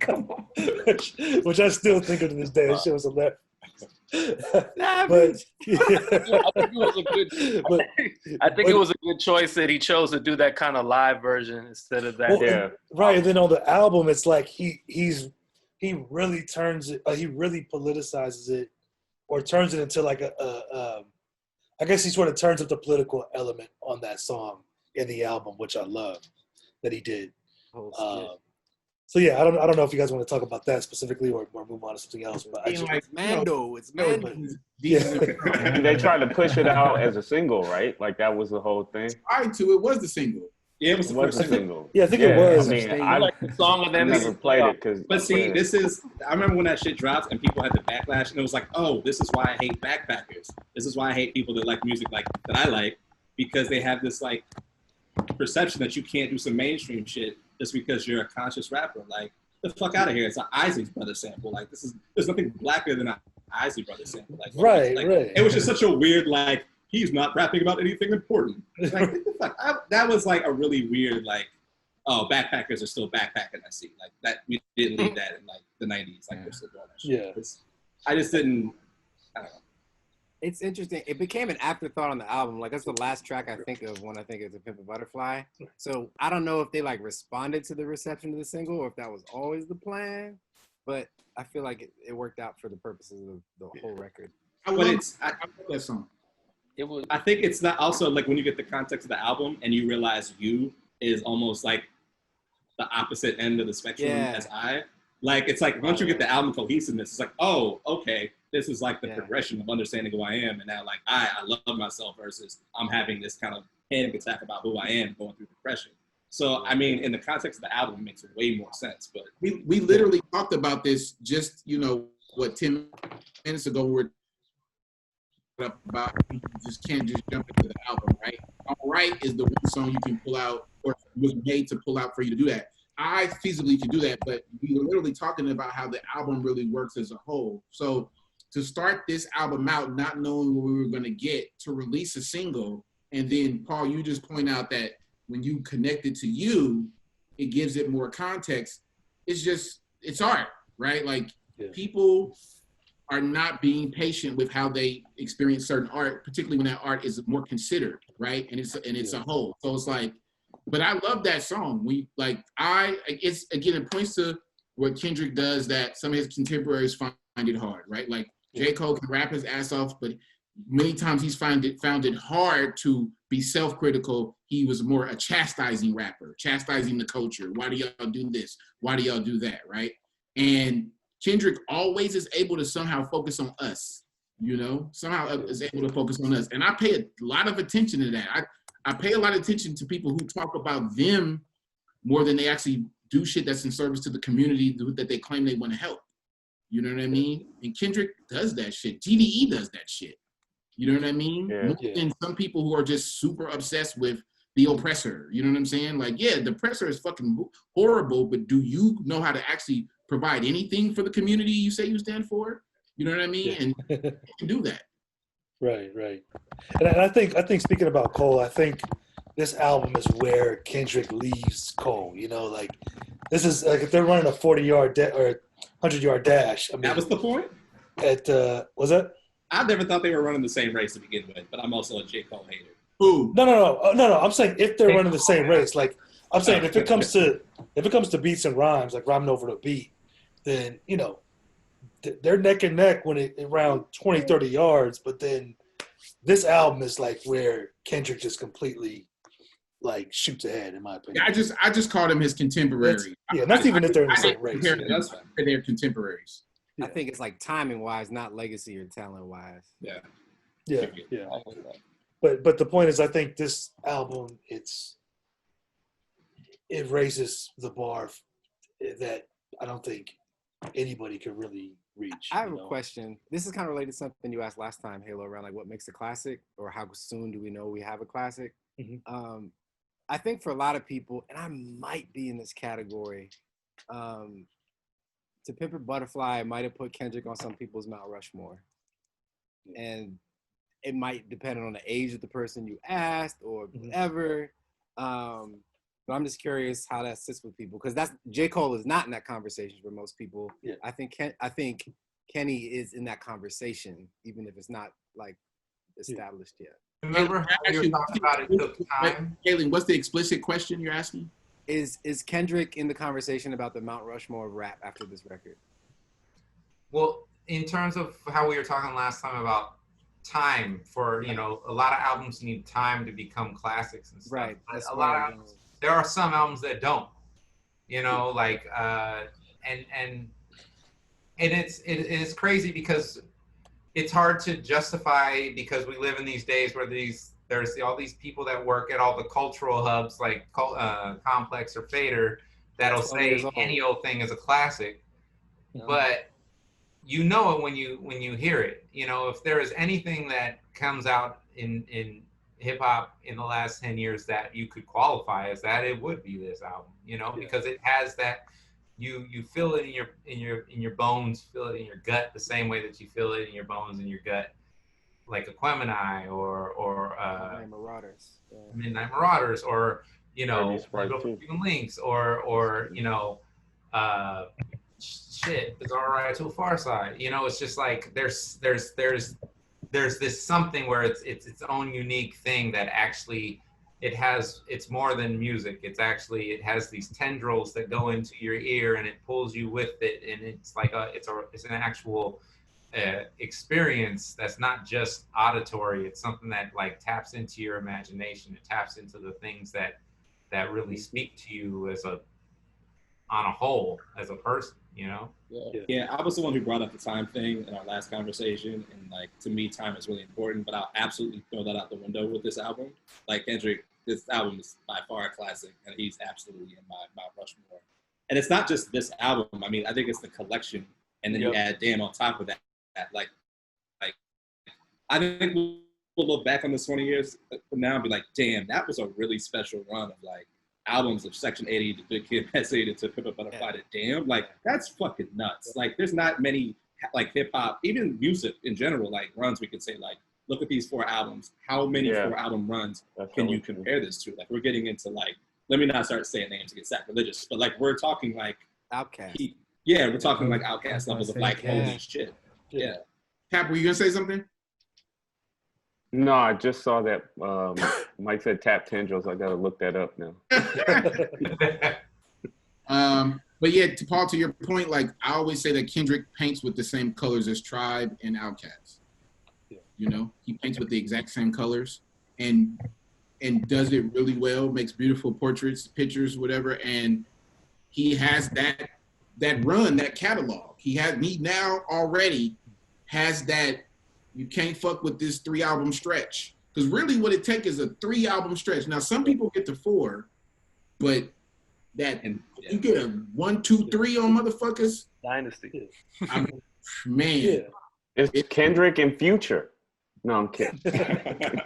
B: Come on.
A: Which I still think of to this day. That shit was hilarious.
H: I think it was a good choice that he chose to do that kind of live version instead of that.
A: Well, right, and then on the album, it's like he really turns it. He really politicizes it, or turns it into like I guess he sort of turns up the political element on that song in the album, which I love that he did. So yeah, I don't know if you guys want to talk about that specifically or move on to something else. But
C: it's Mando.
A: Yeah.
L: And they tried to push it out as a single, right? Like that was the whole thing.
D: It was the single.
J: Yeah, it was the first
L: single.
A: Yeah, I think it was.
L: I mean, I
H: like the song of them.
L: never played it because.
J: But see, I remember when that shit dropped and people had the backlash, and it was like, oh, this is why I hate backpackers. This is why I hate people that like music like that I like, because they have this like perception that you can't do some mainstream shit just because you're a conscious rapper. Like, the fuck out of here. It's an Isley Brothers sample. Like, there's nothing blacker than an Isley Brothers sample. Like,
A: right.
J: It was just such a weird, like, he's not rapping about anything important. Like, what the fuck? That was like a really weird, like, oh, backpackers are still backpacking, I see. Like, that, we didn't leave that in like the 90s. Like, they're still doing that shit.
A: Yeah.
J: I just didn't, I don't know.
C: It's interesting. It became an afterthought on the album. Like, that's the last track I think of when I think of To Pimp a Butterfly. So I don't know if they like responded to the reception of the single or if that was always the plan, but I feel like it worked out for the purposes of the whole record.
D: I love that song.
J: I think it's not also like when you get the context of the album and you realize You is almost like the opposite end of the spectrum as I. Like, it's like once you get the album cohesiveness, it's like, oh, okay, this is like the progression of understanding who I am. And now, like, I love myself versus I'm having this kind of panic attack about who I am going through depression. So, I mean, in the context of the album, it makes way more sense. But
D: we literally talked about this just, 10 minutes ago. We're about you just can't just jump into the album, right? All Right is the one song you can pull out or was made to pull out for you to do that. I feasibly could do that, but we were literally talking about how the album really works as a whole. So to start this album out, not knowing what we were going to get, to release a single, and then, Paul, you just point out that when you connect it to You, it gives it more context. It's art, right? Like, people are not being patient with how they experience certain art, particularly when that art is more considered, right? And it's a whole. So it's like, but I love that song. It points to what Kendrick does that some of his contemporaries find it hard, right? Like J. Cole can rap his ass off, but many times he's found it hard to be self-critical. He was more a chastising rapper, chastising the culture. Why do y'all do this? Why do y'all do that, right? And Kendrick always is able to somehow focus on us, you know, somehow is able to focus on us. And I pay a lot of attention to that. I pay a lot of attention to people who talk about them more than they actually do shit that's in service to the community that they claim they want to help. You know what I mean? And Kendrick does that shit. GDE does that shit. You know what I mean?
L: Yeah.
D: More than some people who are just super obsessed with the oppressor. You know what I'm saying? Like, yeah, the oppressor is fucking horrible, but do you know how to actually provide anything for the community you say you stand for? You know what I mean? And you can do that.
A: Right. And I think speaking about Cole, I think this album is where Kendrick leaves Cole. You know, like this is like if they're running a 40-yard or 100-yard dash. I mean,
J: that was the point.
A: Was that?
J: I never thought they were running the same race to begin with, but I'm also a J. Cole hater.
D: Ooh.
A: No. I'm saying if they're running the same race, like I'm saying if it comes to beats and rhymes, like rhyming over the beat, then you know they're neck and neck when it around 20, 30 yards. But then this album is like where Kendrick just completely like shoots ahead, in my opinion.
D: Yeah, I just called him his contemporary.
A: That's even if they're in the same race.
D: They're contemporaries.
C: I think it's like timing wise, not legacy or talent wise.
A: Yeah. But the point is, I think this album it raises the bar that I don't think anybody could really reach.
C: I have a question. This is kind of related to something you asked last time, Halo, around like what makes a classic or how soon do we know we have a classic.
A: Mm-hmm.
C: I think for a lot of people, and I might be in this category, To Pimp a Butterfly might have put Kendrick on some people's Mount Rushmore. And it might depend on the age of the person you asked or whatever. But I'm just curious how that sits with people, because J. Cole is not in that conversation for most people.
A: Yeah.
C: I think Kenny is in that conversation, even if it's not like established yet.
G: Remember how you were talking about it took time?
D: Kaylin, what's the explicit question you're asking?
C: Is Kendrick in the conversation about the Mount Rushmore of rap after this record?
G: Well, in terms of how we were talking last time about time for, you know, a lot of albums need time to become classics and stuff.
C: Right.
G: But there are some albums that don't, you know, like, and it's crazy because it's hard to justify, because we live in these days where there's all these people that work at all the cultural hubs like Complex or Fader that'll say any old thing is a classic, but you know it when you hear it. You know, if there is anything that comes out in hip hop in the last 10 years that you could qualify as that, it would be this album. You know, because it has that. You feel it in your bones, feel it in your gut the same way that you feel it in your bones and your gut, like Aquemini or Midnight Marauders, or you know, Broken Links, or you know, shit, it's all right to a Far Side. You know, it's just like there's this something where it's its own unique thing that actually it's more than music. It has these tendrils that go into your ear and it pulls you with it, and it's like it's an actual experience that's not just auditory. It's something that like taps into your imagination. It taps into the things that really speak to you on a whole as a person, you know?
J: Yeah, I was the one who brought up the time thing in our last conversation, and like to me, time is really important. But I'll absolutely throw that out the window with this album. Like Kendrick, this album is by far a classic, and he's absolutely in my Mount Rushmore. And it's not just this album. I mean, I think it's the collection, and then you add Damn on top of that. Like I think we'll look back on this 20 years from now and be like, damn, that was a really special run of like albums of Section 80 to Good Kid, Mad to Pimp a Butterfly to Damn. Like, that's fucking nuts. Like, there's not many, like, hip-hop, even music in general, like, runs we could say, like, look at these 4 albums. How many 4-album runs can you compare this to? Like, we're getting into, like, let me not start saying names to get sacrilegious, but, like, we're talking, like...
C: Outkast.
J: We're talking, like, Outkast levels of, like, holy shit. Yeah.
D: Cap, were you going to say something?
L: No, I just saw that Mike said tap tendrils. I gotta look that up now.
D: But yeah, Paul, to your point, like I always say that Kendrick paints with the same colors as Tribe and Outkast. You know, he paints with the exact same colors and does it really well, makes beautiful portraits, pictures, whatever. And he has that that run, that catalog. He now already has that. You can't fuck with this 3-album stretch, because really what it takes is a 3-album stretch. Now some people get to 4, but you get a 1, 2, 3 on motherfuckers.
H: Dynasty.
D: I mean, man,
A: Yeah.
L: It's Kendrick and Future. No, I'm kidding.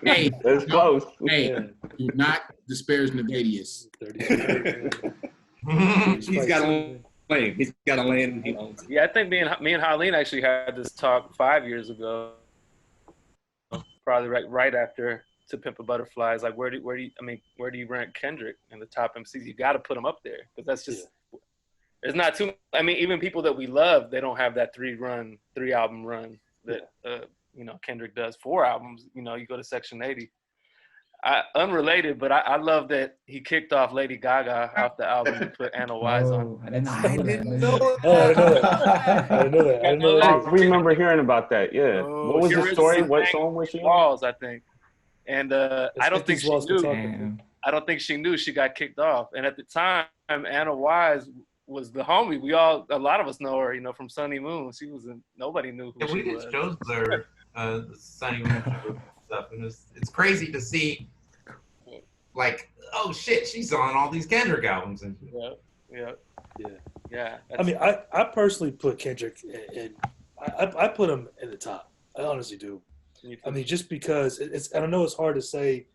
D: Hey,
L: That's close.
D: Hey, do not disparage Navadius.
J: He's got a lane. He's got a lane, and he owns it.
H: Yeah, I think me and Harleen actually had this talk 5 years ago, probably right after To Pimp a Butterfly. It's like, where do you rank Kendrick in the top MCs? You got to put him up there, because that's just there's not too. I mean, even people that we love, they don't have that 3-album run that Kendrick does. 4 albums. You go to Section 80. Unrelated, but I love that he kicked off Lady Gaga off the album and put Anna Wise on.
B: I didn't know that.
A: I didn't know that.
L: I remember hearing about that. Yeah. What was the story? What song was she on?
H: Walls, I think. And I don't think she knew. I don't think she knew she got kicked off. And at the time, Anna Wise was the homie. A lot of us know her, from Sunny Moon. She was nobody knew who she was.
G: We did shows with her, Sunny Moon stuff, and it's crazy to see, like, oh shit, she's on all these Kendrick albums and
H: yeah.
A: I mean, I personally put Kendrick in. I put him in the top. I honestly do. I mean, just because and I know it's hard to say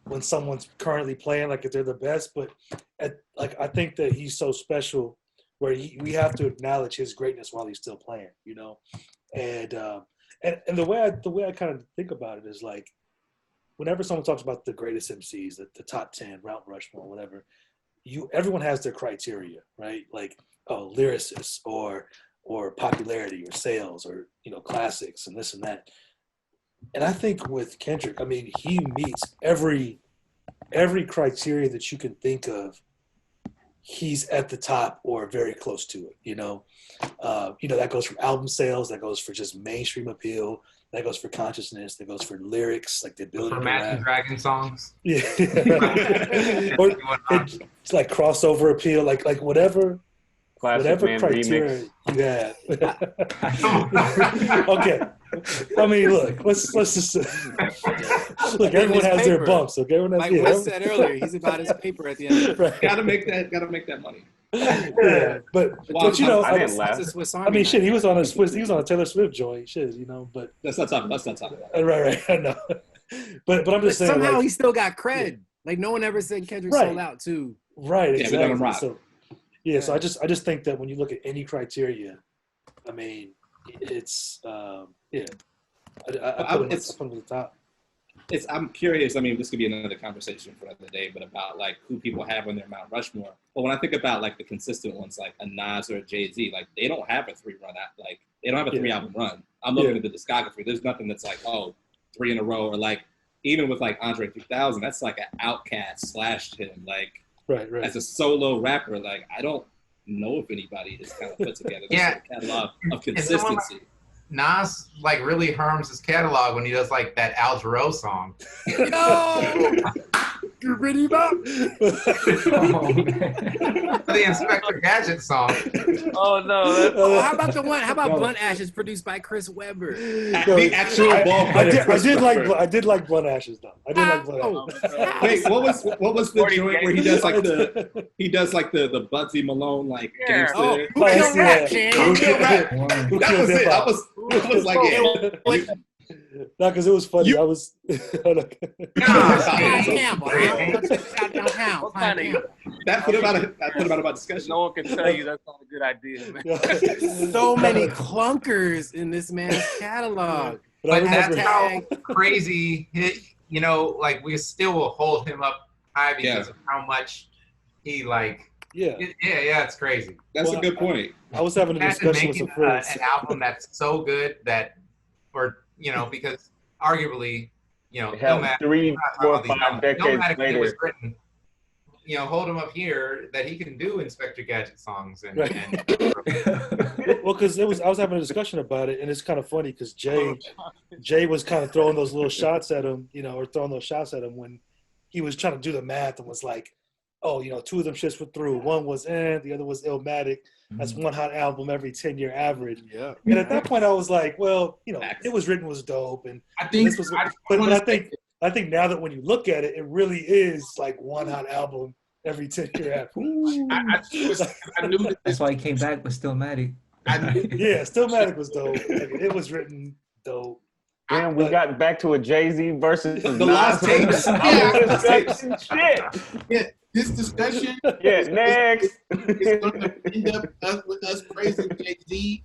A: when someone's currently playing, like if they're the best, but I think that he's so special where we have to acknowledge his greatness while he's still playing, And the way I kind of think about it is like, whenever someone talks about the greatest MCs, the top 10, Mount Rushmore, whatever, everyone has their criteria, right? Like, lyricists or popularity or sales or classics and this and that. And I think with Kendrick, I mean, he meets every criteria that you can think of. He's at the top or very close to it, that goes from album sales, that goes for just mainstream appeal, that goes for consciousness, that goes for lyrics, like the ability
G: for
A: to
G: Imagine
A: rap.
G: Dragon songs.
A: Yeah. Or it's like crossover appeal, like whatever criteria you have. Okay. I mean, look, let's just look. Everyone has their bumps. Okay, everyone has.
C: Like Wes said earlier, he's about his paper at the end. Of
A: right.
J: Gotta make that money.
A: Yeah, but
L: I didn't laugh.
A: I mean, shit, he was on a Taylor Swift joint, shit, but
J: let's not talk about it.
A: Right, I know. But I'm just saying,
C: somehow he still got cred. Like no one ever said Kendrick sold out too.
A: Right,
J: exactly. Yeah, we let him rock.
A: So I just think that when you look at any criteria, I mean, it's I put him at the top.
J: I'm curious. I mean, this could be another conversation for another day, but about like who people have on their Mount Rushmore. But when I think about like the consistent ones, like a Nas or a Jay-Z, like they don't have a 3-run out. Like they don't have a 3-album run. I'm looking at the discography. There's nothing that's like 3 in a row, or like even with like Andre 3000, that's like an Outkast slashed him. Like
A: right.
J: As a solo rapper, like I don't know if anybody has kind of put together this catalog of consistency.
G: Nas like really harms his catalog when he does like that Al Jarreau song.
C: You ready, Bob?
G: The Inspector Gadget song.
H: Oh no!
C: How about the one? How about Blunt Ashes produced by Chris Webber?
J: The actual ball player.
A: I did like Blunt Ashes though. I did like Blunt Ashes.
J: Wait, what was the joint where he does like the Bugsy Malone like gangster?
C: Oh, who killed rap,
J: Who killed rap? That was it. I was like, yeah.
A: No, because it was funny. I was.
J: That put about about discussion.
H: No one can tell you that's not a good idea, man.
C: So many clunkers in this man's catalog.
G: But that's how crazy like we still will hold him up high because of how much he like.
A: Yeah,
G: it's crazy.
J: That's a good point.
A: I was having a discussion with some friends.
G: An album that's so good that, because arguably, no matter
L: 3, 4, 5 decades later,
G: it was written, hold him up here that he can do Inspector Gadget songs and
A: well, because I was having a discussion about it, and it's kind of funny because Jay was kind of throwing those little shots at him, or throwing those shots at him when he was trying to do the math and was like, oh, you know, two of them shits were through. One was the other was Illmatic. That's one hot album every 10-year average.
C: Yeah.
A: And at that point, I was like, well, you know, It Was Written was dope, and
D: I think
A: this was. But I think now that when you look at it, it really is like one hot album every 10-year average.
D: I knew that
B: That's why he came back with Stillmatic.
A: Yeah, Stillmatic was dope. Like, It Was Written dope.
L: And we got back to a Jay-Z versus
J: The
L: Nas
J: Lost Tapes.
L: discussion. Shit.
D: Yeah, this discussion.
L: Yeah, next.
D: It's going to end up with us praising Jay-Z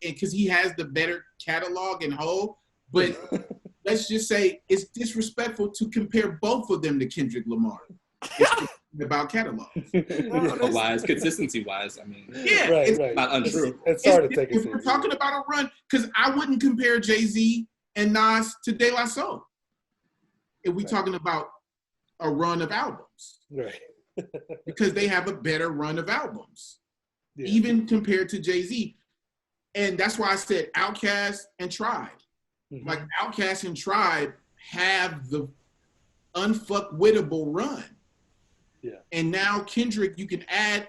D: because he has the better catalog and whole. But let's just say it's disrespectful to compare both of them to Kendrick Lamar. It's about catalog.
J: Wise, consistency wise. I mean,
D: Yeah,
A: right.
J: Not untrue.
A: It's hard to take it
D: if we're talking about a run, because I wouldn't compare Jay-Z and Nas to De La Soul. If we're talking about a run of albums.
A: Right.
D: Because they have a better run of albums, even compared to Jay-Z. And that's why I said Outkast and Tribe.
A: Mm-hmm.
D: Like Outkast and Tribe have the unfuckwittable run.
A: Yeah.
D: And now Kendrick, you can add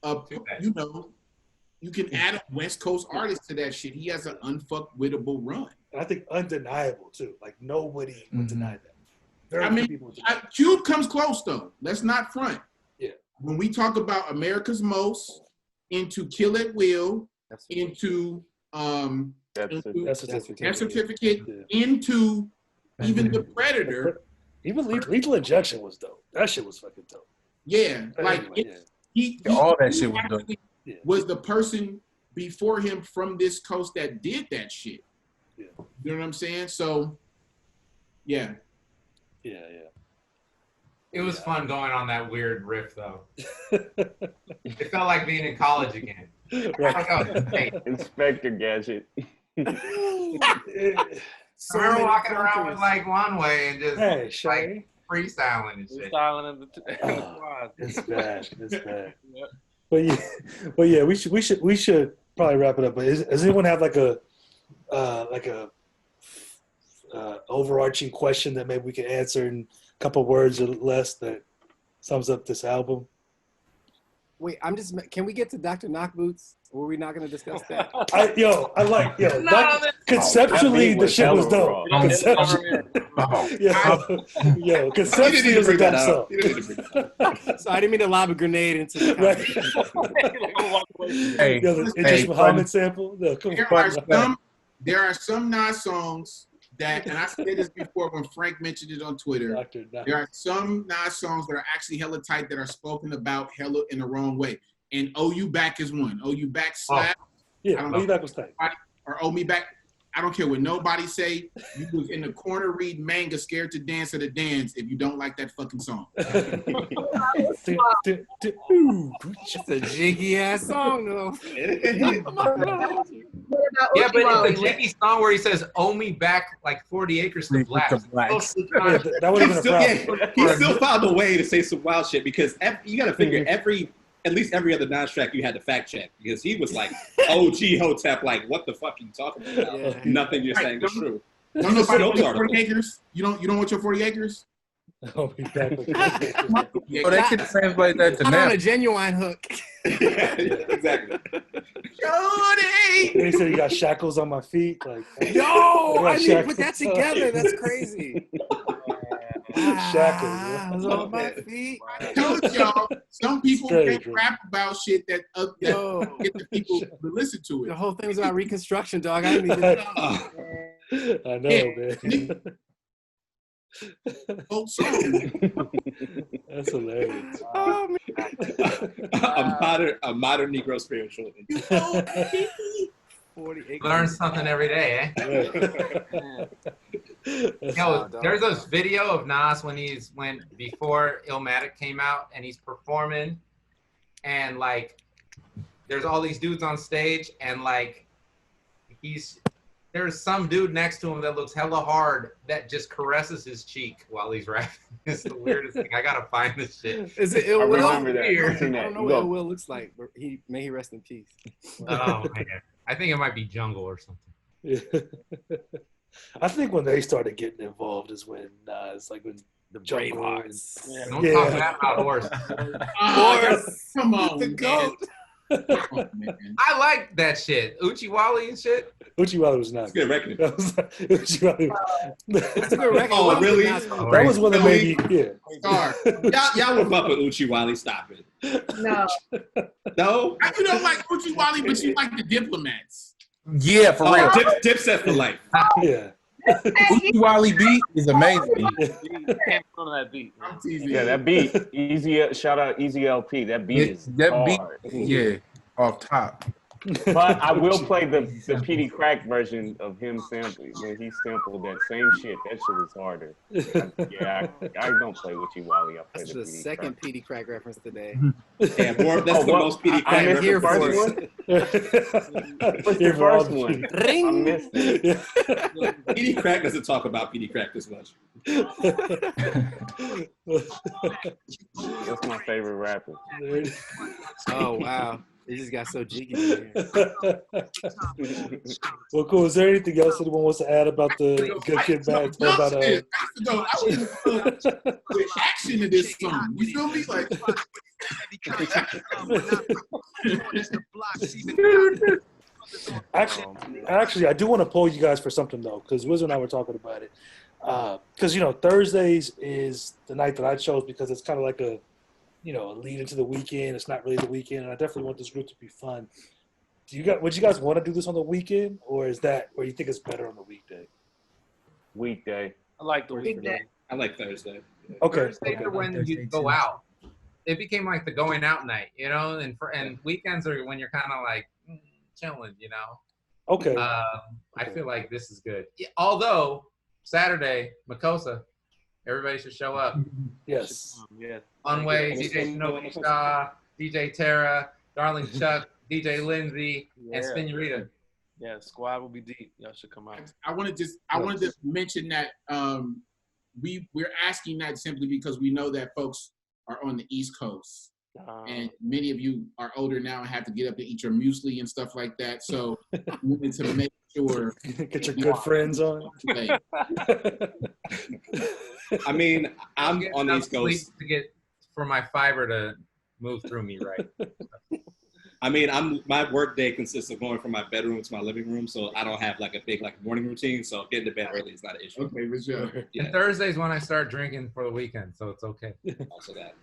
D: you can add a West Coast artist to that shit. He has an unfuckwittable run.
A: And I think undeniable too. Like nobody would deny that.
D: I mean, Cube comes close though. Let's not front.
A: Yeah.
D: When we talk about America's Most, into Kill at Will, into
L: Death
D: Certificate, into even The Predator.
A: Even Lethal Injection was dope. That shit was fucking dope.
D: Yeah, like he
K: all that shit was dope.
D: Was the person before him from this coast that did that shit.
A: Yeah.
D: You know what I'm saying? So, yeah.
A: Yeah.
G: It was fun going on that weird riff, though. It felt like being in college again.
A: Right.
L: Inspector Gadget.
G: So we're walking around with like one way and just like freestyling and shit.
H: Freestyling in the quad.
A: It's bad. It's bad. But yeah, we should probably wrap it up. But does anyone have like a overarching question that maybe we can answer in a couple words or less that sums up this album?
C: Wait, can we get to Dr. Knockboots? Or were we not going to discuss that?
A: Conceptually, the shit was dope. Conceptually, it was a dope song.
C: So I didn't mean to lob a grenade into the
A: the Idris Muhammad sample. No,
D: there are some Nas songs that, and I said this before when Frank mentioned it on Twitter, there are some Nas songs that are actually hella tight that are spoken about hella in the wrong way. And "Oh You Back" is one. "Oh You Back" slap.
A: Yeah, "Oh You Back" was tight.
D: Or "Oh Me Back." I don't care what nobody say. You was in the corner reading manga, scared to dance at a dance if you don't like that fucking song.
C: It's a jiggy ass song though.
G: Yeah, but it's the Jiggy song where he says, "Owe me back like 40 acres to blacks."
A: That would have been a problem.
J: He still found a way to say some wild shit because you got to figure at least every other Nas track you had to fact check because he was like OG Hotep, like what the fuck are you talking about? Yeah. Nothing you're saying is true.
D: Don't nobody want your 40 acres? You don't want your 40 acres?
A: Oh, exactly.
K: They could translate that to
C: I'm
K: now.
C: on a genuine hook.
J: Exactly.
D: Jody!
A: He said he got shackles on my feet. Like,
C: yo, I need to put that together. That's crazy.
A: Shackles
C: on my feet.
D: I told y'all, some people can't rap about shit that get the people to listen to it.
C: The whole thing's about reconstruction, dog. I didn't even know.
A: I know, man. That's hilarious.
C: Oh, man.
J: a modern Negro spiritual.
G: Learn something every day, eh? Yo, there's this video of Nas before Illmatic came out, and he's performing, and like, there's all these dudes on stage, and like, there's some dude next to him that looks hella hard that just caresses his cheek while he's rapping. It's the weirdest thing. I gotta find this shit.
C: Is it Ill Will?
L: I remember that.
C: I don't know what Ill Will looks like, but may he rest in peace.
G: Oh man, I think it might be Jungle or something.
A: I think when they started getting involved is when it's like when
C: The
A: Jungle
C: Bravehearts.
A: and-
G: Don't
A: Yeah.
G: talk bad about horse.
C: Horse.
D: Come on,
C: The
D: man.
C: goat.
D: Come on, man.
G: I like that shit. Uchiwali and shit.
A: Uchiwali was not
J: It's good record.
A: That was Uchiwali.
C: That's a good record.
J: Oh,
C: What was
J: really?
C: the last one?
A: That was one that made
J: Really?
A: me, yeah.
J: Star. Y'all were bumping Uchiwali. Stop it.
I: No.
J: No?
D: You don't like Uchiwali, but you like the Diplomats.
K: Yeah, for real.
J: Dipset for life.
A: Yeah.
K: Uchiwali beat is amazing.
H: Can't put on that beat.
D: I'm teasing.
L: Yeah, that beat. Easy. Shout out Easy LP. That beat is
K: That
L: hard.
K: beat, yeah, off top.
L: But I will play the PD Crack version of him sampling when he sampled that same shit. That shit is harder. I don't play Uchiwali. I play
C: That's
L: the
C: the
L: PD
C: second
L: Crack.
C: PD Crack reference today.
J: Yeah, more, that's the
L: what?
J: most PD
L: I
J: Crack
L: missed the
J: reference.
L: first one. What's
A: Here
L: the
A: for all
L: first
A: the
L: one?
C: Ring.
L: I missed it.
A: Yeah.
J: PD Crack doesn't talk about PD Crack this much.
L: That's my favorite rapper.
C: Oh wow. It just got so jiggy in here.
A: Well, cool. Is there anything else anyone wants to add about the Good Kid, Bad? Or about
D: I was put action to this song. You feel me? Like,
A: Actually, I do want to poll you guys for something though, because Wiz and I were talking about it. Because Thursdays is the night that I chose because it's kind of like a lead into the weekend. It's not really the weekend, and I definitely want this group to be fun. Would you guys want to do this on the weekend, or is that, or you think it's better on the weekday?
L: Weekday.
H: I like the
I: Weekday.
J: I like Thursday.
A: Okay.
G: Thursdays are when you go out. It became like the going out night, and weekends are when you're kind of like chilling,
A: Okay.
G: I feel like this is good. Yeah, although Saturday, Makosa, everybody should show up.
A: Yes.
H: Yeah.
G: Unway, DJ Shinobi Shaw, DJ Tara, Darling Chuck, DJ Lindsay, and Senorita.
H: Yeah, squad will be deep. Y'all should come out.
D: I want to just mention that we're asking that simply because we know that folks are on the East Coast. And many of you are older now and have to get up to eat your muesli and stuff like that. So we wanted to make sure
A: get your good friends on.
J: I mean, I'm on the East Coast
G: to get for my fiber to move through me, right?
J: I mean, my work day consists of going from my bedroom to my living room, so I don't have like a big morning routine. So getting to bed early is not an issue.
D: Okay, for sure.
J: Yeah.
G: And Thursday's when I start drinking for the weekend, so it's okay.
J: Also that.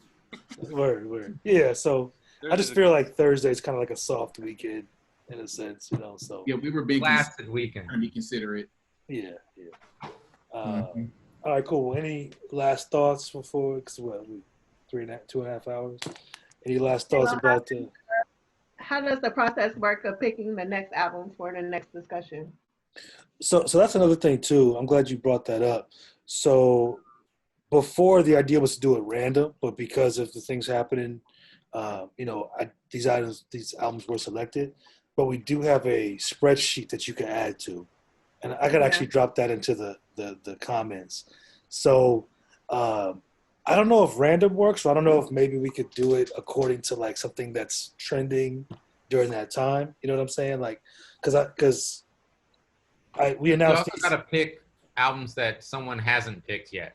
A: Word. Yeah. So I just feel like Thursday's kind of like a soft weekend in a sense, So
D: Yeah, we were being
G: blasted weekend.
D: Trying to be considerate.
A: Yeah. All right, cool. Any last thoughts before? Because we 2.5 hours. Any last thoughts about the?
I: How does the process work of picking the next album for the next discussion?
A: So that's another thing too. I'm glad you brought that up. So before the idea was to do it random, but because of the things happening, these albums were selected. But we do have a spreadsheet that you can add to, and I could actually drop that into the comments. So I don't know if random works. So I don't know if maybe we could do it according to like something that's trending during that time. You know what I'm saying? Like, because we announced.
G: You also got to pick albums that someone hasn't picked yet.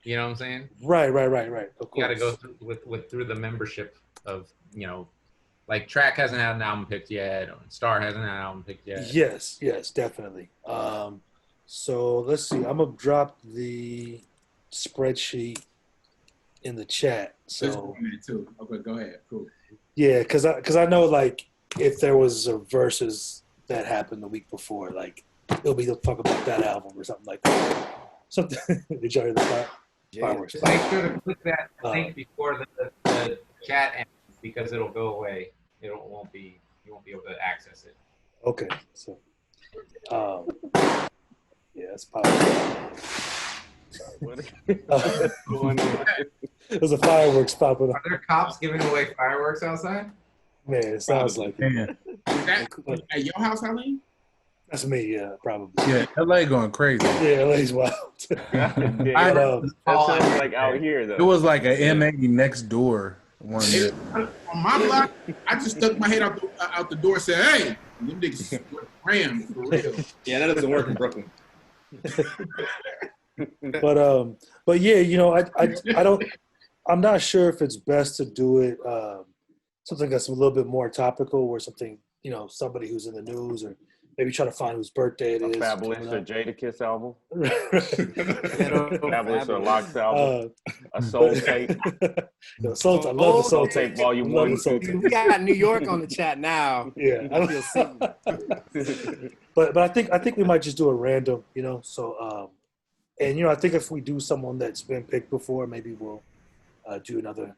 G: You know what I'm saying?
A: Right. Of course.
G: You got to go through the membership of like Track hasn't had an album picked yet, or Star hasn't had an album picked yet.
A: Yes, definitely. So let's see. I'm gonna drop the spreadsheet in the chat. So
D: too. Okay, go ahead. Cool.
A: Yeah, because I know like if there was a versus that happened the week before, like it'll be the fuck about that album or something like that. Something. Did y'all hear the fireworks?
G: Make sure to click that link before the chat ends because it'll go away. You won't be able to access it.
A: Okay, so yeah, it's popping. There's a fireworks popping up.
G: Are there cops giving away fireworks outside?
A: Man, it sounds like it.
D: Is that at your house, Eileen?
A: That's me, yeah, probably.
K: Yeah, LA going crazy.
A: Yeah, LA's wild.
L: That sounds like out here though.
K: It was like a M80 next door one day.
D: On my block, I just stuck my head out the door and said, "Hey, them niggas Ram, for real.
J: Yeah, that doesn't work in Brooklyn.
A: But yeah, you know, I'm not sure if it's best to do it something that's a little bit more topical, or something, you know, somebody who's in the news, or maybe try to find whose birthday it is.
L: Fabulous or Jadakiss album.
A: Fabulous
L: or Locks album. A Soul Tape.
A: I love the Soul Tape.
L: Volume
A: I love
L: 1.
A: the Soul Tape.
C: We got New York on the chat now.
A: Yeah, but I think we might just do a random, you know. So and you know, I think if we do someone that's been picked before, maybe we'll do another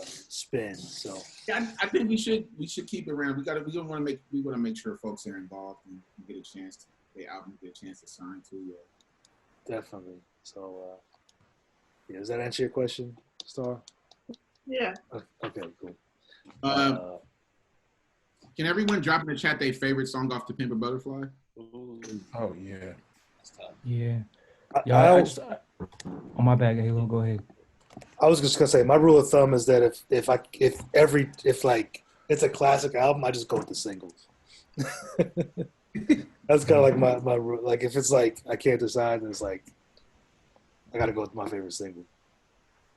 A: spin. So
D: yeah, I think we should keep it around. We want to make sure folks are involved and get a chance to their album, get a chance to sign to.
A: Definitely. So yeah, does that answer your question, Star?
I: Yeah.
A: Okay, cool.
D: Can everyone drop in the chat their favorite song off To Pimp a Butterfly?
K: Oh yeah.
B: Yeah.
A: I
B: on my bag, Halo, go ahead.
A: I was just gonna say, my rule of thumb is that if like it's a classic album, I just go with the singles. That's kind of like my rule. Like if it's like I can't decide, then it's like I gotta go with my favorite single.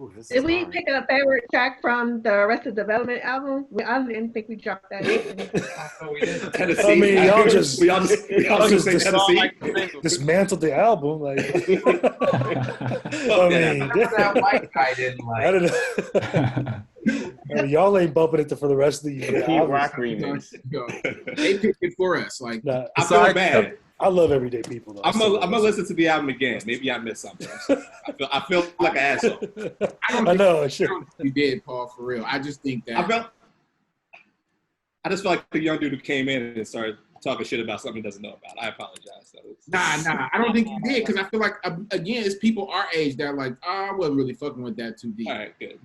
I: Ooh, did we pick a favorite track from the Arrested Development album? I didn't think we dropped that.
J: Tennessee.
A: I mean, y'all just
J: Tennessee.
A: dismantled the album. Like, I mean,
N: that white guy didn't like.
A: I don't know. Y'all ain't bumping it for the rest of the year.
L: Pete Rock remix.
D: They picked it for us. Like,
A: nah,
J: I feel bad.
A: I love Everyday People. Though.
J: I'm gonna listen to the album again. Maybe I missed something. I feel like an asshole.
A: I know. Sure.
D: You did, Paul, for real. I just think that.
J: I just feel like the young dude who came in and started talking shit about something he doesn't know about. I apologize.
D: Nah. I don't think you did, because I feel like, again, it's people our age that are like, I wasn't really fucking with that too deep.
J: All right, good.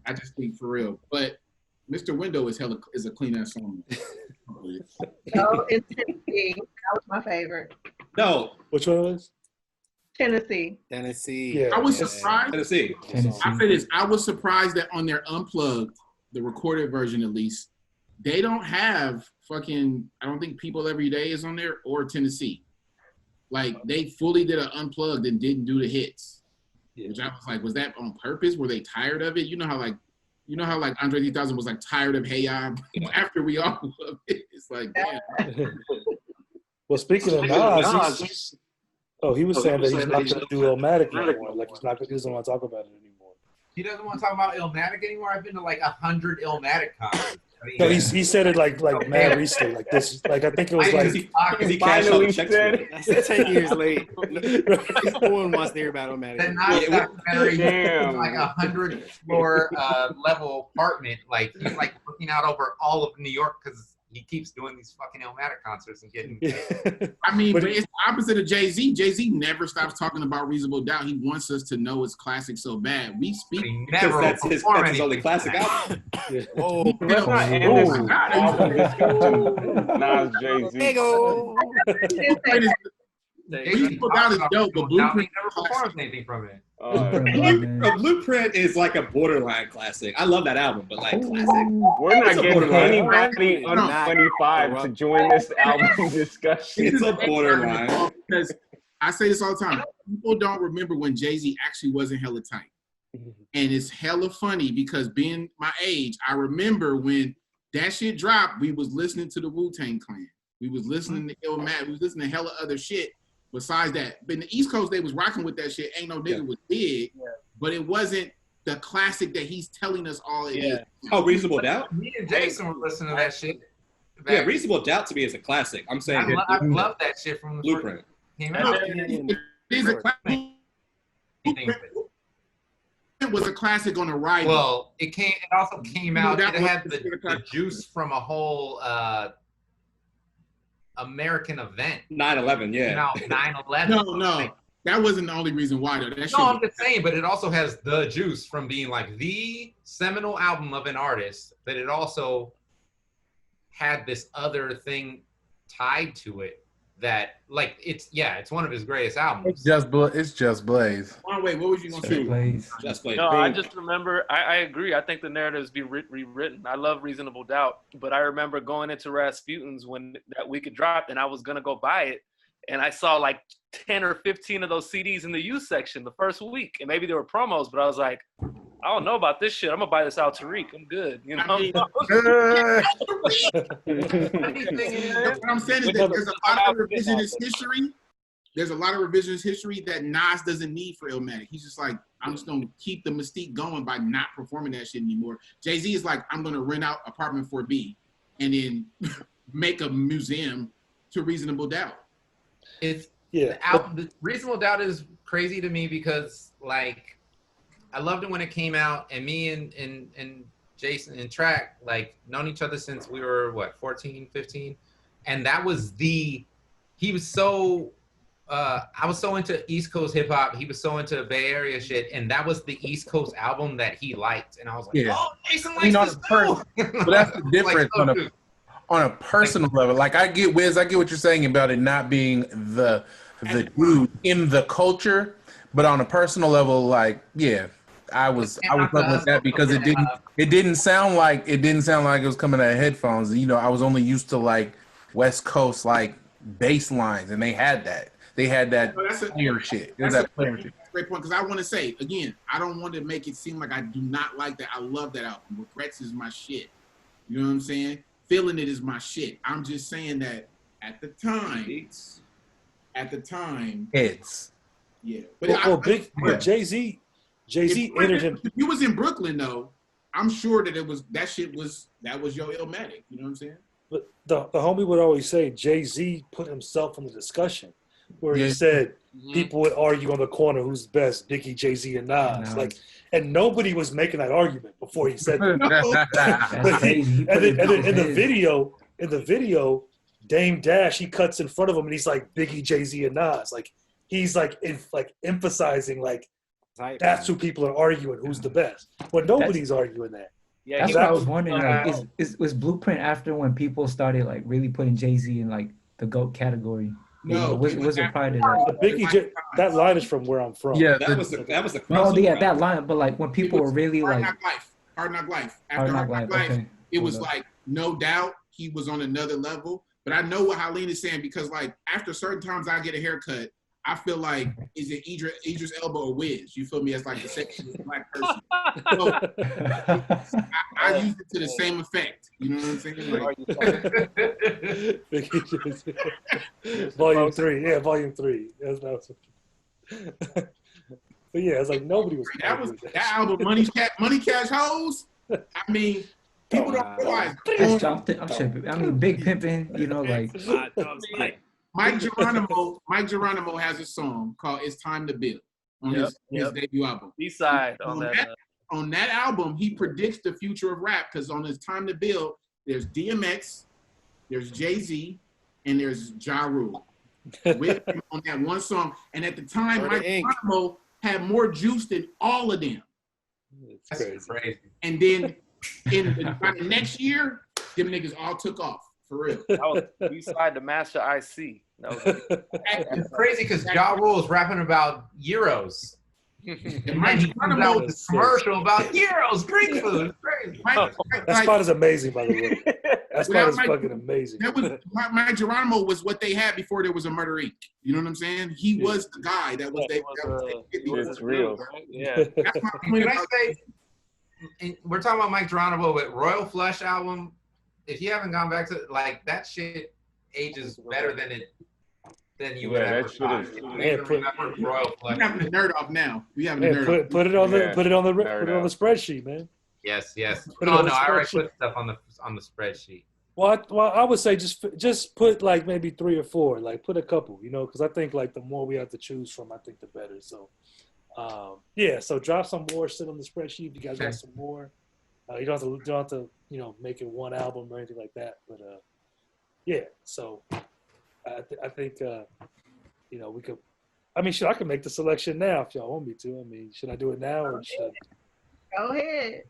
D: I just think for real. But Mr. Window is a clean ass song.
I: Oh, it's Tennessee. That was my favorite.
J: No.
A: Which one was?
I: Tennessee.
A: Yeah.
D: I was surprised.
J: Tennessee.
D: I say this. I was surprised that on their Unplugged, the recorded version at least, they don't have fucking, I don't think People Every Day is on there, or Tennessee. Like, they fully did an Unplugged and didn't do the hits. Yeah. Which I was like, was that on purpose? Were they tired of it? You know how Andre 3000 was like tired of Hey Ya after we all love it. It's like, damn.
A: Well, speaking of Nas, he was saying that he's not going to do Illmatic anymore. Like he doesn't want to talk about it anymore.
N: He doesn't want to talk about Illmatic anymore. I've been to like 100 Illmatic concerts.
A: No, he said it like mad recently, like this. Like I think it was like
J: he cashed all the checks.
C: That's 10 years late. No one wants to hear about Illmatic.
N: The Nas documentary is like 100-floor level apartment. Like he's like looking out over all of New York because he keeps doing these fucking Illmatic concerts and getting.
D: I mean, but it's the opposite of Jay-Z. Jay-Z never stops talking about Reasonable Doubt. He wants us to know it's classic so bad. We speak
J: because that's his only classic album.
D: Oh,
L: let's not end this album discussion. Nas, Jay-Z.
D: Reasonable Doubt is dope, but Blueprint
N: never performs anything from it.
J: Blueprint is like a borderline classic. I love that album, but like classic.
L: We're not getting anybody under 25 to join this album discussion.
J: It's a borderline.
D: Because I say this all the time. People don't remember when Jay-Z actually wasn't hella tight. And it's hella funny because being my age, I remember when that shit dropped, we was listening to the Wu-Tang Clan. We was listening to Illmatic. We was listening to hella other shit. Besides that, but in the East Coast, they was rocking with that shit. Ain't No Nigga was big, but it wasn't the classic that he's telling us all it is.
J: Oh, Reasonable Doubt?
N: Me and Jason were listening to that shit.
J: Yeah, Reasonable Doubt to me is a classic. I'm saying
N: I love that shit from the
J: Blueprint.
D: It is a classic. It was a classic on the right.
N: Well, it also came out. It had the juice from a whole American event.
J: 9/11, yeah.
N: No, 9/11.
D: No. That wasn't the only reason why, though.
N: I'm just saying, but it also has the juice from being like the seminal album of an artist, that it also had this other thing tied to it that, like, it's one of his greatest albums.
K: It's just Blaze.
D: Wait. wait, what was you gonna say?
K: Just Blaze.
H: No, I just remember. I agree. I think the narratives be rewritten. I love Reasonable Doubt, but I remember going into Rasputin's when that week it dropped, and I was gonna go buy it, and I saw like 10 or 15 of those CDs in the used section the first week, and maybe there were promos, but I was like, I don't know about this shit. I'm gonna buy this out Tariq. I'm good. You know.
D: I mean, what I'm saying is that there's a lot of revisionist history. There's a lot of revisionist history that Nas doesn't need for Illmatic. He's just like, I'm just gonna keep the mystique going by not performing that shit anymore. Jay-Z is like, I'm gonna rent out apartment 4B and then make a museum to Reasonable Doubt.
G: It's the Reasonable Doubt is crazy to me because like I loved it when it came out, and me and Jason and Track like known each other since we were what 14, 15, and that was he was so I was so into East Coast hip hop. He was so into Bay Area shit, and that was the East Coast album that he liked. And I was like, "Oh, Jason likes this too."
K: But that's the difference on a personal level. Like I get Wiz, I get what you're saying about it not being the dude in the culture, but on a personal level, like I was fucking with that because it didn't sound like it was coming out of headphones. You know, I was only used to like West Coast like bass lines, and they had that. They had that player shit. It was that player shit.
D: Great point, because I want to say, again, I don't want to make it seem like I do not like that. I love that album. Regrets is my shit. You know what I'm saying? Feeling It is my shit. I'm just saying that at the time, yeah.
A: But Jay-Z entered him.
D: If you was in Brooklyn though, I'm sure that that was your Illmatic. You know what I'm saying?
A: But the homie would always say Jay-Z put himself in the discussion where he said people would argue on the corner who's best, Biggie, Jay-Z, and Nas. Like, and nobody was making that argument before he said that. In the video, Dame Dash, he cuts in front of him and he's like Biggie, Jay-Z, and Nas. Like he's like emphasizing like that's who people are arguing who's the best. But nobody's arguing that.
B: Yeah, that's what I was wondering. Like, was Blueprint after when people started like really putting Jay-Z in like the GOAT category?
D: No,
B: was it prior to that?
A: Biggie, that line is from where I'm from.
J: Yeah, that was the.
B: No, yeah, that line. But like when people were really
D: Hard
B: like
D: Knock Life. After Hard Knock Life,
B: okay.
D: It was like no doubt he was on another level. But I know what Haleen is saying because like after certain times I get a haircut, I feel like is it Idris Elba or Wiz? You feel me as like the sexiest black person. So I use it to the same effect. You know what I'm saying?
A: Volume 3, yeah, Volume 3. That's what but yeah, it's like nobody was.
D: That album, Money Cash Hoes. I mean, people don't realize.
B: I'm tripping. I mean, Big Pimpin'. You know, like.
D: Mike Geronimo has a song called "It's Time to Build" on his debut album.
H: B-side on that.
D: On that album, he predicts the future of rap because on his "Time to Build," there's DMX, there's Jay-Z, and there's Ja Rule with him on that one song. And at the time, Mike Geronimo had more juice than all of them.
A: That's crazy.
D: And then by the next year, them niggas all took off. For real.
H: That was B-side to Master IC.
G: It's crazy because Ja Rule is rapping about Euros.
D: And Mike Geronimo
G: is commercial about Euros, Greek food. It's crazy.
A: That spot is amazing, by the way. That spot is fucking amazing.
D: Mike Geronimo was what they had before there was a Murder Inc. You know what I'm saying? He was the guy that was
L: it's real.
H: Yeah.
D: That's my point.
G: Can I say, and we're talking about Mike Geronimo, but Royal Flush album, if you haven't gone back to like that shit ages better than you would ever.
L: That shit is.
D: Royal Flush. We're having a nerd off now. We having a nerd off.
A: Put it on the spreadsheet, man.
G: Yes. No, I already put stuff on the spreadsheet.
A: Well, I would say just put like maybe 3 or 4. Like put a couple, you know, because I think like the more we have to choose from, I think the better. So, so drop some more, sit on the spreadsheet. If you guys got some more. You don't have to, you know, make it one album or anything like that. But so I think you know, we could. I mean, I could make the selection now if y'all want me to. I mean, should I do it now or should?
I: Go ahead.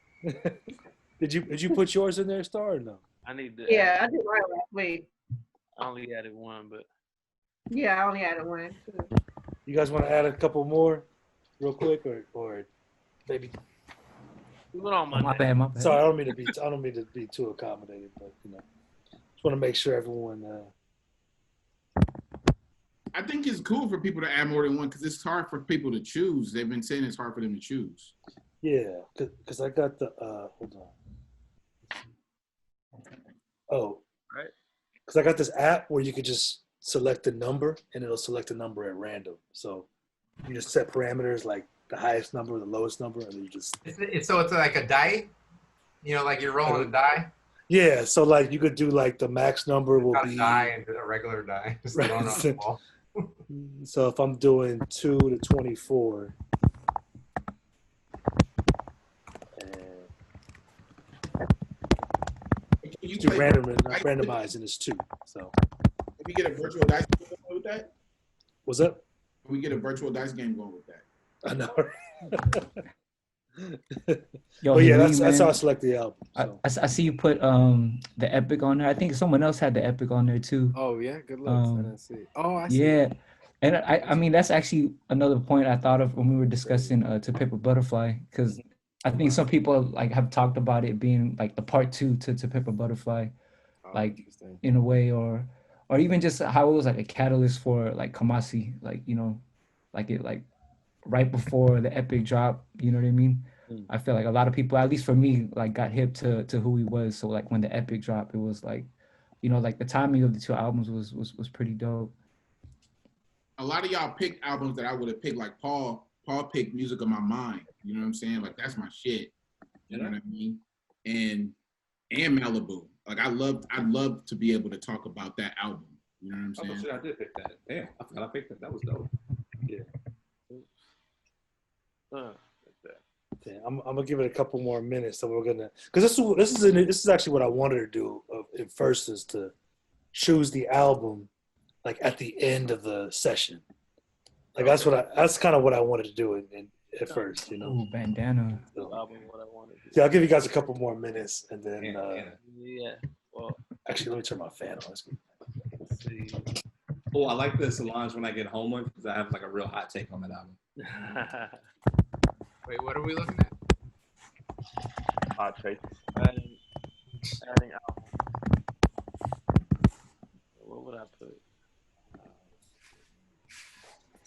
A: Did you put yours in there, Star, or no?
H: I need to.
I: Yeah, I did right last week.
H: I only added one, but.
I: Yeah, I only added one.
A: You guys want to add a couple more? real quick, or maybe?
B: My bad.
A: Sorry, I don't mean to be too accommodating, but just want to make sure everyone.
D: I think it's cool for people to add more than one because it's hard for people to choose. They've been saying it's hard for them to choose.
A: Yeah, because I got the hold on. Oh,
H: right.
A: Because I got this app where you could just select a number and it'll select a number at random. So you just set parameters like the highest number, the lowest number, and then you just.
G: So it's like a die, like you're rolling a die.
A: Yeah, so like you could do like the max number will
G: Not
A: be
G: a die and a regular die. Just thrown on the wall.
A: So if I'm doing 2 to 24,
D: You
A: do randomizing is 2. So
D: if we get a virtual dice game going with that,
A: what's up?
D: We get a virtual dice game going with that.
A: I know.
B: Yo,
A: But yeah,
B: Haley,
A: that's how I
B: man,
A: select the album. So.
B: I see you put the Epic on there. I think someone else had the Epic on there too.
C: Oh yeah, good looks. I didn't see. Oh, I see.
B: Yeah, and I mean that's actually another point I thought of when we were discussing To Pimp a Butterfly, because I think some people like have talked about it being like the part 2 to Pimp a Butterfly, like in a way, or even just how it was like a catalyst for like Kamasi, like like it like right before the Epic drop, you know what I mean? I feel like a lot of people, at least for me, like got hip to who he was. So like when the Epic dropped, it was like, like the timing of the 2 albums was pretty dope.
D: A lot of y'all picked albums that I would have picked, like Paul picked Music of My Mind. You know what I'm saying? Like that's my shit. You know what I mean? And Malibu. Like I'd love to be able to talk about that album. You know what I'm saying?
J: Oh shit, I did pick that. Damn, I forgot I picked that. That was dope.
A: Yeah. Yeah, I'm gonna give it a couple more minutes, so we're gonna, because this is actually what I wanted to do at first, is to choose the album like at the end of the session. Like that's kind of what I wanted to do at first,
B: Ooh, bandana.
A: So,
H: Album, what I wanted to do.
A: yeah, I'll give you guys a couple more minutes, and then
H: Yeah. Well,
A: actually, let me turn my fan on.
H: let's see.
J: Oh, I like the Solange When I Get Home one because I have like a real hot take on that album.
G: Wait, what are we looking at?
L: Hot take.
H: Adding album. What would I put?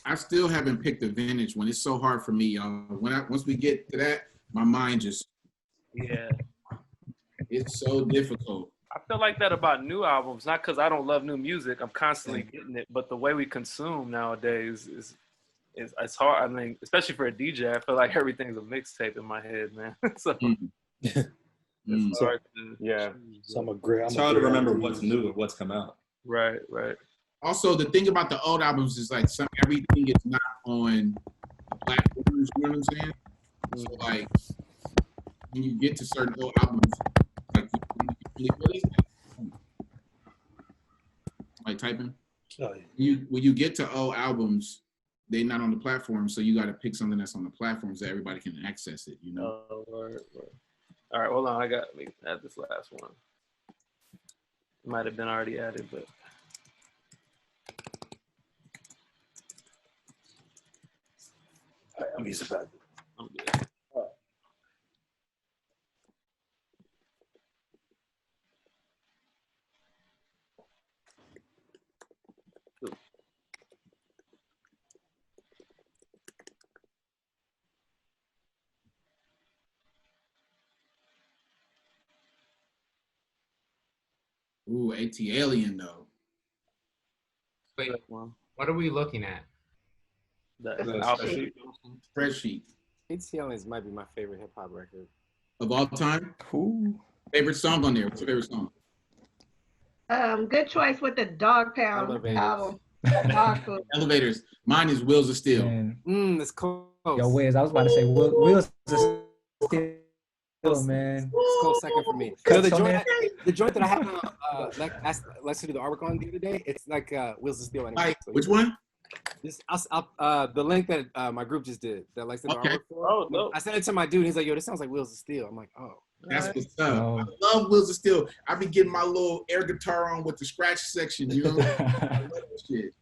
D: I still haven't picked the Vintage one. It's so hard for me, y'all. Once we get to that, my mind just it's so difficult.
H: I feel like that about new albums, not because I don't love new music. I'm constantly getting it, but the way we consume nowadays is it's hard. I mean, especially for a DJ, I feel like everything's a mixtape in my head, man. So it's hard to
A: So I'm a great.
J: It's hard to remember what's new and what's come out.
H: Right.
D: Also, the thing about the old albums is like everything is not on platforms. You know what I'm saying? So like when you get to certain old albums, like what is that? Like typing.
A: Oh, yeah.
D: When you get to old albums, they're not on the platform, so you got to pick something that's on the platform so everybody can access it. You know.
H: Oh, word. All right, hold on. Let me add this last one. It might have been already added, but.
A: I'm using that.
H: I'm good.
D: Ooh, AT Alien though.
G: Wait, what are we looking at?
H: The
D: Spreadsheet.
C: AT Aliens might be my favorite hip hop record
D: Of all time?
B: Cool.
D: Favorite song on there? What's your favorite song?
I: Good choice with the Dog Pound album. Dog Food.
D: Elevators. Mine is Wheels of Steel.
C: It's close.
B: Yo, Wiz, I was about to say Will's still, man.
C: It's close second for me. So the joint that I have let's do the artwork on the other day. It's like Wheels of Steel. Anyway.
D: Like, which one?
C: Just the link that my group just did that likes the artwork for.
H: Oh, no.
C: I sent it to my dude. He's like, "Yo, this sounds like Wheels of Steel." I'm like, "Oh,
D: that's what's up." I love Wheels of Steel. I be getting my little air guitar on with the scratch section. You know, I love that shit.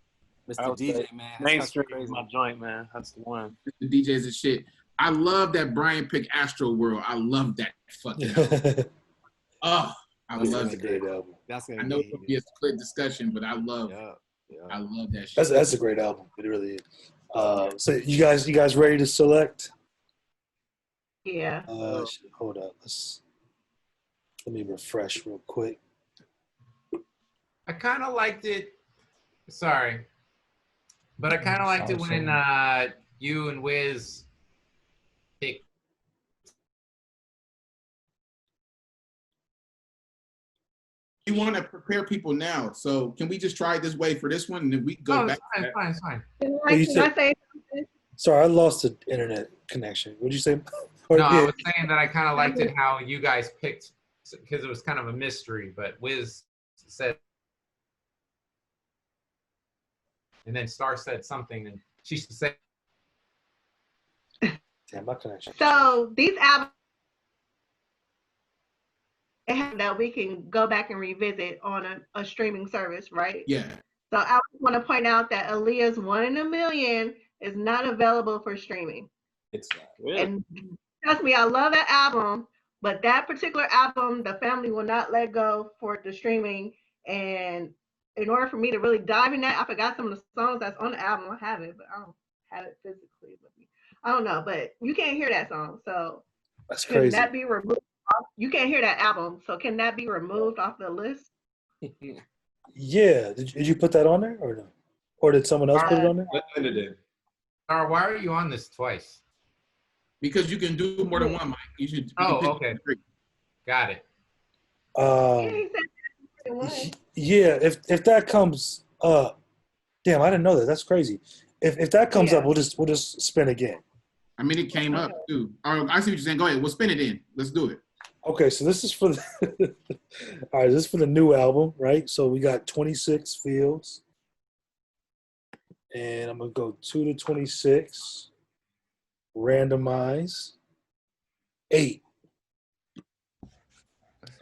C: Mr. DJ, man.
H: Mainstream is my joint, man. That's the one.
D: The DJs and shit. I love that Brian picked Astro World. I love that fucking album. Oh, I love it.
A: Great album.
C: That's
D: I know it'll be a split discussion, but I love that shit.
A: That's a great album. It really is. So you guys ready to select?
I: Yeah.
A: Hold up. Let me refresh real quick.
N: I kind of liked it. Sorry, but I kind of liked it when you and Wiz picked.
D: We want to prepare people now, so can we just try it this way for this one, and then we go back?
N: It's fine, it's fine.
I: Can I say something?
A: Sorry, I lost the internet connection. What did you say?
N: No, I was saying that I kind of liked it how you guys picked, because it was kind of a mystery, but Wiz said, and then Star said something, and she said,
A: damn, my connection.
I: So these albums that we can go back and revisit on a streaming service, right?
D: Yeah.
I: So I want to point out that Aaliyah's 1 in a Million is not available for streaming.
J: It's
I: And trust me, I love that album, but that particular album, the family will not let go for the streaming. And in order for me to really dive in that, I forgot some of the songs that's on the album. I have it, but I don't have it physically with me. I don't know, but you can't hear that song. So
A: that's crazy.
I: Can that be removed? You can't hear that album. So can that be removed off the list?
A: Yeah. Did you put that on there or no? Or did someone else put it on there?
N: Star, why are you on this twice?
D: Because you can do more than one, Mike. You should.
N: Okay. Got it.
A: Yeah, if that comes up, damn, I didn't know that. That's crazy. If that comes up, we'll just spin again.
D: I mean, it came up too. I see what you're saying. Go ahead. We'll spin it in. Let's do it.
A: Okay, so this is for the all right. This is for the new album, right? So we got 26 fields, and I'm gonna go 2 to 26. Randomize 8.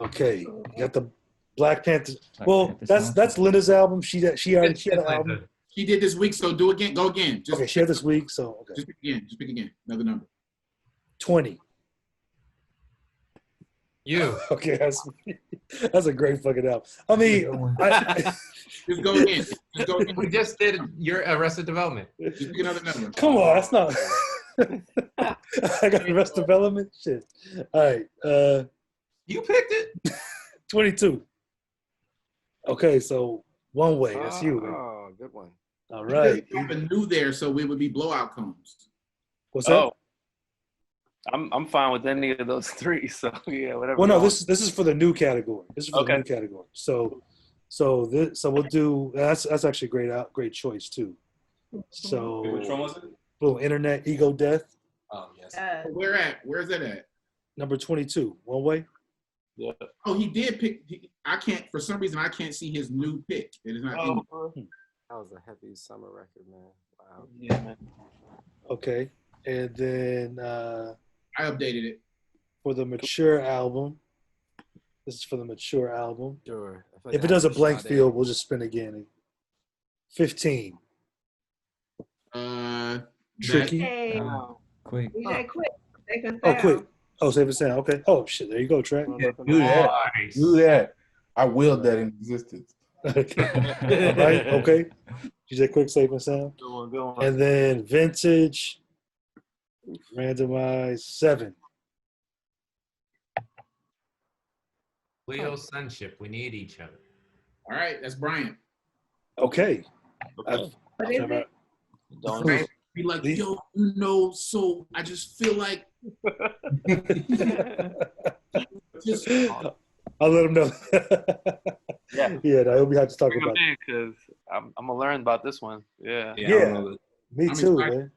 A: Okay, you got the Black Panther. Well, that's Linda's album. She had an album.
D: She did this week, so do again. Go again.
A: Okay, she had this week, so okay.
D: Just pick again. Just pick again. Another number.
A: 20.
N: You.
A: Okay, that's a great fucking album. I mean,
D: just go again. Just go again.
N: We just did your Arrested Development.
D: Just pick another number.
A: Come on, that's not. I got Arrested Development. Shit. All right.
N: You picked it.
A: 22. Okay, so One Way. That's you. Man.
C: Oh, good one.
A: All right.
D: Something new there, so it would be blowout combs.
A: What's that?
H: I'm fine with any of those three. So yeah, whatever.
A: Well, no, this is for the new category. This is for the new category. So we'll do. That's actually great choice too. So
J: which one was it?
A: Boom, Internet Ego Death.
J: Oh yes.
D: Where's that at?
A: Number 22. One Way.
H: Yeah.
D: Oh, he did pick. I can't. For some reason, I can't see his new pick. It is not.
C: That was a heavy summer record, man. Wow.
H: Yeah, man.
A: Okay, and then
D: I updated it
A: for the mature album. This is for the mature album.
C: Sure.
A: If it does a blank field, we'll just spin again. 15. Tricky.
I: Hey.
B: Quick.
I: DJ Quick.
A: Oh, quick. Oh, Safe and Sound. Okay. Oh, shit. There you go, Trent.
K: Yeah, do that. Nice. Do that. I willed that in existence.
A: Okay. All right. Okay. DJ Quick, Safe and Sound.
H: Go on.
A: And then Vintage. Randomized 7.
N: Leo Sonship. We need each other.
D: All right, that's Brian.
A: Okay.
I: What is it?
H: Don't
D: be like, yo, you know, so I just feel like
A: I'll let him know. Yeah, no, we'll have to talk about
H: it because I'm gonna learn about this one. Yeah.
A: Me too, man.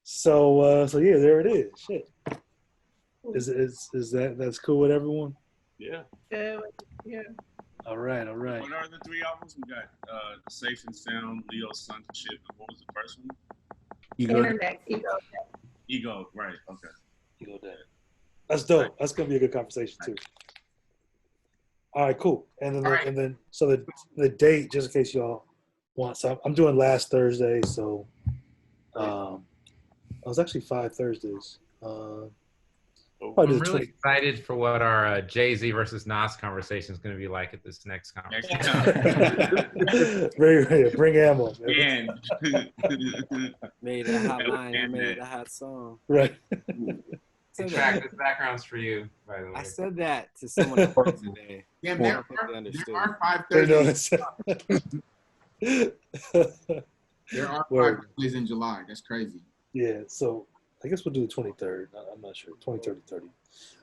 A: So yeah, there it is. Shit. Is that's cool with everyone?
H: Yeah.
I: Yeah.
A: All right.
O: What are the 3 albums? We got Safe and Sound, Leo Sonship, and what was the first one?
I: Internet
O: Ego, right? Okay.
A: Ego Death. That's dope. That's gonna be a good conversation too. All right, cool. And then so the date, just in case y'all once. I'm doing last Thursday, so I was actually 5 Thursdays.
G: I'm
A: Probably the
G: really
A: 20.
G: excited for what our Jay-Z versus Nas conversation is going to be like at this next conversation.
A: Bring ammo,
O: Man.
C: Made a hot line. I made a hot song.
A: Right.
G: In fact, this background's for you, by the way.
C: I said that to someone else today.
D: Damn,
C: I
D: there
C: don't think they understood.
D: are 5
A: They
D: Thursdays.
A: noticed.
D: There are 5
A: Word.
D: Thursdays in July. That's crazy.
A: Yeah, so I guess we'll do the 23rd. I'm not sure. 23rd to 30.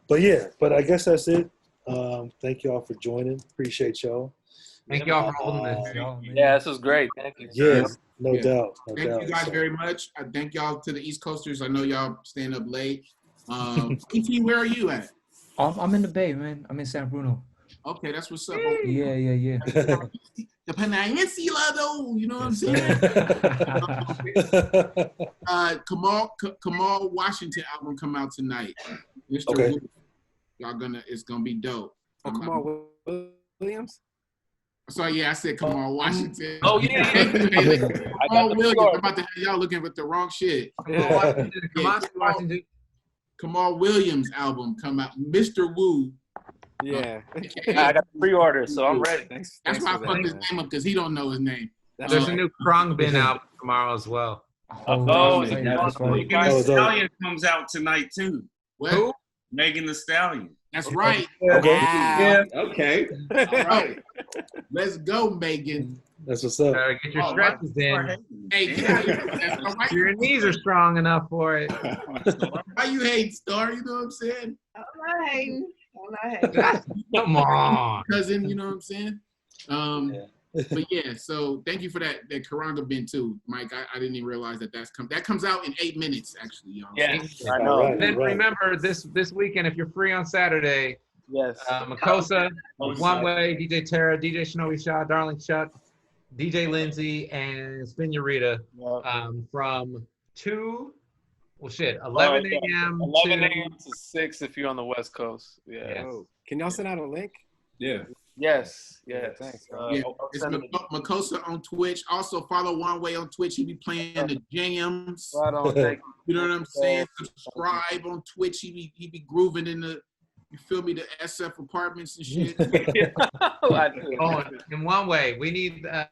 A: But yeah, but I guess that's it. Thank y'all for joining. Appreciate y'all.
G: Thank y'all for holding this.
H: Yeah, this was great. Thank you.
A: Yeah, no
D: Yeah.
A: doubt. No
D: Thank
A: doubt.
D: you guys
A: So,
D: very much. I thank y'all to the East Coasters. I know y'all staying up late. ET, where are you at?
B: I'm in the Bay, man. I'm in San Bruno.
D: Okay, that's what's up.
B: Yeah.
D: The Peninsula, though, you know what I'm
B: Yes,
D: saying? Kamal Washington album come out tonight. Mr.
A: Okay.
D: Wolf. It's gonna be dope.
C: Oh, Kamal Williams?
D: Sorry, yeah, I said Kamal Washington.
H: Oh, yeah.
D: Thank you, Haley.
H: I got
D: Kamal
H: the
D: Williams.
H: score.
D: I'm about to have y'all looking at the wrong shit.
G: Washington.
D: Kamal Williams album come out. Mr. Wu.
C: Yeah. I got the pre-order, so I'm ready. Thanks.
D: That's why I
C: for
D: fucked his
C: that,
D: name up, because he don't know his name.
G: There's a new Krung Bin album tomorrow as well.
O: Oh,
B: that's
O: Megan
B: right.
O: Thee Stallion comes out tonight too.
D: What?
O: Megan Thee Stallion.
D: That's right.
A: Okay.
D: Wow.
J: Okay.
D: All right. Let's go, Megan.
A: That's what's up.
G: Get your stretches in.
D: Hey, that's all right.
G: Your knees are strong enough for it.
D: Why you hate Star? You know what I'm saying?
I: I'm not hating.
G: Come on.
D: Cousin, you know what I'm saying? But yeah, so thank you for that Karanga bin too, Mike. I didn't even realize that comes out in 8 minutes, actually, y'all.
H: Yeah, I know.
A: Right,
G: Then
A: right.
G: remember this weekend, if you're free on Saturday,
H: Yes.
G: Makosa, One Way, DJ Tara, DJ Snowy Shaw, Darling Chuck, DJ Lindsay, and Spinurita from 11 a.m.
H: 11 a.m. to 6 if you're on the West Coast. Yeah.
G: Yes.
C: Oh, can y'all send out a link?
J: Yeah.
H: Yes.
C: Yeah,
H: Yes.
C: thanks.
D: Yeah, it's Makosa on Twitch. Also follow One Way on Twitch. He be playing the jams.
H: Right on. Thank
D: You know what I'm saying? Subscribe on Twitch. He be grooving in the, you feel me, the SF apartments and shit.
G: Oh, in One Way, we need. I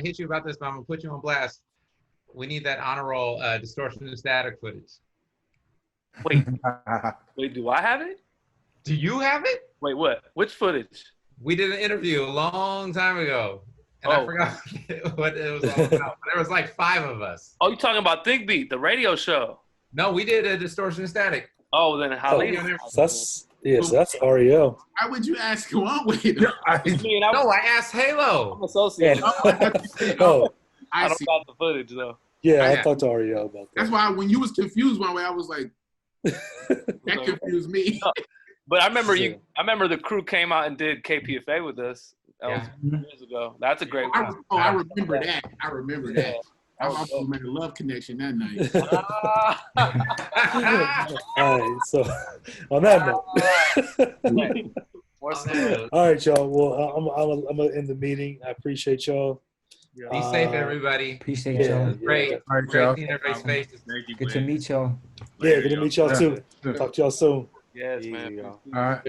G: hit you about this, but I'm gonna put you on blast. We need that honor roll distortion and static footage.
H: Wait, do I have it?
G: Do you have it?
H: Wait, what? Which footage?
G: We did an interview a long time ago, and I forgot what it was all about. But there was like 5 of us.
H: Oh, you talking about Think Beat, the radio show?
G: No, we did a distortion and static.
H: Oh, then how?
A: That's REO.
D: Why would you ask One Way?
G: No, I asked Halo.
H: I'm associated.
A: Oh,
H: I don't got the footage though.
A: yeah, I talked to REO about that.
D: That's why when you was confused One Way, I was like, that confused me.
H: But I remember I remember the crew came out and did KPFA with us. That was years ago. That's a great one.
D: I remember that. I remember that. I also made a love connection that night.
A: All right, so on that note. All right, y'all. Well, I'm gonna end the meeting. I appreciate y'all.
G: Be safe, everybody.
B: Appreciate y'all.
G: Great.
B: All right,
G: Great
B: y'all.
G: seeing everybody's faces.
B: Good to meet y'all.
A: Yeah, good to meet y'all too. Talk to y'all soon.
H: Yes, man.
K: All right.